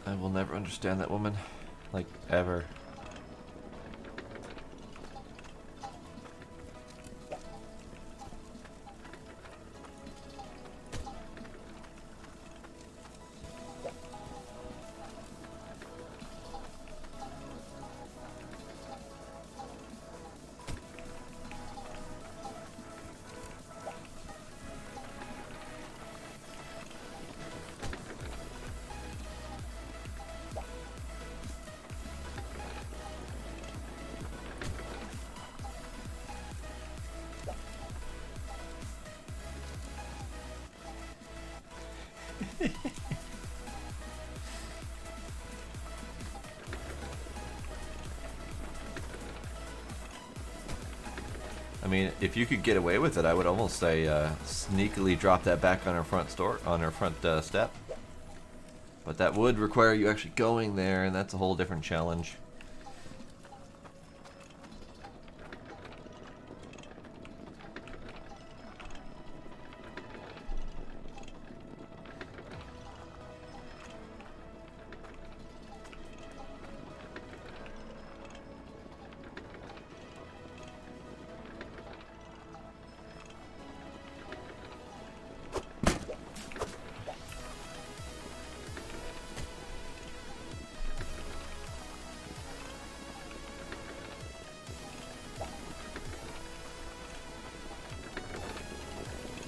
I will never understand that woman. Like, ever. I mean, if you could get away with it, I would almost say sneakily drop that back on her front step. But that would require you actually going there, and that's a whole different challenge.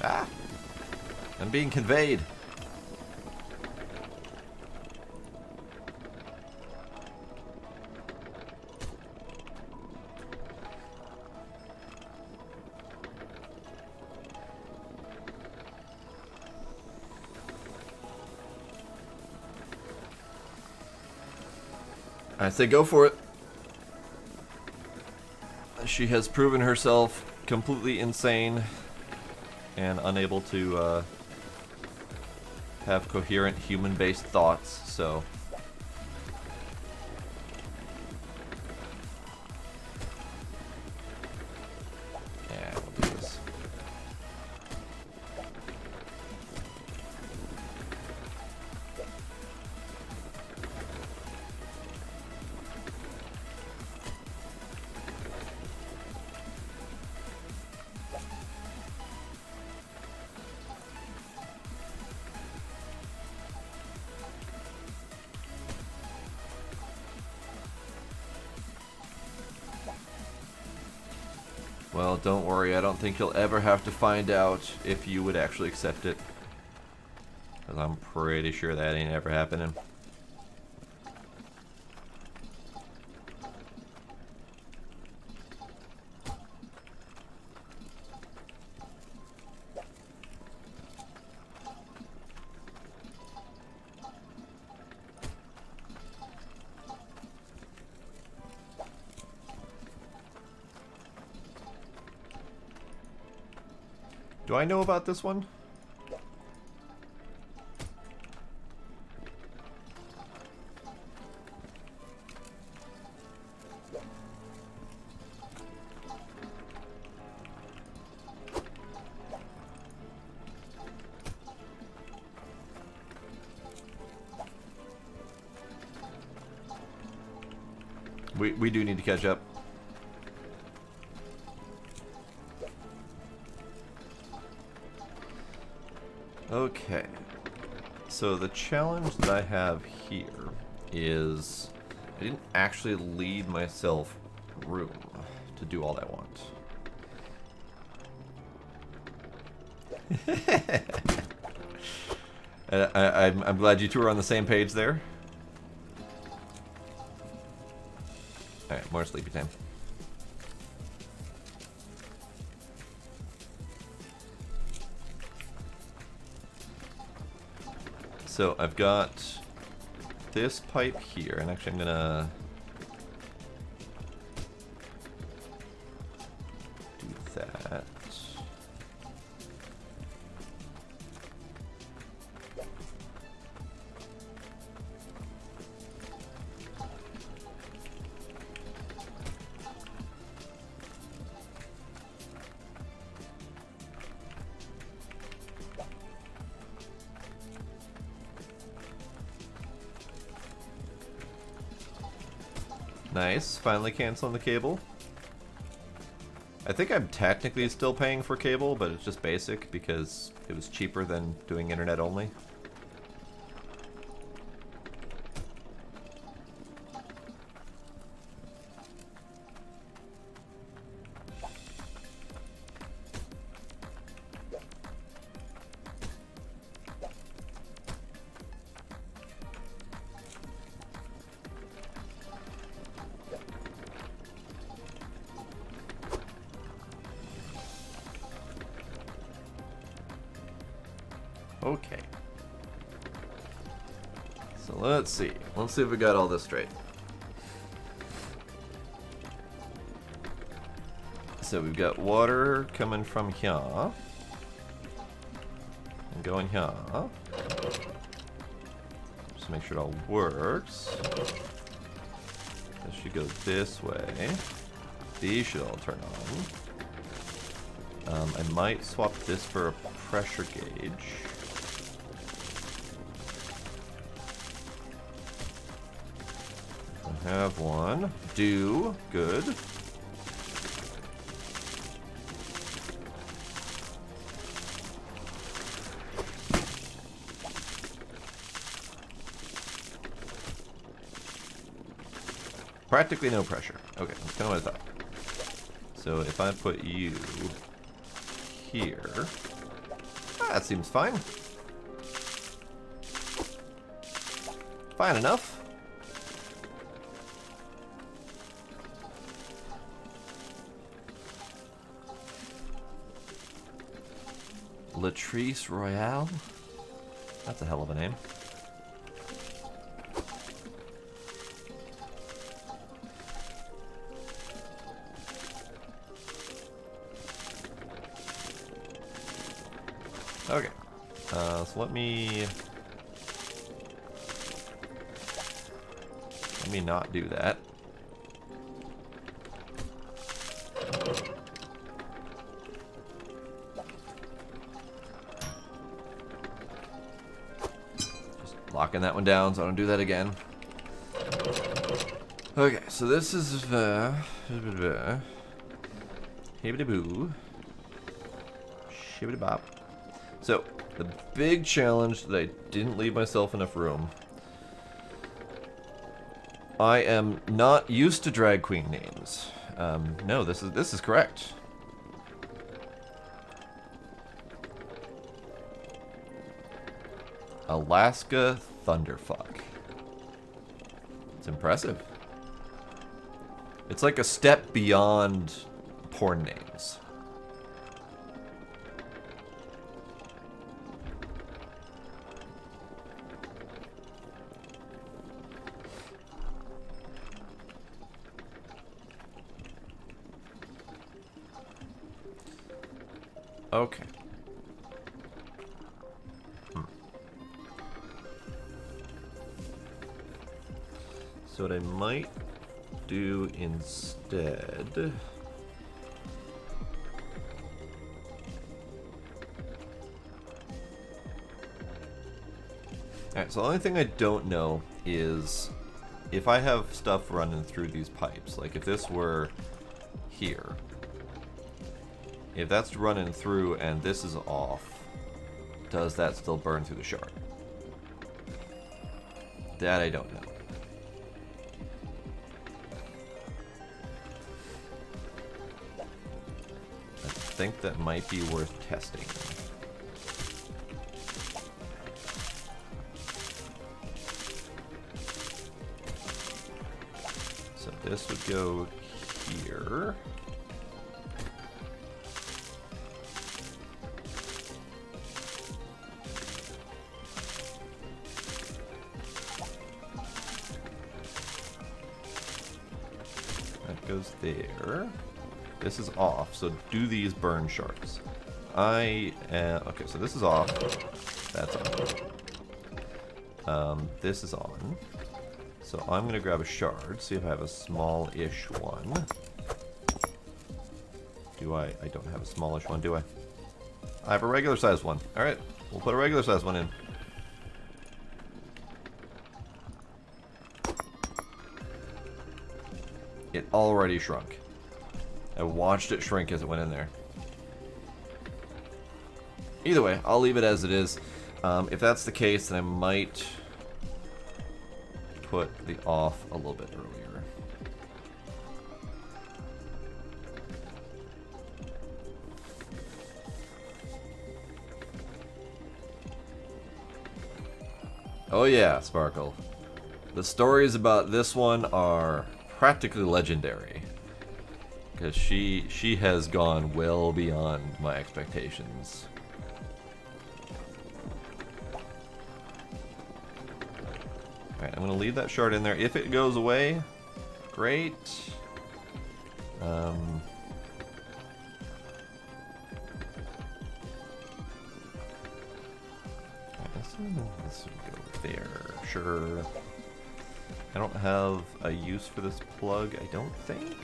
Ah! I'm being conveyed. I say go for it. She has proven herself completely insane and unable to have coherent human-based thoughts, so... yeah, we'll do this. Well, don't worry. I don't think you'll ever have to find out if you would actually accept it. Because I'm pretty sure that ain't ever happening. Do I know about this one? We do need to catch up. Okay, so the challenge that I have here is I didn't actually leave myself room to do all I want. I'm glad you two are on the same page there. Alright, more sleepy time. So I've got this pipe here, and actually I'm gonna do that. Nice, finally canceling the cable. I think I'm technically still paying for cable, but it's just basic because it was cheaper than doing internet only. Okay. So let's see. Let's see if we got all this straight. So we've got water coming from here. And going here. Just make sure it all works. This should go this way. These should all turn on. I might swap this for a pressure gauge. I have one. Do. Good. Practically no pressure. Okay, that's kind of what I thought. So if I put you here, that seems fine. Fine enough. Latrice Royale? That's a hell of a name. Okay. So let me not do that. Locking that one down so I don't do that again. Okay, so this is hibbity boo. Shibbity bop. So, the big challenge that I didn't leave myself enough room. I am not used to drag queen names. No, this is correct. Alaska Thunderfuck. It's impressive. It's like a step beyond porn names. Okay. So what I might do instead... Alright, so the only thing I don't know is if I have stuff running through these pipes, like if this were here, if that's running through and this is off, does that still burn through the shard? That I don't know. I think that might be worth testing. So this would go here. That goes there. This is off, so do these burn shards? Okay, so this is off. That's on. This is on. So I'm going to grab a shard, see if I have a small-ish one. Do I? I don't have a smallish one, do I? I have a regular-sized one. Alright, we'll put a regular-sized one in. It already shrunk. I watched it shrink as it went in there. Either way, I'll leave it as it is. If that's the case, then I might put the off a little bit earlier. Oh yeah, Sparkle. The stories about this one are practically legendary. Because she has gone well beyond my expectations. Alright, I'm going to leave that shard in there. If it goes away, great. This would go there, sure. I don't have a use for this plug, I don't think.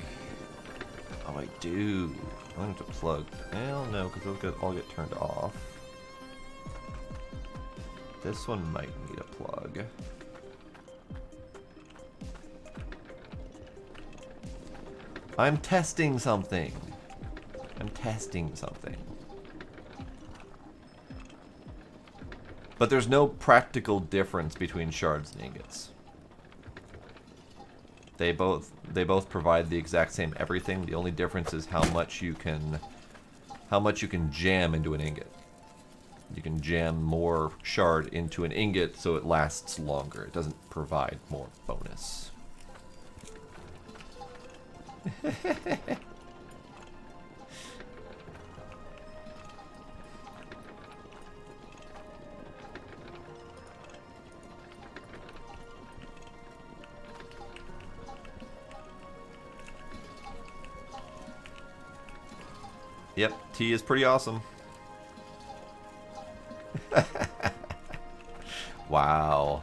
Oh, I do. I'm going to plug. Well, no, because those all get turned off. This one might need a plug. I'm testing something. I'm testing something. But there's no practical difference between shards and ingots. They both provide the exact same everything. The only difference is how much you can jam into an ingot. You can jam more shard into an ingot so it lasts longer. It doesn't provide more bonus. Yep, tea is pretty awesome. Wow.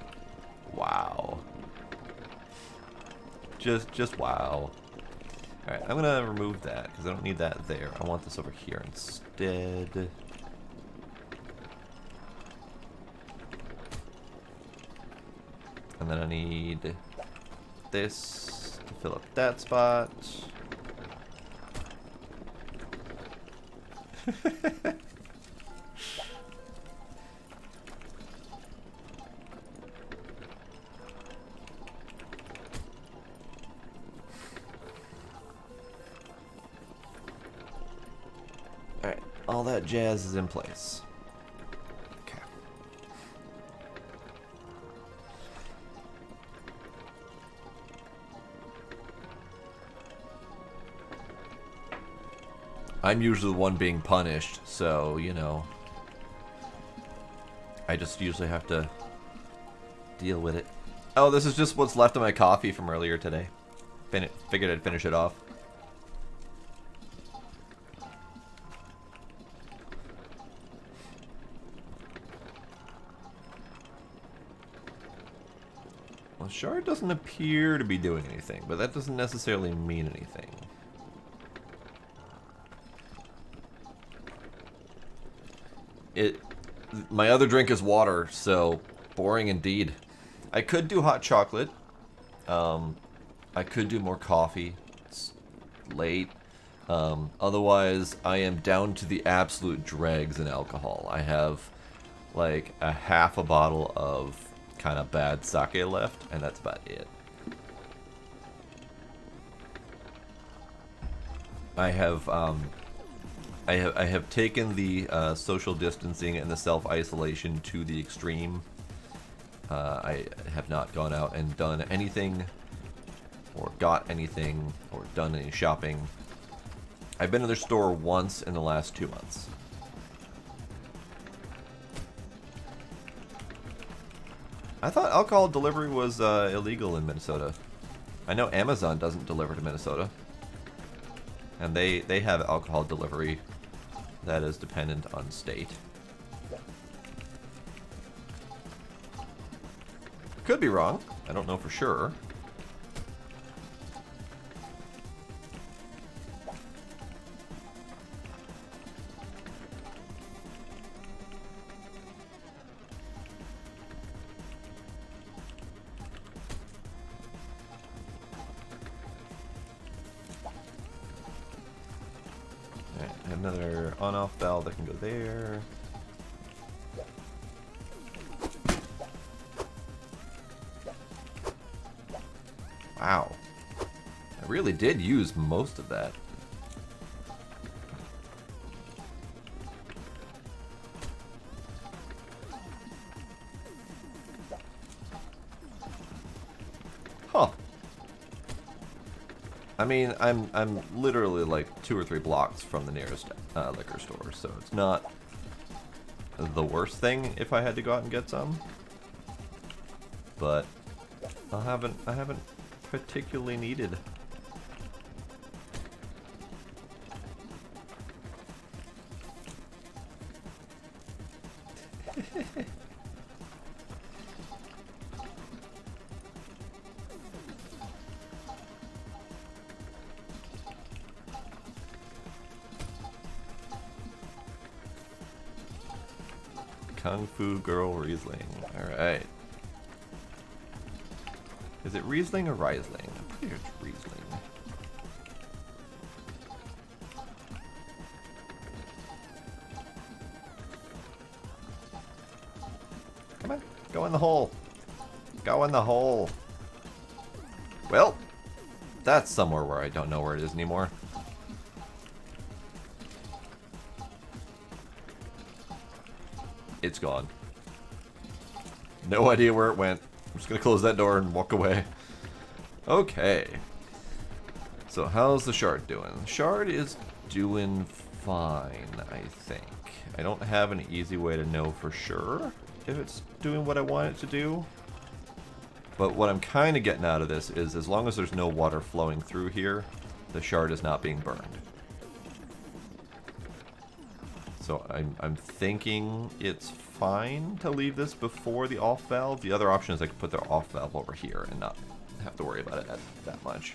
Wow. Just wow. Alright, I'm gonna remove that because I don't need that there. I want this over here instead. And then I need this to fill up that spot. Alright, all that jazz is in place. Okay. I'm usually the one being punished, so, you know, I just usually have to deal with it. Oh, this is just what's left of my coffee from earlier today. Figured I'd finish it off. Well, Shard doesn't appear to be doing anything, but that doesn't necessarily mean anything. My other drink is water, so boring indeed. I could do hot chocolate. I could do more coffee. It's late. Otherwise, I am down to the absolute dregs in alcohol. I have like a half a bottle of kind of bad sake left, and that's about it. I have taken the social distancing and the self-isolation to the extreme. I have not gone out and done anything, or got anything, or done any shopping. I've been to their store once in the last 2 months. I thought alcohol delivery was illegal in Minnesota. I know Amazon doesn't deliver to Minnesota. And they have alcohol delivery that is dependent on state. Could be wrong. I don't know for sure. Another on-off valve that can go there. Wow. I really did use most of that. Huh. I mean, I'm literally like 2 or 3 blocks from the nearest liquor store, so it's not the worst thing if I had to go out and get some. But I haven't particularly needed. Kung Fu Girl Riesling. Alright. Is it Riesling or Riesling? I'm pretty sure it's Riesling. Come on, go in the hole. Go in the hole. Well, that's somewhere where I don't know where it is anymore. It's gone. No idea where it went. I'm just gonna close that door and walk away. Okay. So how's the Shard doing? Shard is doing fine, I think. I don't have an easy way to know for sure if it's doing what I want it to do. But what I'm kind of getting out of this is as long as there's no water flowing through here, the Shard is not being burned. So I'm thinking it's fine to leave this before the off valve. The other option is I could put the off valve over here and not have to worry about it that much.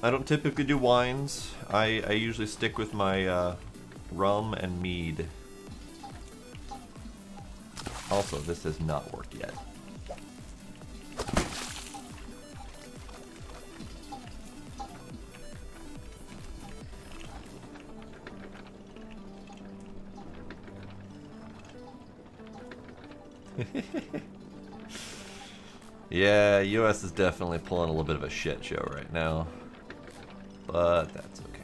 I don't typically do wines. I usually stick with my rum and mead. Also, this has not worked yet. Yeah, US is definitely pulling a little bit of a shit show right now. But that's okay.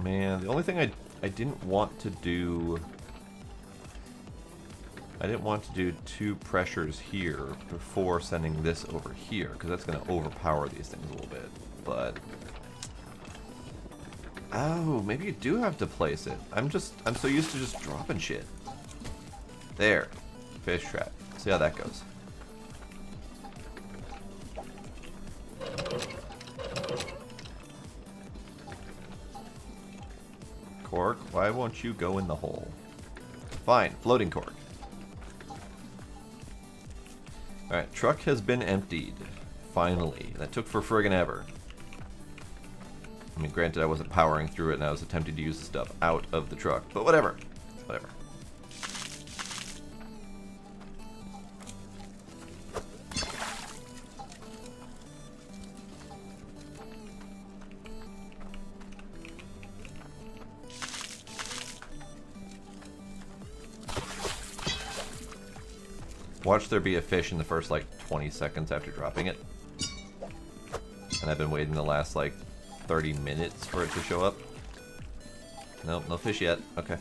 Man, the only thing I didn't want to do... I didn't want to do 2 pressures here before sending this over here, because that's going to overpower these things a little bit. But... oh, maybe you do have to place it. I'm so used to just dropping shit. There. Fish trap. See how that goes. Cork, why won't you go in the hole? Fine, floating cork. Alright, truck has been emptied. Finally. That took for friggin' ever. I mean, granted I wasn't powering through it and I was attempting to use the stuff out of the truck, but whatever. Whatever. Watch there be a fish in the first, like, 20 seconds after dropping it. And I've been waiting the last, like, 30 minutes for it to show up. Nope, no fish yet. Okay.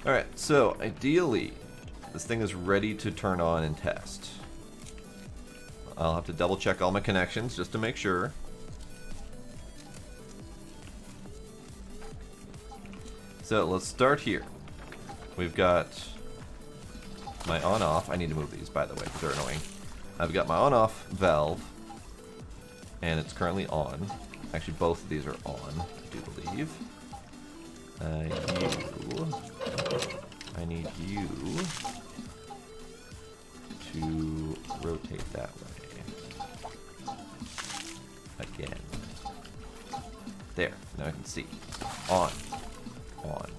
Alright, so, ideally, this thing is ready to turn on and test. I'll have to double check all my connections just to make sure. So, let's start here. We've got... my on-off. I need to move these, by the way, because they're annoying. I've got my on-off valve, and it's currently on. Actually, both of these are on, I do believe. I need you to rotate that way. Again. There. Now I can see. On. On.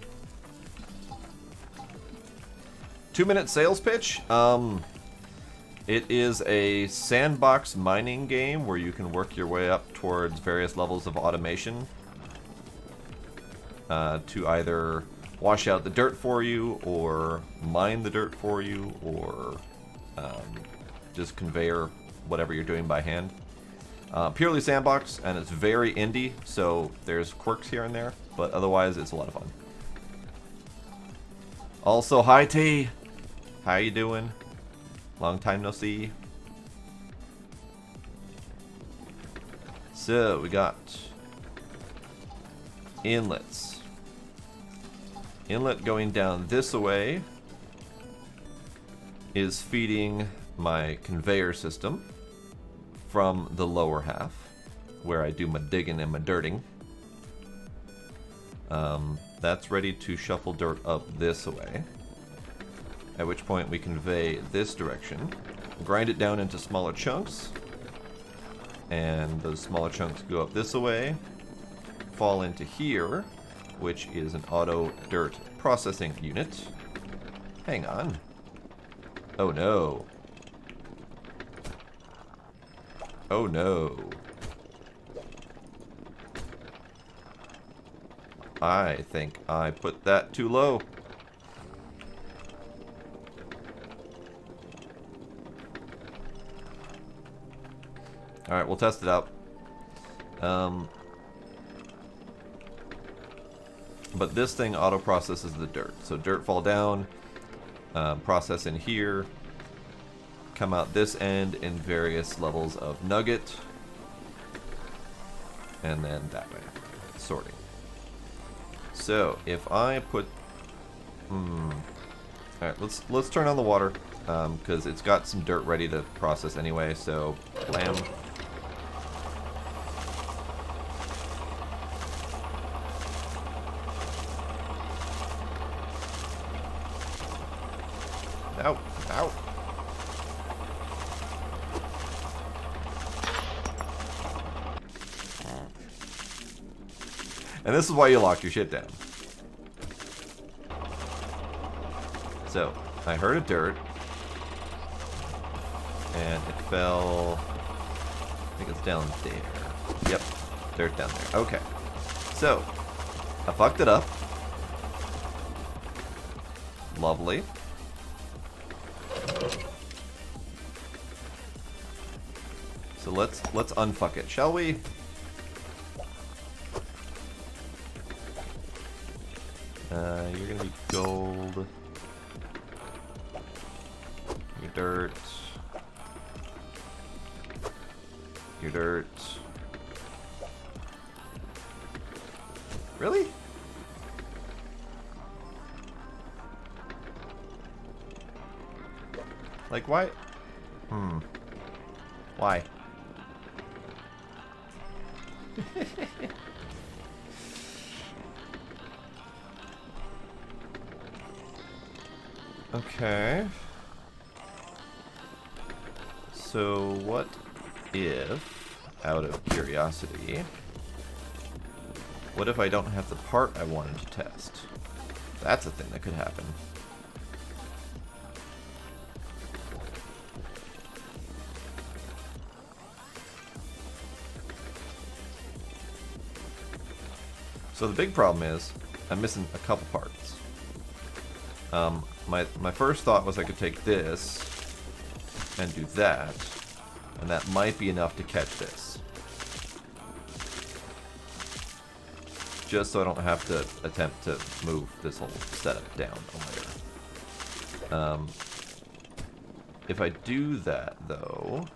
2-minute sales pitch. It is a sandbox mining game where you can work your way up towards various levels of automation to either wash out the dirt for you, or mine the dirt for you, or just conveyor whatever you're doing by hand. Purely sandbox, and it's very indie, so there's quirks here and there, but otherwise it's a lot of fun. Also, hi T! How you doing? Long time no see. So, we got inlets. Inlet going down this way is feeding my conveyor system from the lower half, where I do my digging and my dirting. That's ready to shuffle dirt up this way. At which point we convey this direction, grind it down into smaller chunks, and those smaller chunks go up this way, fall into here, which is an auto dirt processing unit. Hang on. Oh no. Oh no. I think I put that too low. Alright, we'll test it out. But this thing auto-processes the dirt. So dirt fall down, process in here, come out this end in various levels of nugget, and then that way. Sorting. So, if I put... Alright, let's turn on the water, because it's got some dirt ready to process anyway, so... Blam. Ow, ow. And this is why you lock your shit down. So, I heard a dirt, and it fell, I think it's down there. Yep, dirt down there. Okay. So, I fucked it up. Lovely. So let's unfuck it, shall we? You're gonna be gold. You're dirt. You're dirt. Really? Like, why? Why? Okay. So what if, out of curiosity, what if I don't have the part I wanted to test? That's a thing that could happen. So the big problem is, I'm missing a couple parts. My first thought was I could take this and do that, and that might be enough to catch this. Just so I don't have to attempt to move this whole setup down a layer. If I do that, though...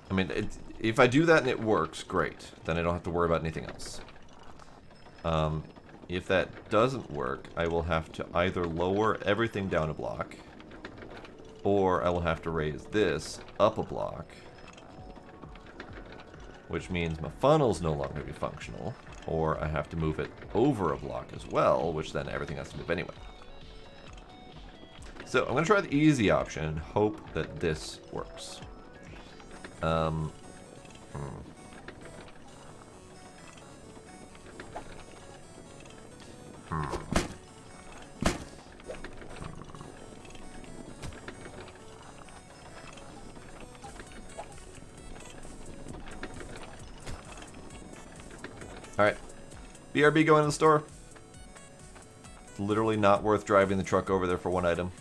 I mean, if I do that and it works, great. Then I don't have to worry about anything else. If that doesn't work, I will have to either lower everything down a block, or I will have to raise this up a block, which means my funnel's no longer be functional, or I have to move it over a block as well, which then everything has to move anyway. So I'm going to try the easy option and hope that this works. Alright. BRB going to the store. It's literally not worth driving the truck over there for one item.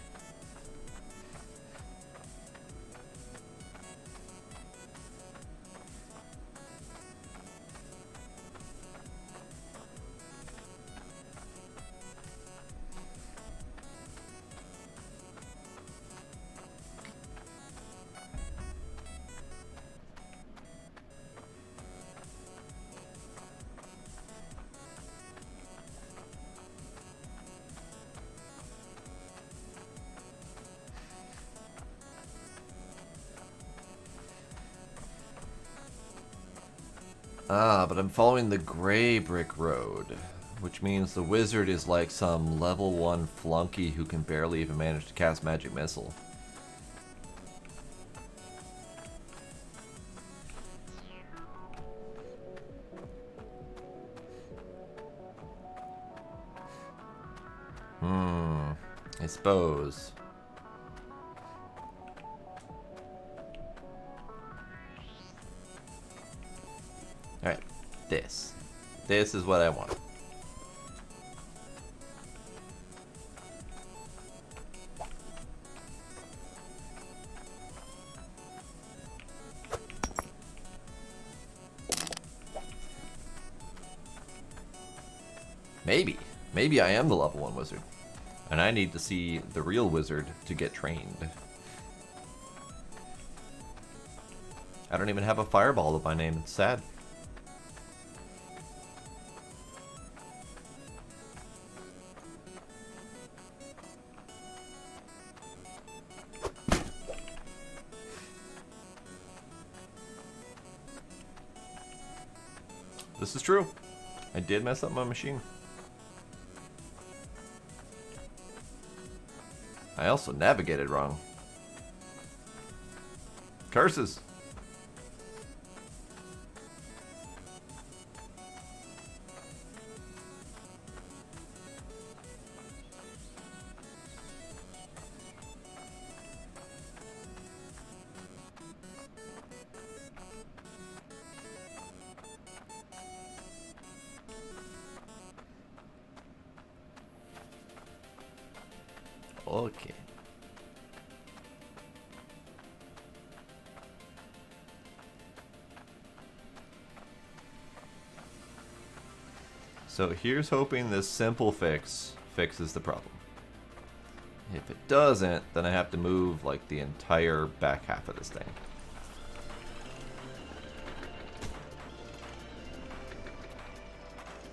Ah, but I'm following the gray brick road, which means the wizard is like some level 1 flunky who can barely even manage to cast magic missile. I suppose. Alright, this. This is what I want. Maybe I am the level 1 wizard. And I need to see the real wizard to get trained. I don't even have a fireball to my name. It's sad. This is true. I did mess up my machine. I also navigated wrong. Curses. Okay. So here's hoping this simple fix fixes the problem. If it doesn't, then I have to move like the entire back half of this thing.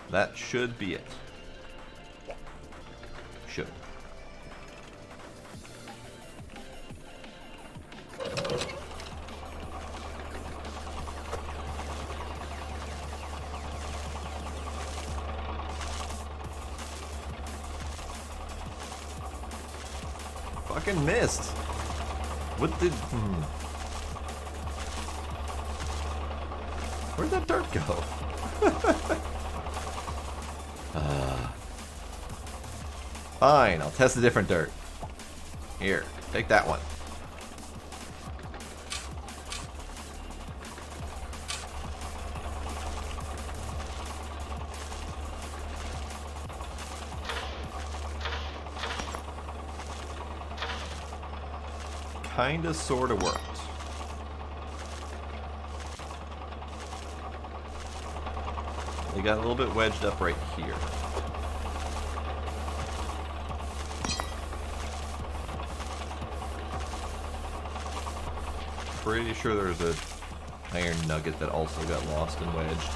That should be it. Should. Fucking missed. What did... Where'd that dirt go? Fine, I'll test a different dirt. Here, take that one. Kinda sorta worked. They got a little bit wedged up right here. Pretty sure there's a iron nugget that also got lost and wedged.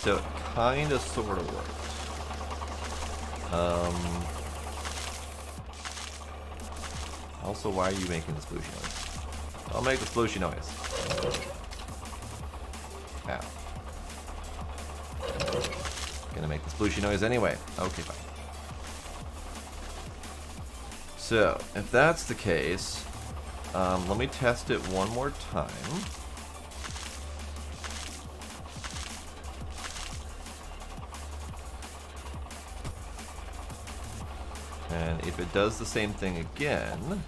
So it kinda sorta worked. Also, why are you making the splooshy noise? I'll make the splooshy noise. Ow. Gonna make the splooshy noise anyway. Okay, fine. So, if that's the case, let me test it one more time. And if it does the same thing again,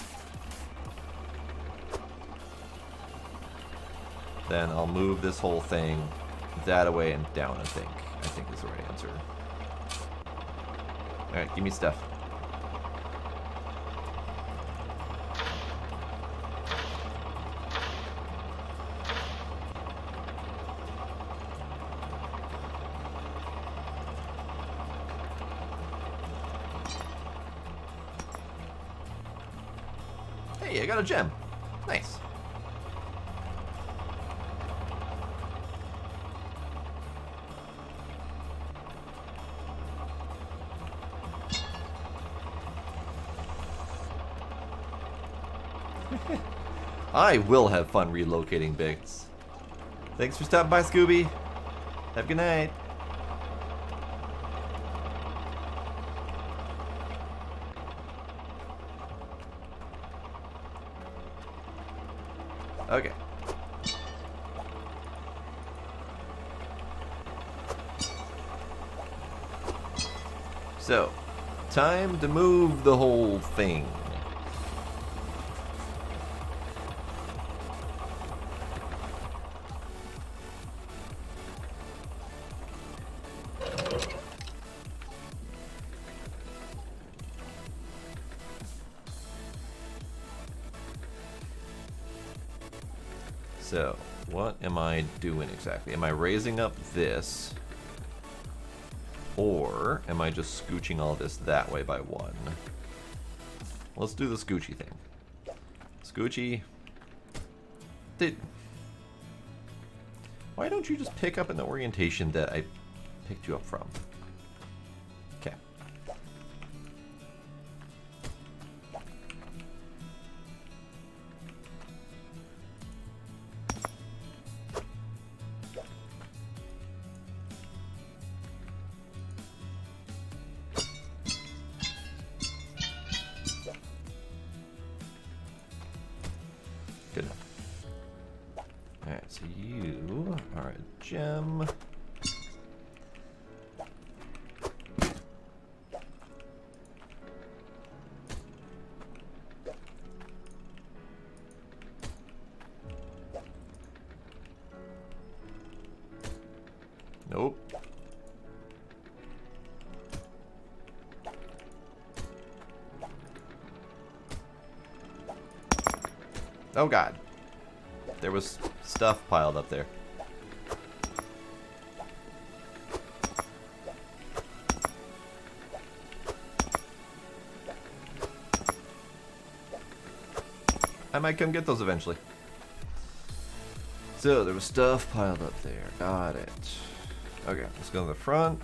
then I'll move this whole thing that away and down, I think. I think is the right answer. Alright, give me stuff. Hey, I got a gem. Nice. I will have fun relocating bits. Thanks for stopping by, Scooby. Have a good night. Okay. So, time to move the whole thing. So, what am I doing exactly? Am I raising up this? Or am I just scooching all this that way by one? Let's do the scoochy thing. Scoochy. Why don't you just pick up in the orientation that I picked you up from? Okay. Good enough. Alright, so you are a gem. Nope. Oh god. There was stuff piled up there. I might come get those eventually. So there was stuff piled up there. Got it. Okay, let's go to the front.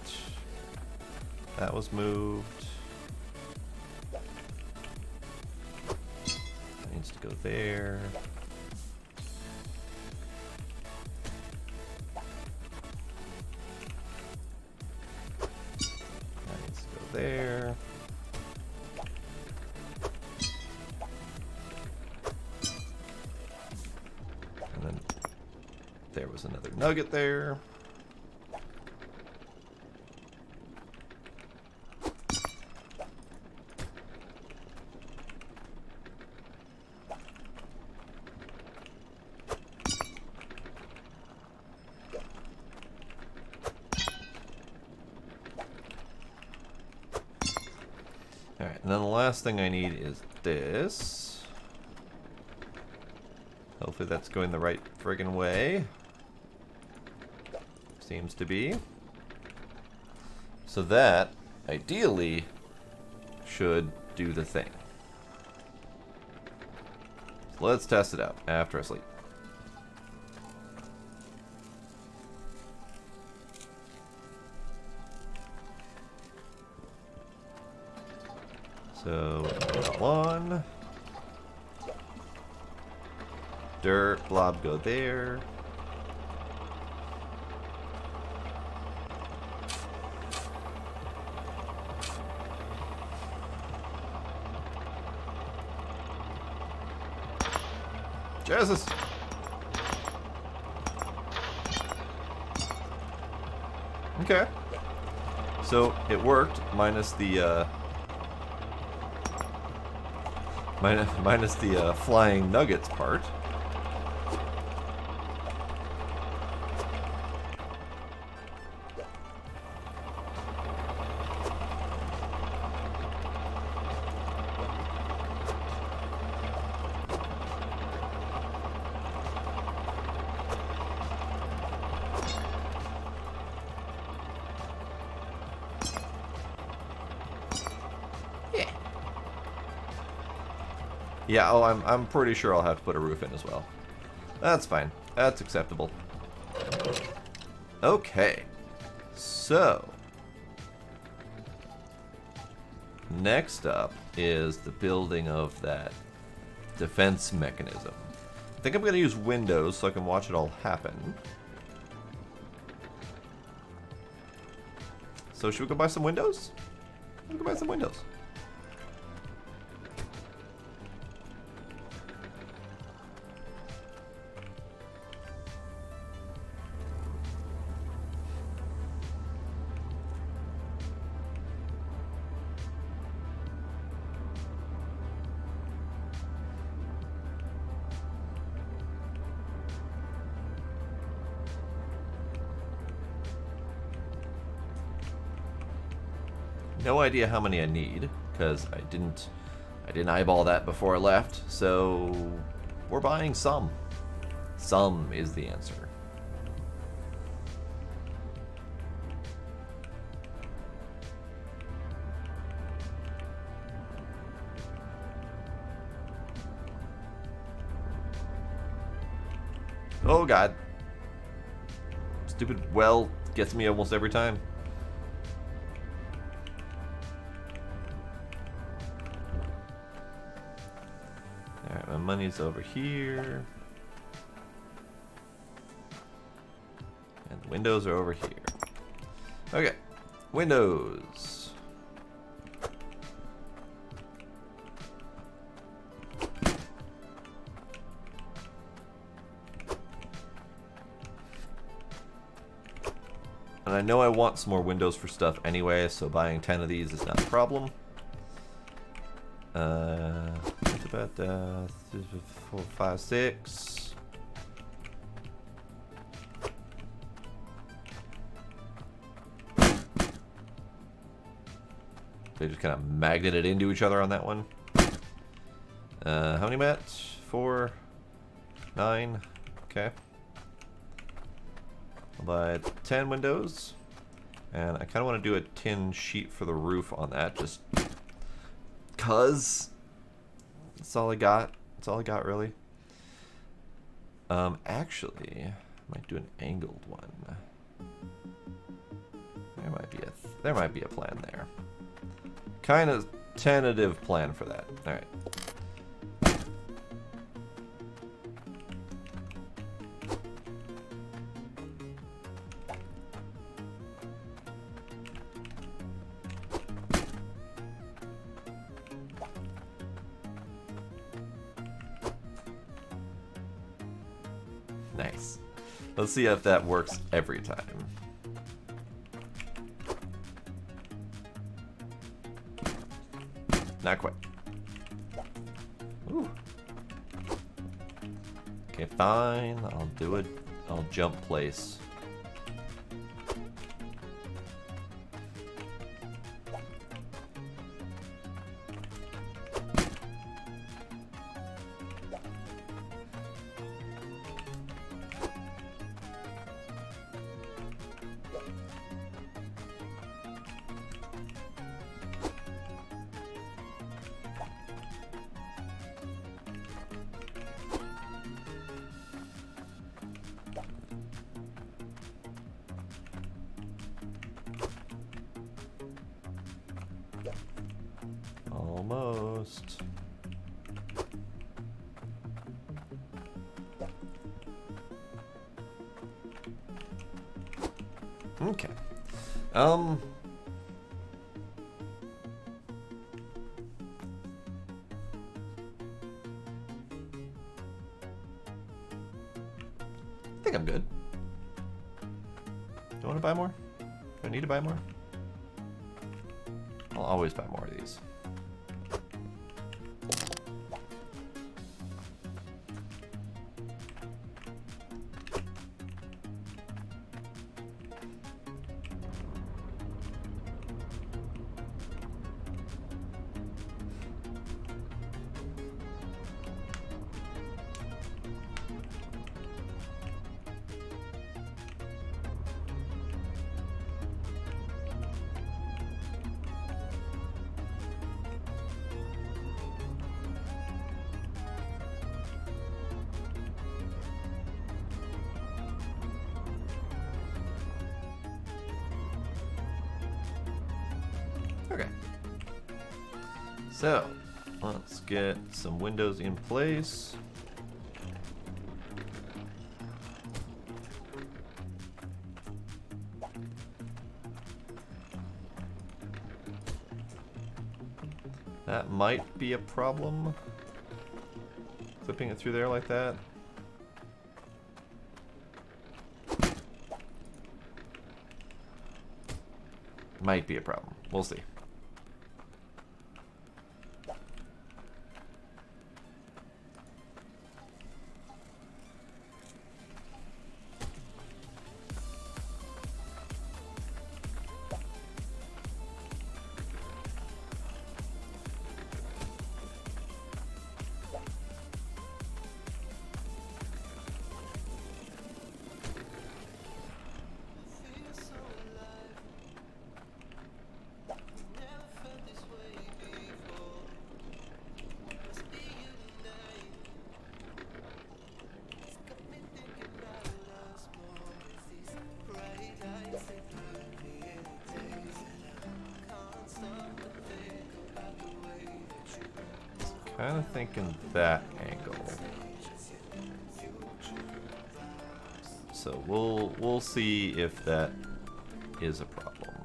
That was moved. That needs to go there. That needs to go there. And then there was another nugget there. Alright, and then the last thing I need is this. Hopefully that's going the right friggin' way. Seems to be. So that, ideally, should do the thing. So let's test it out after I sleep. So, one. Dirt, blob go there. Jesus! Okay. So, it worked, minus the, minus the flying nuggets part. Yeah, oh, I'm pretty sure I'll have to put a roof in as well. That's fine. That's acceptable. Okay. So, next up is the building of that defense mechanism. I think I'm going to use windows so I can watch it all happen. So should we go buy some windows? Let's go buy some windows. No idea how many I need, because I didn't eyeball that before I left, so we're buying some. Some is the answer. Oh god. Stupid well gets me almost every time. Alright, my money's over here. And the windows are over here. Okay, windows. And I know I want some more windows for stuff anyway, so buying 10 of these is not a problem. What about 4, 5, 6? They just kind of magneted into each other on that one. How many mats? 4, 9. Okay. I'll buy 10 windows. And I kind of want to do a tin sheet for the roof on that, just 'cause that's all I got. That's all I got, really. Actually, I might do an angled one. There might be a plan there. Kind of tentative plan for that. All right. Nice. Let's see if that works every time. Not quite. Ooh. Okay, fine. I'll do it. I'll jump place. Almost. Okay. I think I'm good. Do I want to buy more? Do I need to buy more? I'll always buy more of these. Okay. So, let's get some windows in place. That might be a problem. Clipping it through there like that. Might be a problem. We'll see. Kind of thinking that angle. So we'll see if that is a problem.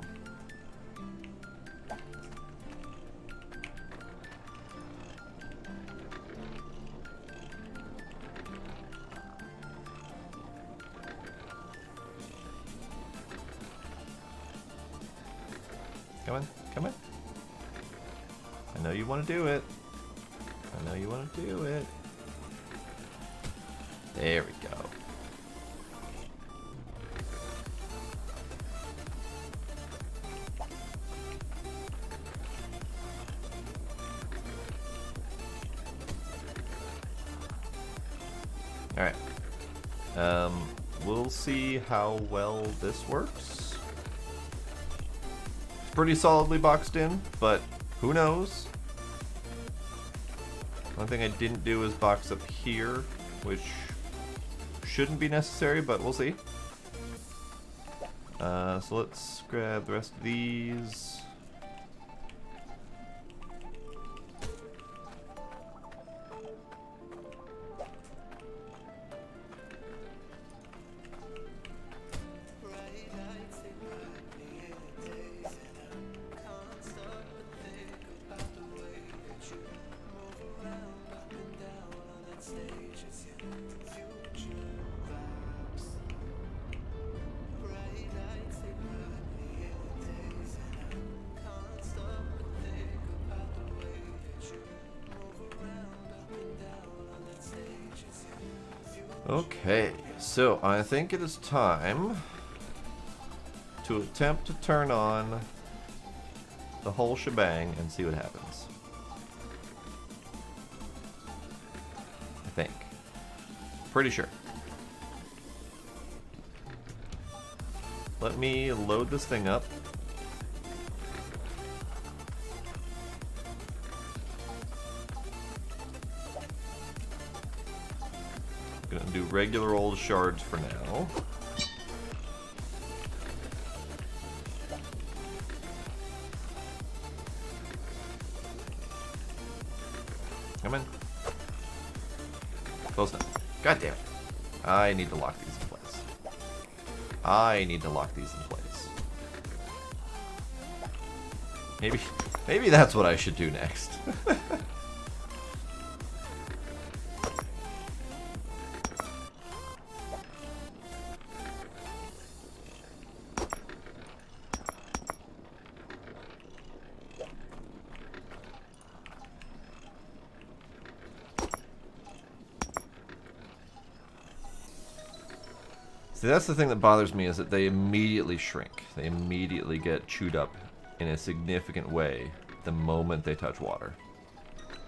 Come on, come on. I know you want to do it. I know you want to do it. There we go. All right. We'll see how well this works. Pretty solidly boxed in, but who knows? One thing I didn't do is box up here, which shouldn't be necessary, but we'll see. So let's grab the rest of these. Okay, so I think it is time to attempt to turn on the whole shebang and see what happens. I think. Pretty sure. Let me load this thing up. Gonna do regular old shards for now. Come in. Close enough. God damn it. I need to lock these in place. I need to lock these in place. Maybe that's what I should do next. See, that's the thing that bothers me, is that they immediately shrink. They immediately get chewed up in a significant way the moment they touch water.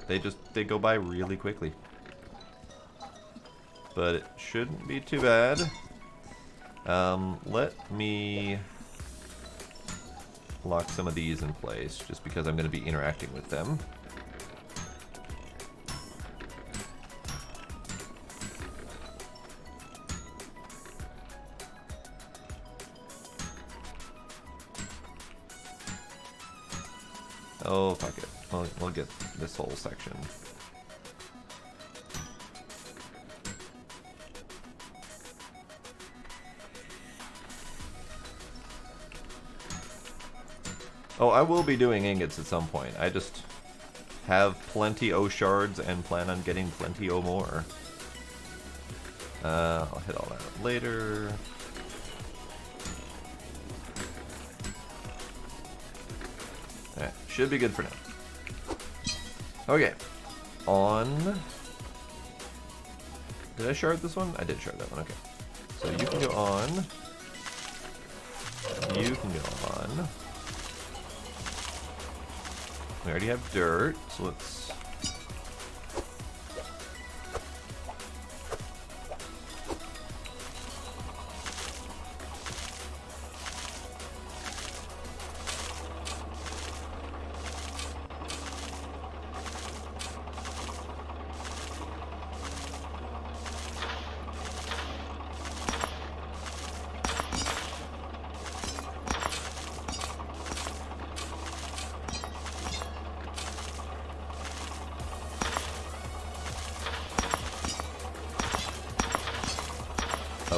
They go by really quickly. But it shouldn't be too bad. Let me lock some of these in place, just because I'm going to be interacting with them. Oh, fuck it. We'll get this whole section. Oh, I will be doing ingots at some point. I just have plenty O shards and plan on getting plenty O more. I'll hit all that later. Alright, should be good for now. Okay. On. Did I shard this one? I did shard that one, okay. So you can go on. You can go on. We already have dirt, so let's...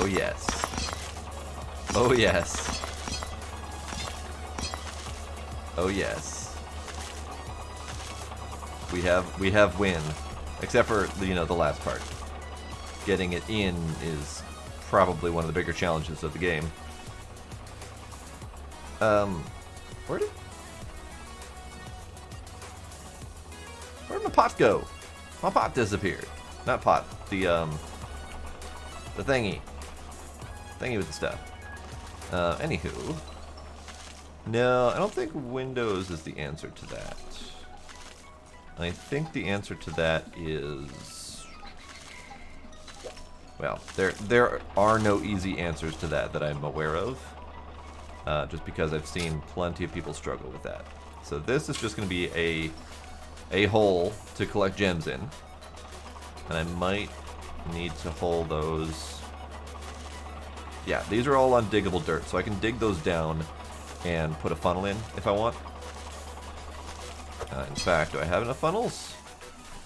Oh yes. Oh yes. Oh yes. We have win. Except for the last part. Getting it in is probably one of the bigger challenges of the game. Where'd my pot go? My pot disappeared. Not pot, the thingy. Thingy with the stuff. Anywho. No, I don't think Windows is the answer to that. I think the answer to that is... Well, there are no easy answers to that I'm aware of. Just because I've seen plenty of people struggle with that. So this is just going to be a hole to collect gems in. And I might need to hold those. Yeah, these are all undiggable dirt, so I can dig those down and put a funnel in if I want. In fact, do I have enough funnels?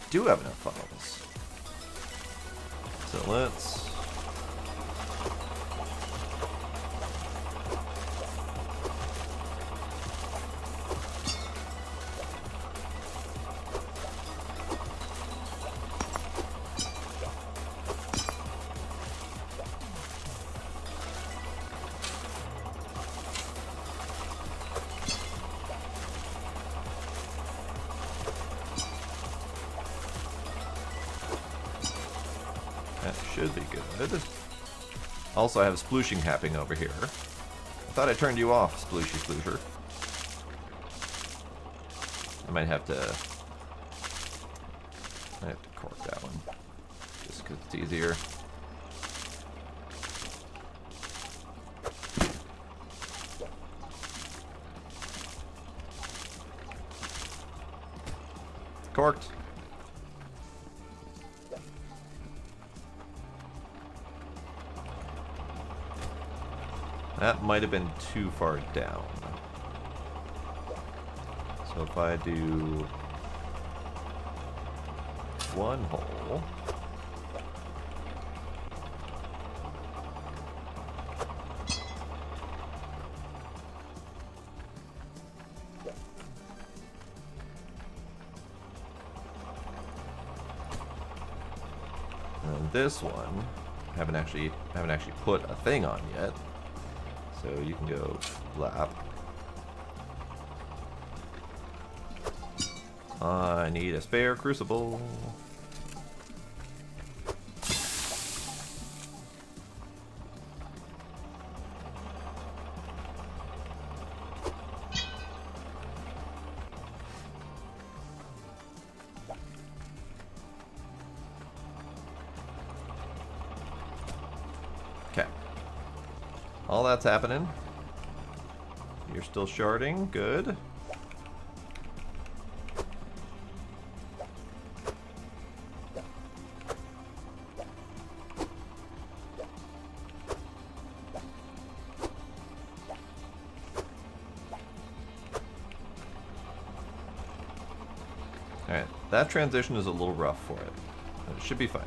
I do have enough funnels. So let's... That should be good. Also, I have splooshing happening over here. I thought I turned you off, splooshy sploosher. I might have to cork that one, just because it's easier. Corked. That might have been too far down. So if I do one hole, and this one haven't actually put a thing on yet. So you can go lap. I need a spare crucible. Okay. All that's happening. You're still sharding. Good. Alright, that transition is a little rough for it. But it should be fine.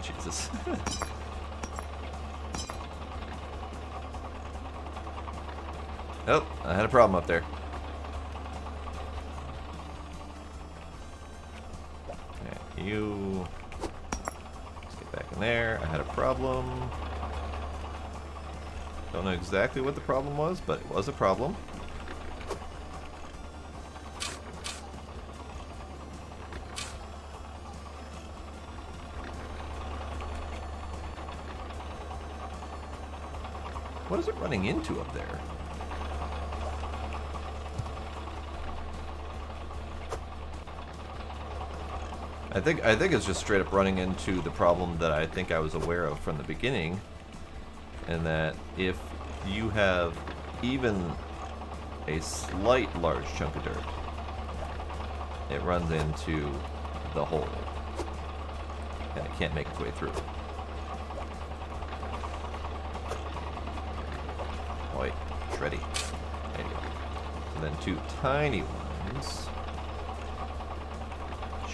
Jesus. Oh, I had a problem up there. Okay, you... Let's get back in there. I had a problem. Don't know exactly what the problem was, but it was a problem. What is it running into up there? I think it's just straight up running into the problem that I think I was aware of from the beginning, and that if you have even a slight large chunk of dirt, it runs into the hole, and it can't make its way through. Wait, shreddy. There you go. And then two tiny ones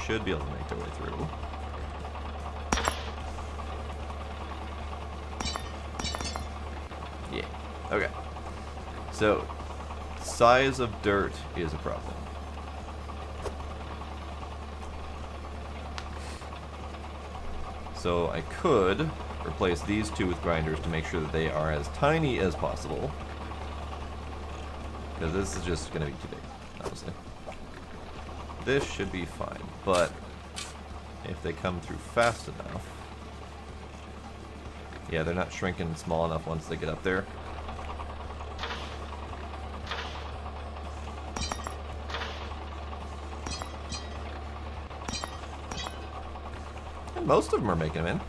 should be able to make their way through. Yeah. Okay. So, size of dirt is a problem. So I could replace these two with grinders to make sure that they are as tiny as possible. Because this is just going to be too big, obviously. This should be fine, but if they come through fast enough... Yeah, they're not shrinking small enough once they get up there. most of them are making them in.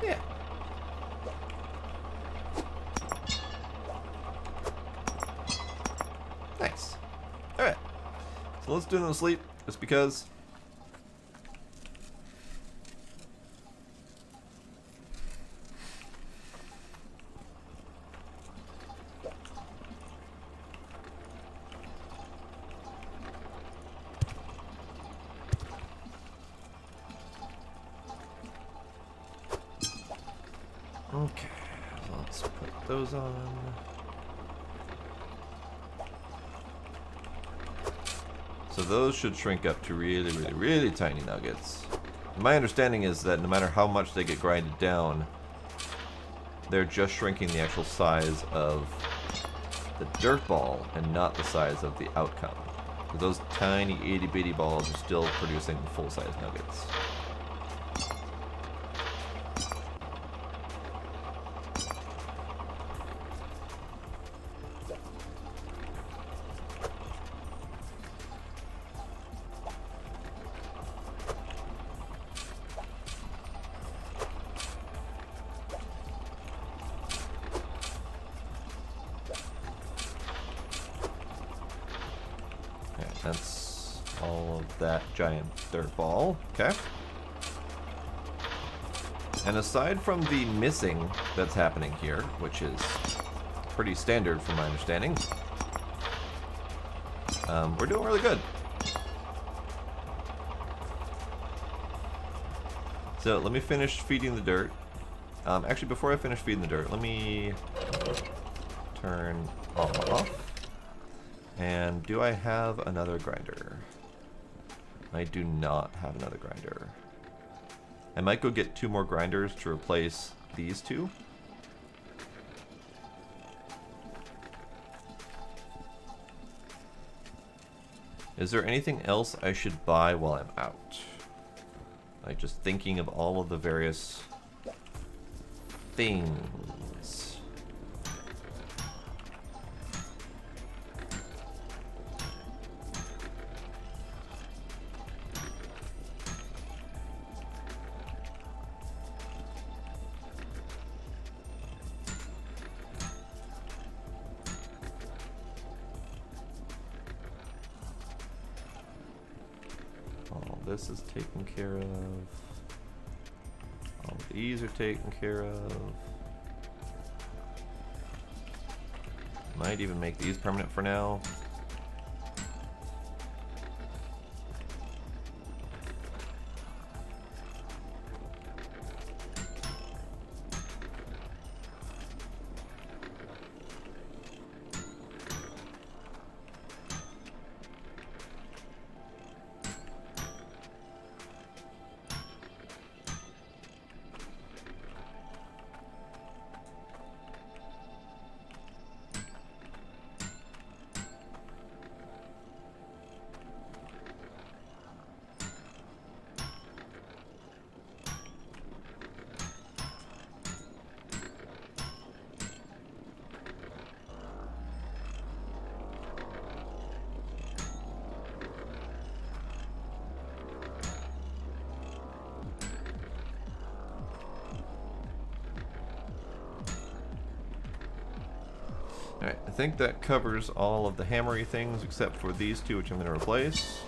Yeah. Nice. Alright. So let's do them to sleep, just because. Okay, so let's put those on. So those should shrink up to really, really, really tiny nuggets. My understanding is that no matter how much they get grinded down, they're just shrinking the actual size of the dirt ball and not the size of the outcome. Those tiny itty bitty balls are still producing the full size nuggets. That's all of that giant dirt ball. Okay. And aside from the missing that's happening here, which is pretty standard from my understanding, we're doing really good. So let me finish feeding the dirt. Actually, before I finish feeding the dirt, let me turn off. And do I have another grinder? I do not have another grinder. I might go get 2 more grinders to replace these 2. Is there anything else I should buy while I'm out? Like just thinking of all of the various things. All this is taken care of. All these are taken care of. Might even make these permanent for now. Alright, I think that covers all of the hammery things except for these 2, which I'm going to replace.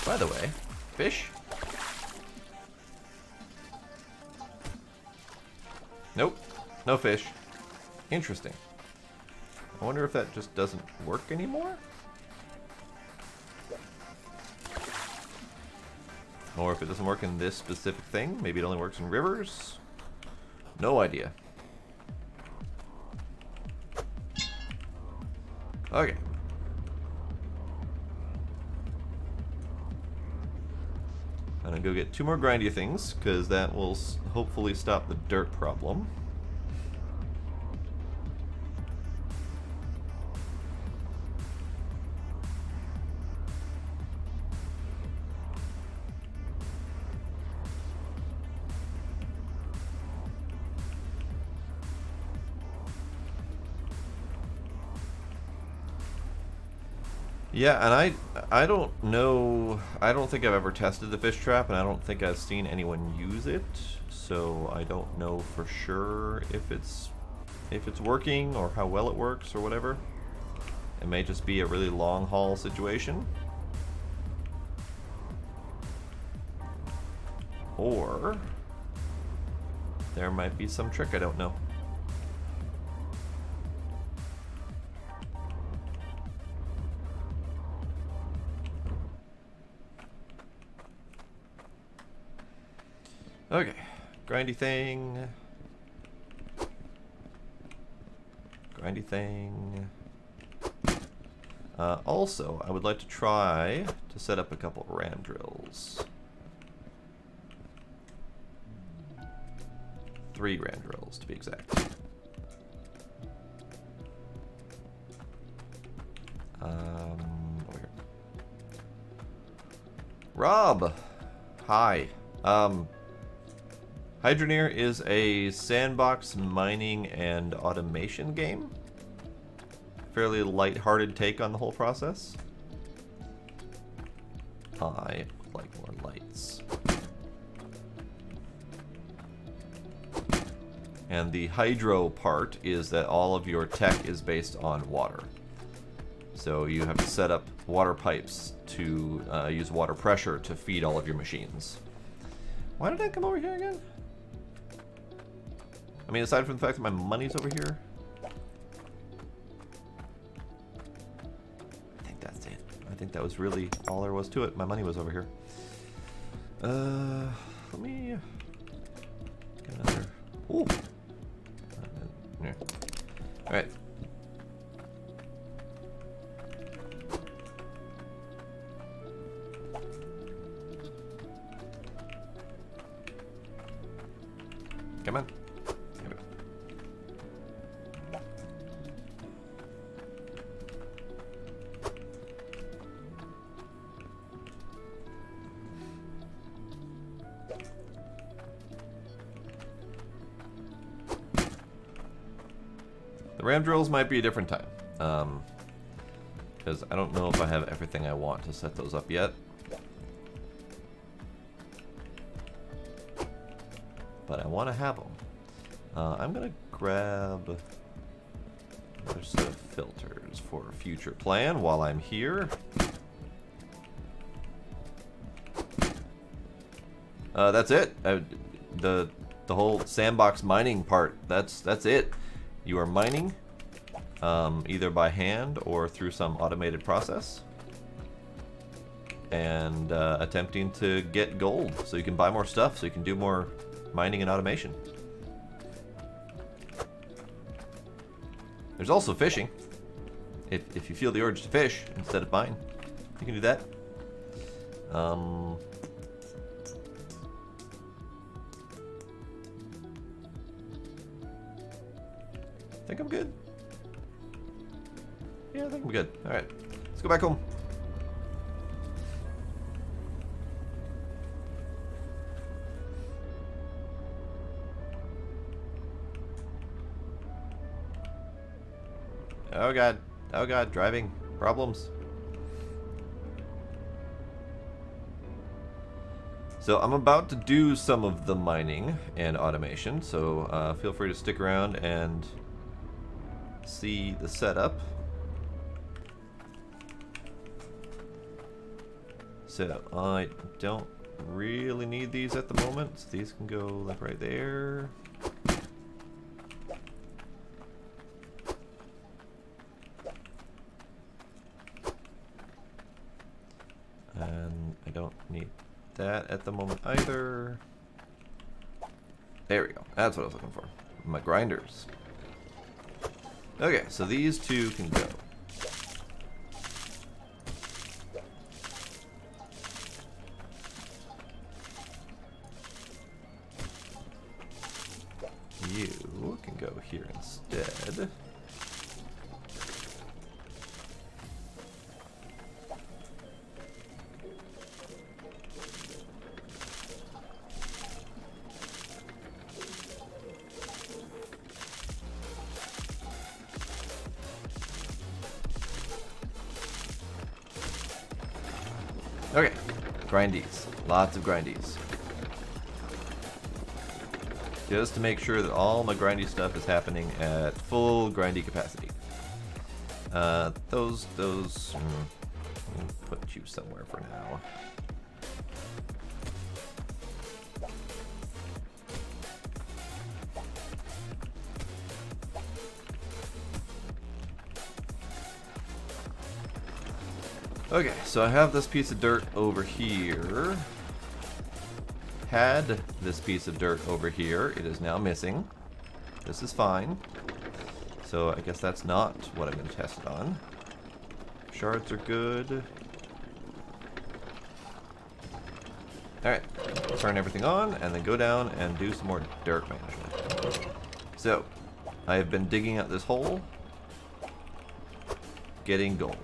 By the way, fish? Nope, no fish. Interesting. I wonder if that just doesn't work anymore? Or if it doesn't work in this specific thing, maybe it only works in rivers? No idea. Okay. I'm gonna go get 2 more grindy things, because that will hopefully stop the dirt problem. Yeah, and I don't know, I don't think I've ever tested the fish trap, and I don't think I've seen anyone use it, so I don't know for sure if it's working or how well it works or whatever. It may just be a really long haul situation. Or there might be some trick I don't know. Okay, grindy thing. Grindy thing. Also, I would like to try to set up a couple ram drills. 3 ram drills to be exact. Over here. Rob! Hi. Hydroneer is a sandbox mining and automation game. Fairly light-hearted take on the whole process. I like more lights. And the hydro part is that all of your tech is based on water. So you have to set up water pipes to use water pressure to feed all of your machines. Why did I come over here again? I mean, aside from the fact that my money's over here. I think that's it. I think that was really all there was to it. My money was over here. Let me get another. Ooh. Yeah. All right. Come on. Here we go. The ram drills might be a different time, because I don't know if I have everything I want to set those up yet. But I want to have them. I'm going to grab another set of filters for a future plan while I'm here. That's it. The whole sandbox mining part, that's it. You are mining either by hand or through some automated process, and attempting to get gold so you can buy more stuff, so you can do more mining and automation. There's also fishing. If you feel the urge to fish instead of mine, you can do that. I think I'm good. Yeah, I think I'm good. Alright, let's go back home. Oh god. Oh god, driving problems. So I'm about to do some of the mining and automation, so feel free to stick around and see the setup. So I don't really need these at the moment, so these can go like right there. And I don't need that at the moment either. There we go. That's what I was looking for. My grinders. Okay, so these two can go. you can go here instead. Okay, grindies. Lots of grindies. Just to make sure that all my grindy stuff is happening at full grindy capacity. Those, put you somewhere for now. Okay, so I have this piece of dirt over here. Had this piece of dirt over here. It is now missing. This is fine. So I guess that's not what I'm going to test it on. Shards are good. Alright, turn everything on and then go down and do some more dirt management. So, I have been digging out this hole, getting gold.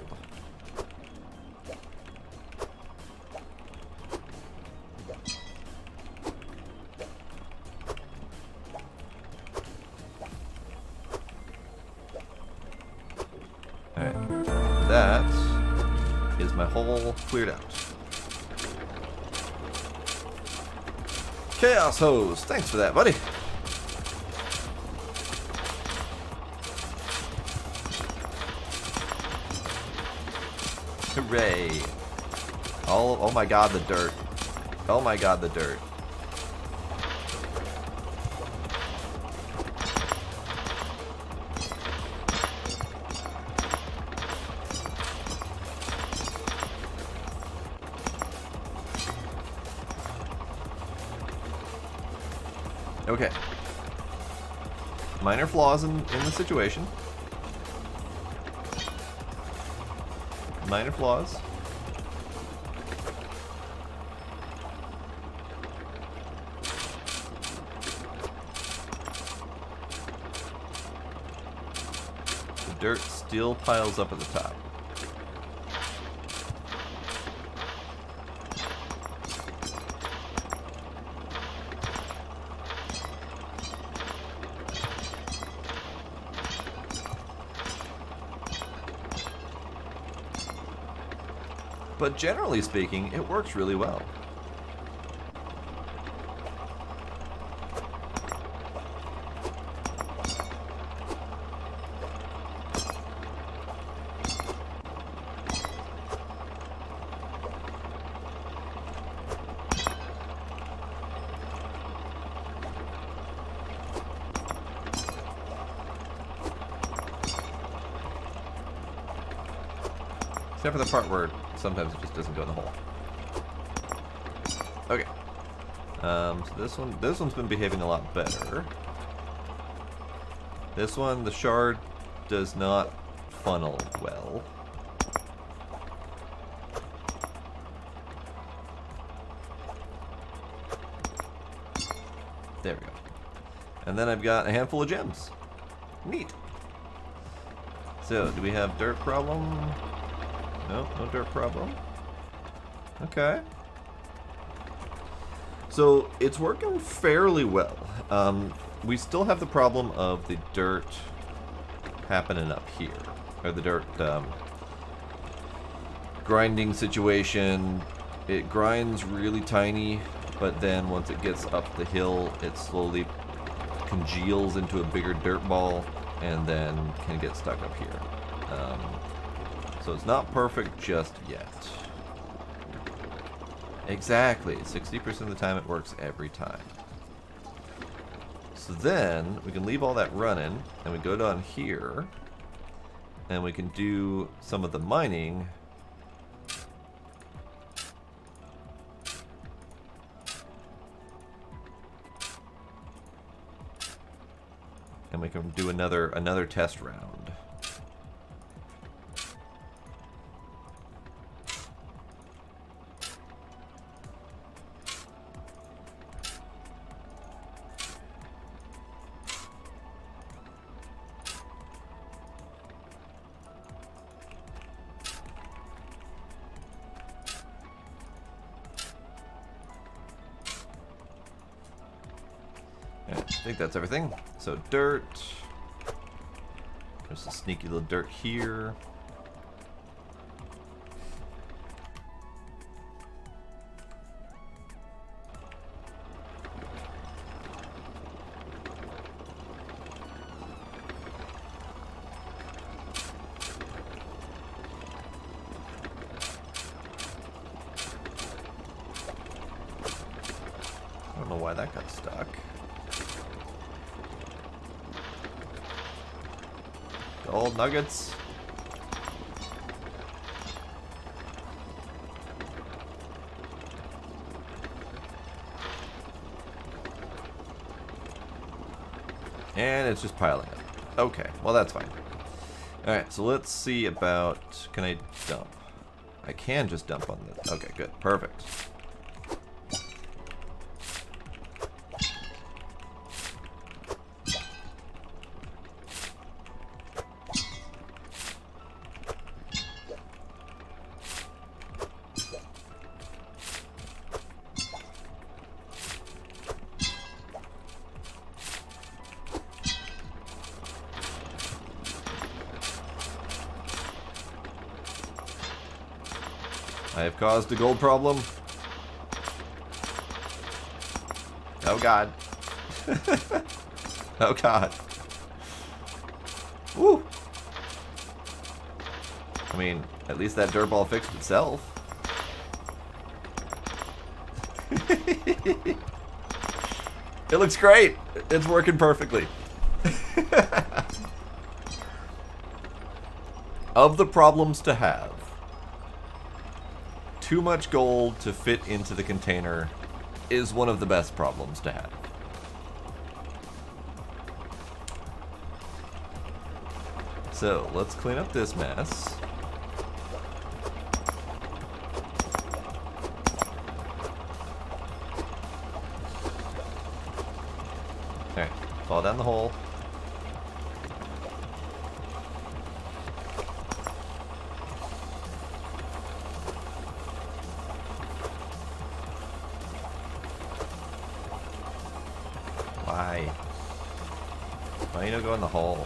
That is my hole cleared out. Chaos Hose, thanks for that, buddy. Hooray. Oh my god, the dirt. Oh my god, the dirt. Okay. Minor flaws in the situation. Minor flaws. The dirt still piles up at the top. But generally speaking, it works really well. Except for the part where sometimes it just doesn't go in the hole. Okay. So this one's been behaving a lot better. This one, the shard does not funnel well. There we go. And then I've got a handful of gems. Neat. So, do we have dirt problem? No, no dirt problem. Okay. So, it's working fairly well. We still have the problem of the dirt happening up here. Or the dirt grinding situation. It grinds really tiny, but then once it gets up the hill, it slowly congeals into a bigger dirt ball and then can get stuck up here. So it's not perfect just yet. Exactly, 60% of the time it works every time. So then we can leave all that running and we go down here and we can do some of the mining. And we can do another test round. think that's everything. So dirt. There's a sneaky little dirt here. I don't know why that got stuck. Gold nuggets. And it's just piling up. Okay, well that's fine. Alright, so let's see about... Can I dump? I can just dump on this. Okay, good. Perfect. I have caused a gold problem. Oh god. Oh god. Woo! I mean, at least that dirt ball fixed itself. It looks great. It's working perfectly. Of the problems to have, too much gold to fit into the container is one of the best problems to have. So, let's clean up this mess. Alright, fall down the hole. Why? Why you don't go in the hole?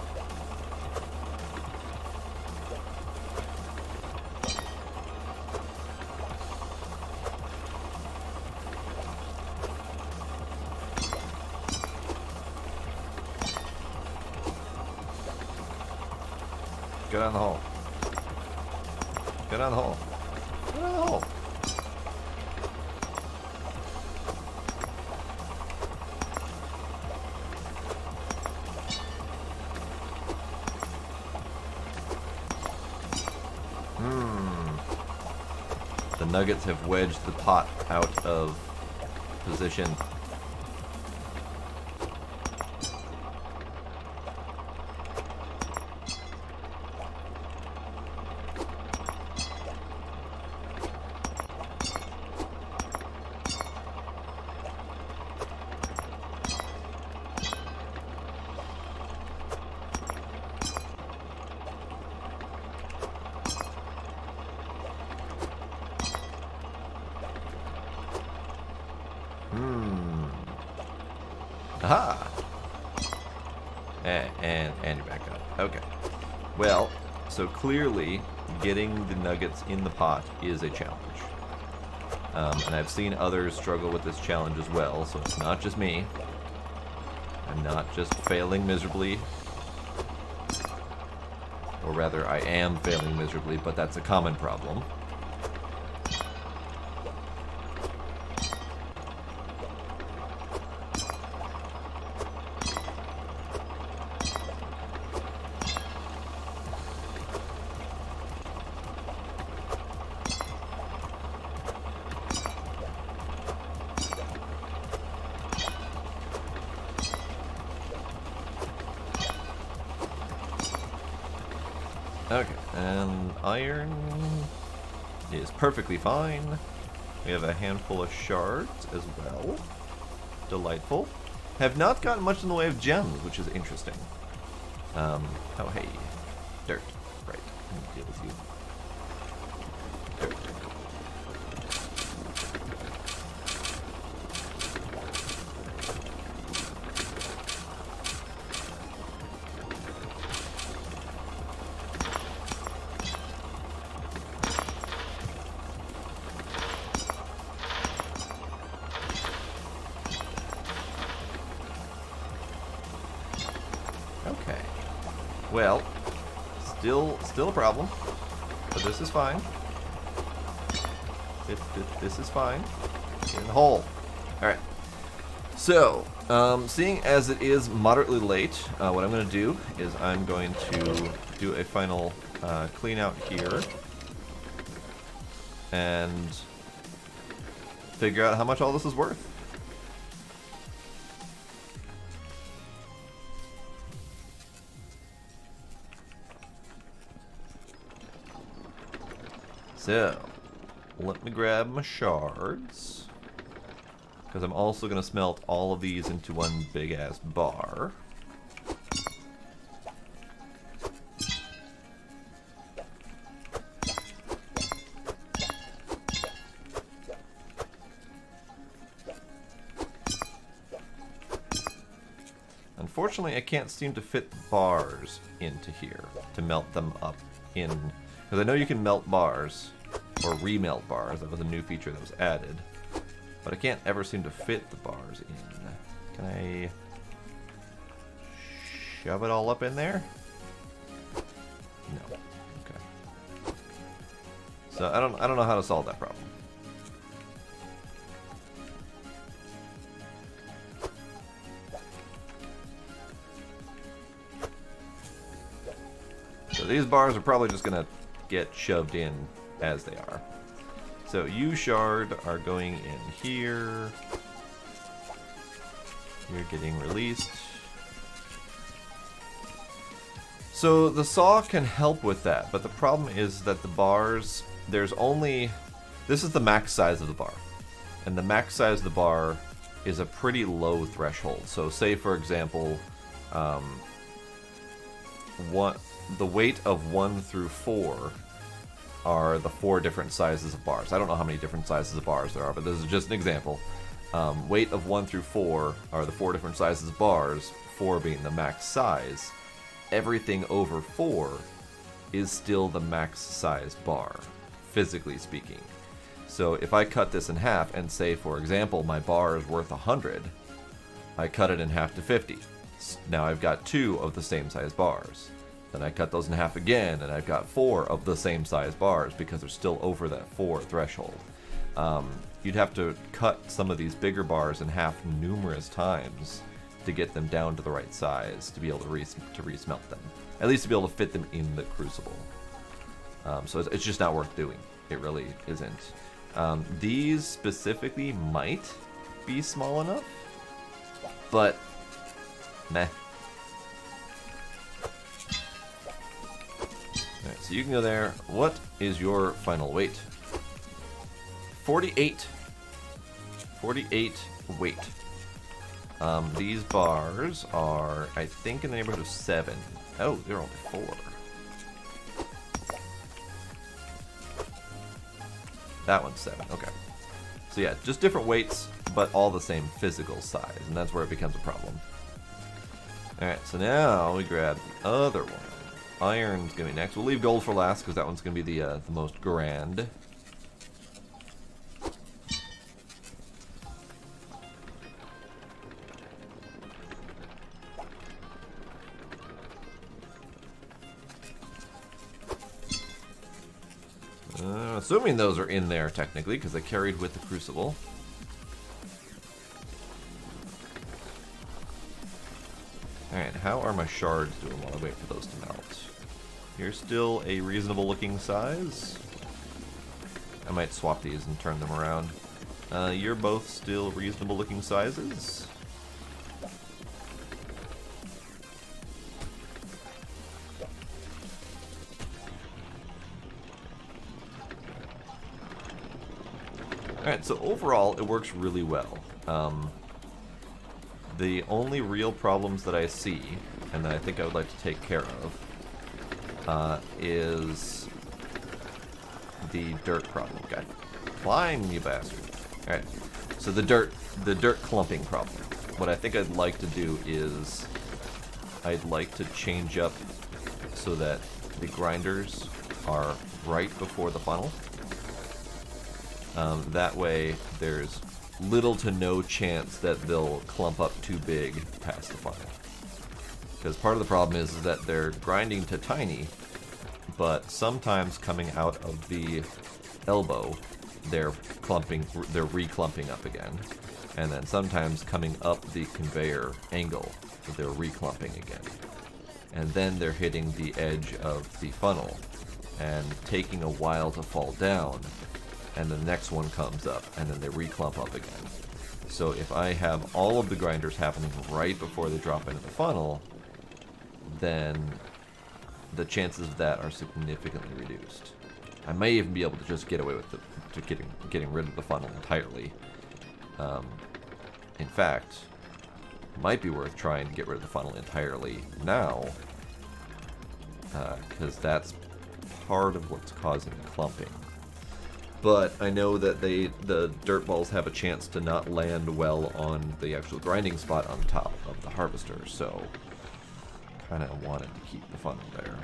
Go down the hole. Go down the hole. Go down the hole. The nuggets have wedged the pot out of position. Aha! And you're back up. Okay. Well, so clearly getting the nuggets in the pot is a challenge. And I've seen others struggle with this challenge as well, so it's not just me. I'm not just failing miserably. Or rather, I am failing miserably, but that's a common problem. Okay, and iron is perfectly fine. We have a handful of shards as well. Delightful. Have not gotten much in the way of gems, which is interesting. Oh hey, dirt. Right, I'm gonna deal with you. Dirt. Well, still a problem, but this is fine. This is fine. In the hole. All right. So, seeing as it is moderately late, what I'm going to do is I'm going to do a final clean out here and figure out how much all this is worth. So, let me grab my shards, because I'm also going to smelt all of these into one big ass bar. Unfortunately, I can't seem to fit bars into here to melt them up in, because I know you can melt bars or remelt bars. That was a new feature that was added, but I can't ever seem to fit the bars in. Can I shove it all up in there? No. Okay. So I don't know how to solve that problem. So these bars are probably just gonna get shoved in as they are. So you shard are going in here. You're getting released. So the saw can help with that, but the problem is that the bars, there's only, this is the max size of the bar. And the max size of the bar is a pretty low threshold. So say for example, the weight of 1 through 4 are the 4 different sizes of bars. I don't know how many different sizes of bars there are, but this is just an example. Weight of 1 through 4 are the 4 different sizes of bars, 4 being the max size. Everything over 4 is still the max size bar, physically speaking. So if I cut this in half and say, for example, my bar is worth 100, I cut it in half to 50. Now I've got 2 of the same size bars. Then I cut those in half again, and I've got 4 of the same size bars because they're still over that 4 threshold. You'd have to cut some of these bigger bars in half numerous times to get them down to the right size to be able to resmelt them. At least to be able to fit them in the crucible. So it's just not worth doing. It really isn't. These specifically might be small enough, but meh. Alright, so you can go there. What is your final weight? 48. 48 weight. These bars are, I think, in the neighborhood of 7. Oh, they're only 4. That one's 7, okay. So yeah, just different weights, but all the same physical size, and that's where it becomes a problem. Alright, so now we grab the other one. Iron's gonna be next. We'll leave gold for last because that one's gonna be the most grand. Assuming those are in there technically because they carried with the crucible. Alright, how are my shards doing while I wait for those to melt? You're still a reasonable looking size. I might swap these and turn them around. You're both still reasonable looking sizes. Alright, so overall it works really well. The only real problems that I see, and that I think I would like to take care of, is the dirt problem. Okay, climb, you bastard. Alright, so the dirt clumping problem. What I think I'd like to do is, I'd like to change up so that the grinders are right before the funnel. That way, there's little to no chance that they'll clump up too big past the funnel. Because part of the problem is that they're grinding to tiny, but sometimes coming out of the elbow, they're re-clumping up again. And then sometimes coming up the conveyor angle, they're re-clumping again. And then they're hitting the edge of the funnel and taking a while to fall down, and the next one comes up, and then they re-clump up again. So if I have all of the grinders happening right before they drop into the funnel, then the chances of that are significantly reduced. I may even be able to just get away with getting rid of the funnel entirely. In fact, it might be worth trying to get rid of the funnel entirely now, because that's part of what's causing clumping. But I know that the dirt balls have a chance to not land well on the actual grinding spot on top of the harvester, so kind of wanted to keep the funnel there.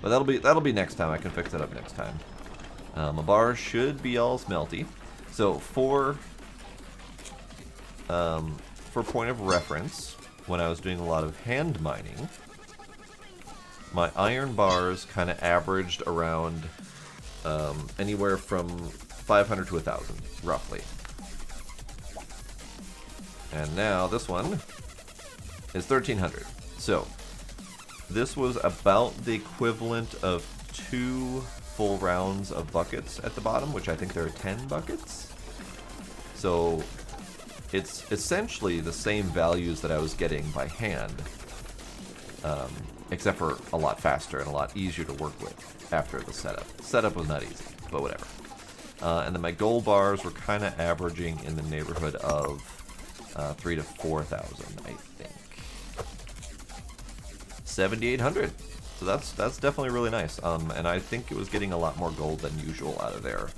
But that'll be next time. I can fix that up next time. My bar should be all smelty. So for point of reference, when I was doing a lot of hand mining, my iron bars kind of averaged around anywhere from 500 to 1,000, roughly. And now this one is 1,300. So this was about the equivalent of 2 full rounds of buckets at the bottom, which I think there are 10 buckets. So it's essentially the same values that I was getting by hand, except for a lot faster and a lot easier to work with after the setup. Setup was not easy, but whatever. And then my gold bars were kind of averaging in the neighborhood of 3,000 to 4,000, I think. 7,800. So that's definitely really nice. And I think it was getting a lot more gold than usual out of there.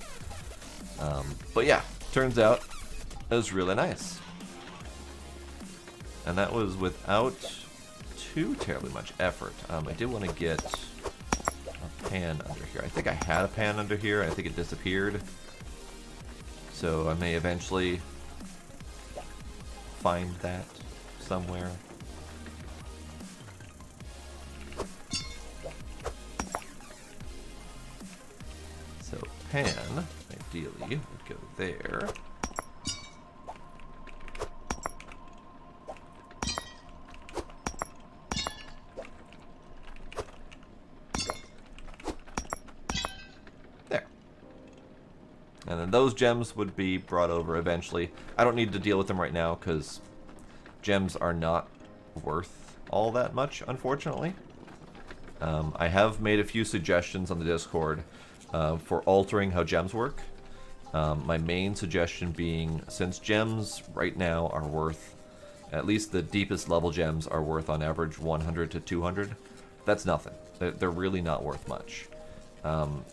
But yeah, turns out it was really nice. And that was without too terribly much effort. I did want to get a pan under here. I think I had a pan under here. I think it disappeared. So I may eventually find that somewhere. So pan, ideally, would go there. And then those gems would be brought over eventually. I don't need to deal with them right now because gems are not worth all that much, unfortunately. I have made a few suggestions on the Discord for altering how gems work. My main suggestion being, since gems right now are worth, at least the deepest level gems are worth on average 100 to 200, that's nothing. They're really not worth much.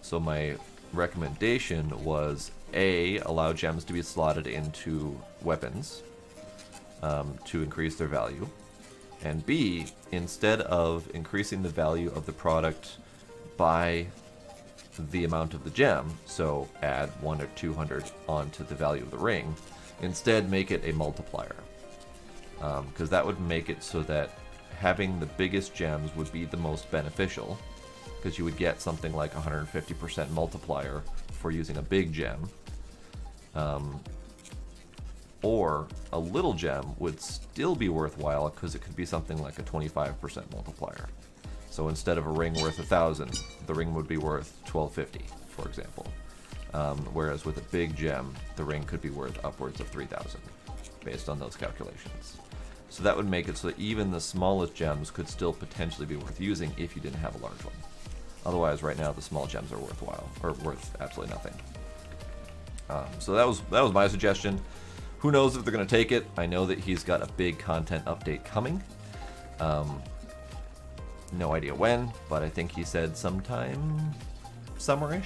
So my recommendation was A, allow gems to be slotted into weapons to increase their value, and B, instead of increasing the value of the product by the amount of the gem, so add 1 or 200 onto the value of the ring, instead make it a multiplier, because that would make it so that having the biggest gems would be the most beneficial, because you would get something like 150% multiplier for using a big gem. Or a little gem would still be worthwhile because it could be something like a 25% multiplier. So instead of a ring worth 1,000, the ring would be worth 1,250, for example. Whereas with a big gem, the ring could be worth upwards of 3,000, based on those calculations. So that would make it so that even the smallest gems could still potentially be worth using if you didn't have a large one. Otherwise, right now, the small gems are worthwhile, or worth absolutely nothing. So that was my suggestion. Who knows if they're going to take it? I know that he's got a big content update coming. No idea when, but I think he said sometime summerish.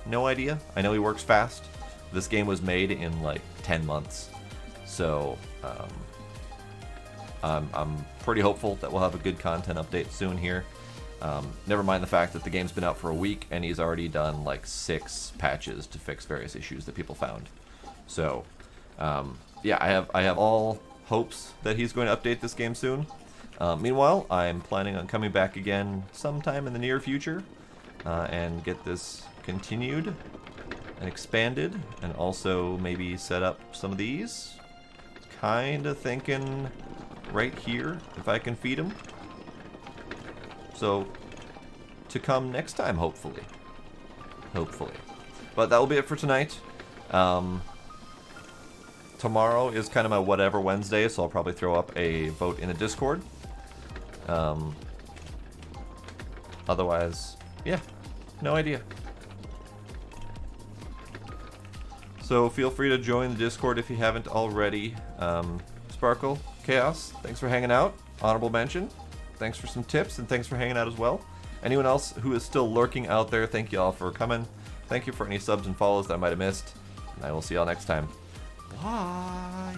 No idea. I know he works fast. This game was made in like 10 months. So I'm pretty hopeful that we'll have a good content update soon here. Never mind the fact that the game's been out for a week and he's already done like 6 patches to fix various issues that people found. So, yeah, I have all hopes that he's going to update this game soon. Meanwhile, I'm planning on coming back again sometime in the near future and get this continued and expanded, and also maybe set up some of these. Kind of thinking right here, if I can feed them. So, to come next time, hopefully. Hopefully. But that will be it for tonight. Tomorrow is kind of my whatever Wednesday, so I'll probably throw up a vote in a Discord. Otherwise, yeah, no idea. So feel free to join the Discord if you haven't already. Sparkle, Chaos, thanks for hanging out. Honorable mention, thanks for some tips, and thanks for hanging out as well. Anyone else who is still lurking out there, thank you all for coming. Thank you for any subs and follows that I might have missed. And I will see y'all next time. Bye!